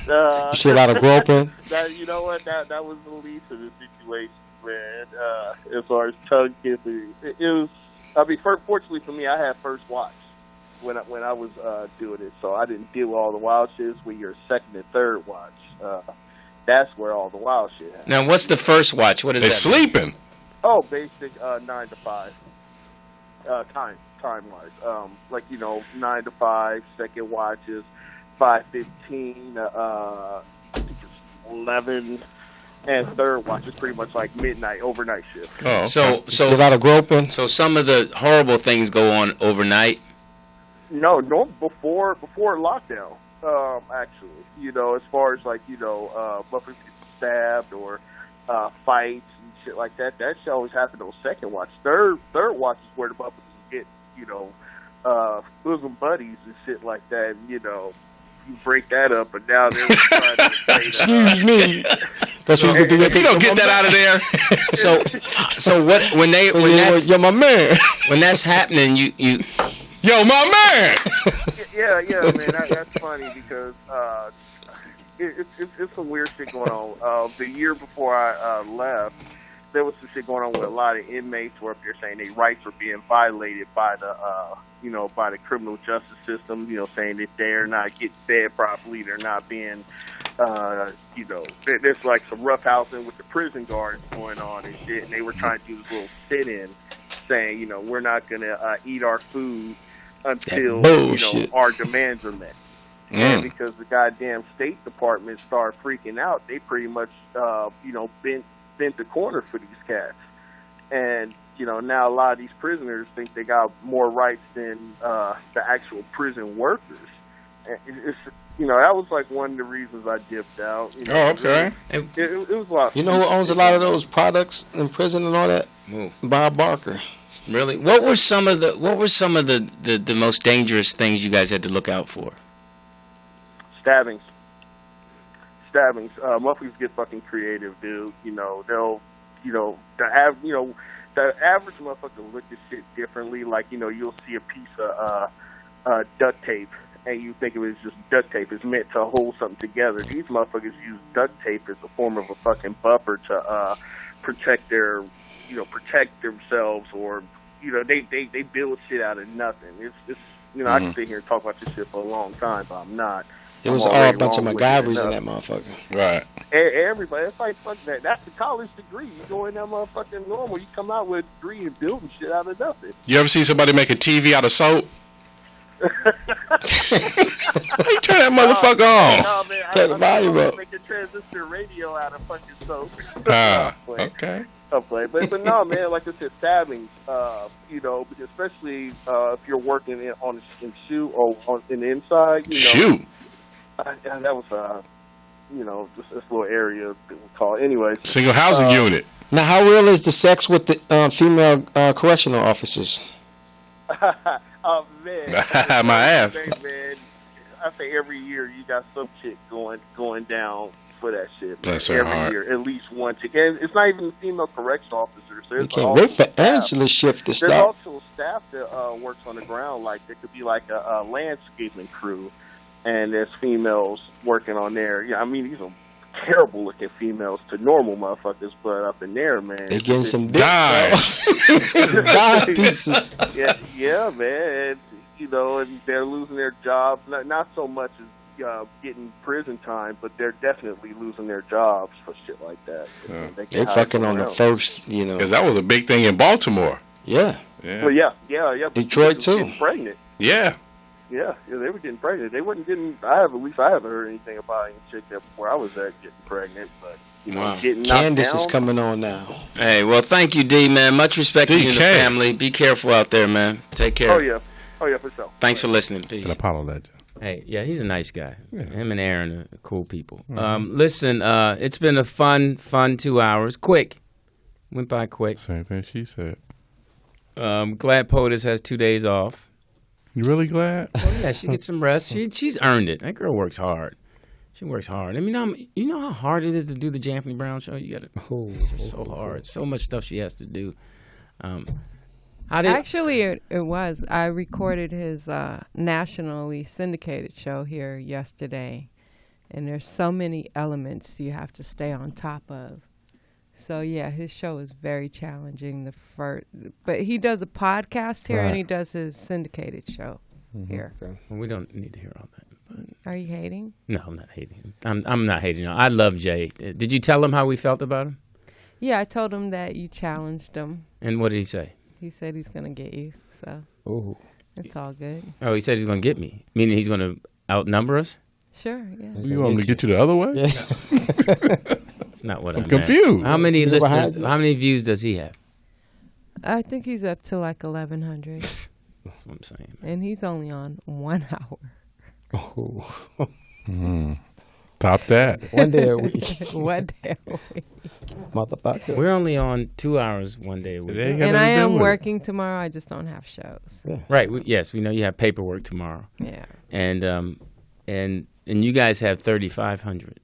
C: You see a lot of groping.
H: You know what? That was the least of the situation, man. As far as tongue kissing, it was. I mean, fortunately for me, I had first watch when I was doing it, so I didn't deal with all the wild shit. When you're second and third watch, that's where all the wild shit happens.
A: Now, what's the first watch? What is
B: They're
A: that?
B: Sleeping.
H: Oh, basic 9 to 5. Time wise, 9 to 5. Second watch is 5:15. I think it's 11. And third watch is pretty much like midnight, overnight shift.
B: Oh, okay.
A: So
C: a lot of groping.
A: So some of the horrible things go on overnight.
H: No, before lockdown. Actually, as far as motherfuckers get stabbed or fights and shit like that. That shit always happened on second watch. Third watch is where the motherfuckers get bosom buddies and shit like that. You know, you break that up, and now they're trying to say
C: excuse me. That's what you
I: if you don't get that out of there. so what? When that's
C: you're my man.
I: When that's happening, you
B: yo, my man.
H: Yeah, man. That's funny because it's some weird shit going on. The year before I left, there was some shit going on with a lot of inmates who were up there saying their rights were being violated by the by the criminal justice system. You know, saying that they're not getting fed properly, they're not being there's like some roughhousing with the prison guards going on and shit, and they were trying to do this little sit-in saying, you know, we're not going to eat our food until our demands are met. And because the goddamn State Department started freaking out, they pretty much bent the corner for these cats. And now a lot of these prisoners think they got more rights than the actual prison workers. And that was like one of the reasons I dipped out.
B: Okay.
H: It was a lot.
C: You know who owns a lot of those products in prison and all that? Bob Barker.
I: Really? What were some of the most dangerous things you guys had to look out for?
H: Stabbings. Motherfuckers get fucking creative, dude. They'll the average motherfucker look at shit differently. Like, you'll see a piece of duct tape and you think it was just duct tape. It's meant to hold something together. These motherfuckers use duct tape as a form of a fucking buffer to protect themselves, or they build shit out of nothing. It's I can sit here and talk about this shit for a long time, but I'm not.
C: There was all a bunch of MacGyvers in that motherfucker.
B: Right.
H: Everybody, it's like, fuck that. That's a college degree. You go in that motherfucking normal, you come out with a degree and building shit out of nothing.
B: You ever see somebody make a TV out of soap? How you turn that motherfucker on?
H: No, man,
C: Turn the volume up.
H: Make a transistor radio out of fucking soap.
B: Okay.
H: But no, man, like I said, stabbings, especially if you're working in shoe or in the inside,
B: Shoot.
H: That was, just this little area that we call. Anyways.
B: Single housing unit.
C: Now, how real is the sex with the female correctional officers?
H: Oh, man.
B: My ass.
H: Man, I say every year you got some chick going down for that shit.
B: Bless her
H: every
B: heart.
H: year, at least one chick. And it's not even female correctional officers.
C: You can't wait for Angela's shift to start.
H: There's also staff that works on the ground. Like, there could be like a landscaping crew, and there's females working on there. Yeah, I mean, these are terrible looking females to normal motherfuckers, but up in there, man,
C: they're getting some dick.
B: Dime
C: pieces.
H: Yeah, man. And they're losing their jobs. Not so much as getting prison time, but they're definitely losing their jobs for shit like that.
C: They're fucking on the first,
B: Because that was a big thing in Baltimore.
C: Yeah.
H: Well, yeah.
C: Detroit too.
H: Getting pregnant.
B: Yeah.
H: Yeah, they were getting pregnant. They weren't getting. I haven't heard anything about any chick that before I was there getting pregnant. But getting knocked
C: Candace
H: down.
C: is coming on now.
I: Hey, well, thank you, D, man. Much respect to you and the family. Be careful out there, man. Take care.
H: Oh yeah, for sure.
I: Thanks for listening. Peace.
B: An Apollo legend.
A: Hey, yeah, he's a nice guy.
B: Yeah.
A: Him and Aaron are cool people. Listen, it's been a fun 2 hours. Quick. Went by quick.
B: Same thing she said.
A: Glad POTUS has 2 days off.
B: You really glad?
A: Well, yeah, she gets some rest. She's earned it. That girl works hard. She works hard. I mean, you know how hard it is to do the Anthony Brown show? It's just so hard. So much stuff she has to do.
D: Actually, it was. I recorded his nationally syndicated show here yesterday, and there's so many elements you have to stay on top of. So yeah, his show is very challenging. But he does a podcast here, and he does his syndicated show here.
A: Okay. Well, we don't need to hear all that. But.
D: Are you hating?
A: No, I'm not hating. I'm not hating. I love Jay. Did you tell him how we felt about him?
D: Yeah, I told him that you challenged him.
A: And what did he say?
D: He said he's gonna get you. So it's all good.
A: Oh, he said he's gonna get me, meaning he's gonna outnumber us.
D: Sure. Yeah.
B: You want me to get you the other way?
A: Yeah. It's not what I'm
B: confused.
A: How many listeners? How many views does he have?
D: I think he's up to like 1,100.
A: That's what I'm saying.
D: And he's only on 1 hour.
B: Top that.
C: One day a week.
D: One day a week.
C: Motherfucker.
A: We're only on 2 hours one day a week.
D: And I am working tomorrow. I just don't have shows.
C: Yeah.
A: Right. Yes, we know you have paperwork tomorrow.
D: Yeah.
A: And you guys have 3,500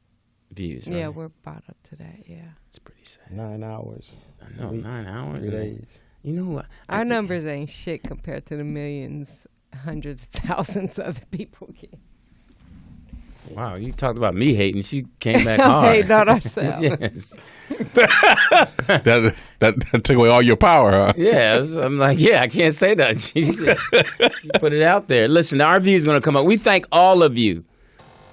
A: views, right?
D: Yeah, we're about up to that, yeah.
A: It's pretty sad.
C: 9 hours.
A: I know, 9 hours.
C: 3 days.
A: You know what?
D: Our numbers ain't shit compared to the millions, hundreds of thousands other people get.
A: Wow, you talked about me hating. She came back hard.
D: Hating on ourselves.
A: Yes.
B: that took away all your power, huh?
A: Yeah, I'm like, I can't say that. She put it out there. Listen, our view is going to come up. We thank all of you.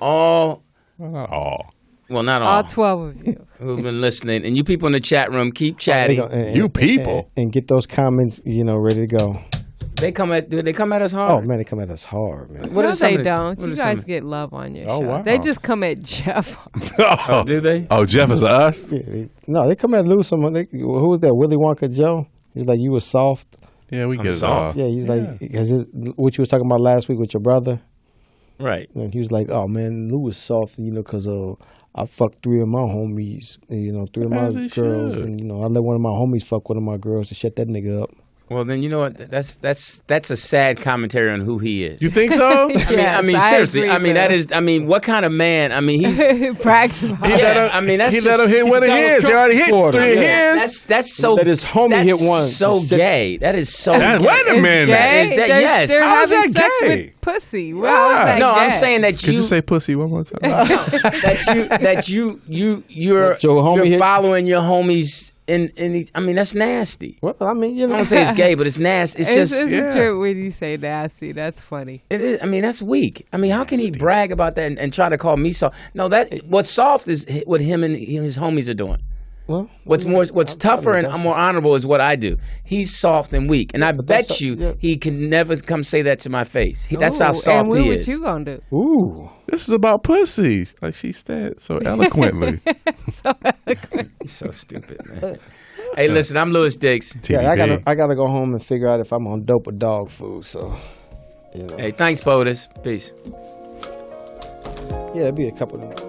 A: All. Well, not all.
D: All 12 of you.
A: Who've been listening. And you people in the chat room, keep chatting.
B: You people.
C: And get those comments, ready to go.
A: Do they come at us hard?
C: Oh, man, they come at us hard, man.
D: No, they don't. You guys get love on your show.
B: Wow.
D: They just come at Jeff.
A: Oh, do they?
B: Oh, Jeff is us?
C: Yeah, they come at Lou. Who was that? Willy Wonka Joe? He's like, you were soft.
B: Yeah, we get
A: soft.
C: Yeah, he's like, because what you was talking about last week with your brother.
A: Right.
C: And he was like, oh, man, Lou was soft, because I fucked 3 of my homies, 3 of my girls.
B: Should.
C: And, I let one of my homies fuck one of my girls to shut that nigga up.
A: Well, then you know what? That's a sad commentary on who he is.
B: You think so?
A: I mean, seriously. That is. What kind of man? He's
D: brags about
B: he let him hit one of his. He already hit 3 of his.
A: That's so.
C: That his homie hit one.
A: So gay. That is so. Gay.
B: Wait a minute.
A: Yes.
D: How
B: is that
D: gay?
B: With
D: pussy. Well, how is that
A: no,
D: gay?
A: I'm saying that
B: Could you say pussy one more time?
A: you're following your homies. That's nasty.
C: Well,
A: I don't say it's gay, but it's nasty. It's
D: true when you say nasty. That's funny.
A: It is. That's weak. How can he brag about that and try to call me soft? No, what's soft is what him and his homies are doing.
C: Well,
A: what's tougher and more honorable is what I do. He's soft and weak, and I bet you he can never come say that to my face. That's how soft he is.
D: What you gonna do?
B: Ooh, this is about pussy, like she said so eloquently.
A: You're so stupid, man. Hey, listen, I'm Louis Dix.
B: TDP.
C: Yeah, I gotta go home and figure out if I'm on dope or dog food. So,
A: Hey, thanks, POTUS. Peace.
C: Yeah, it'll be a couple of them.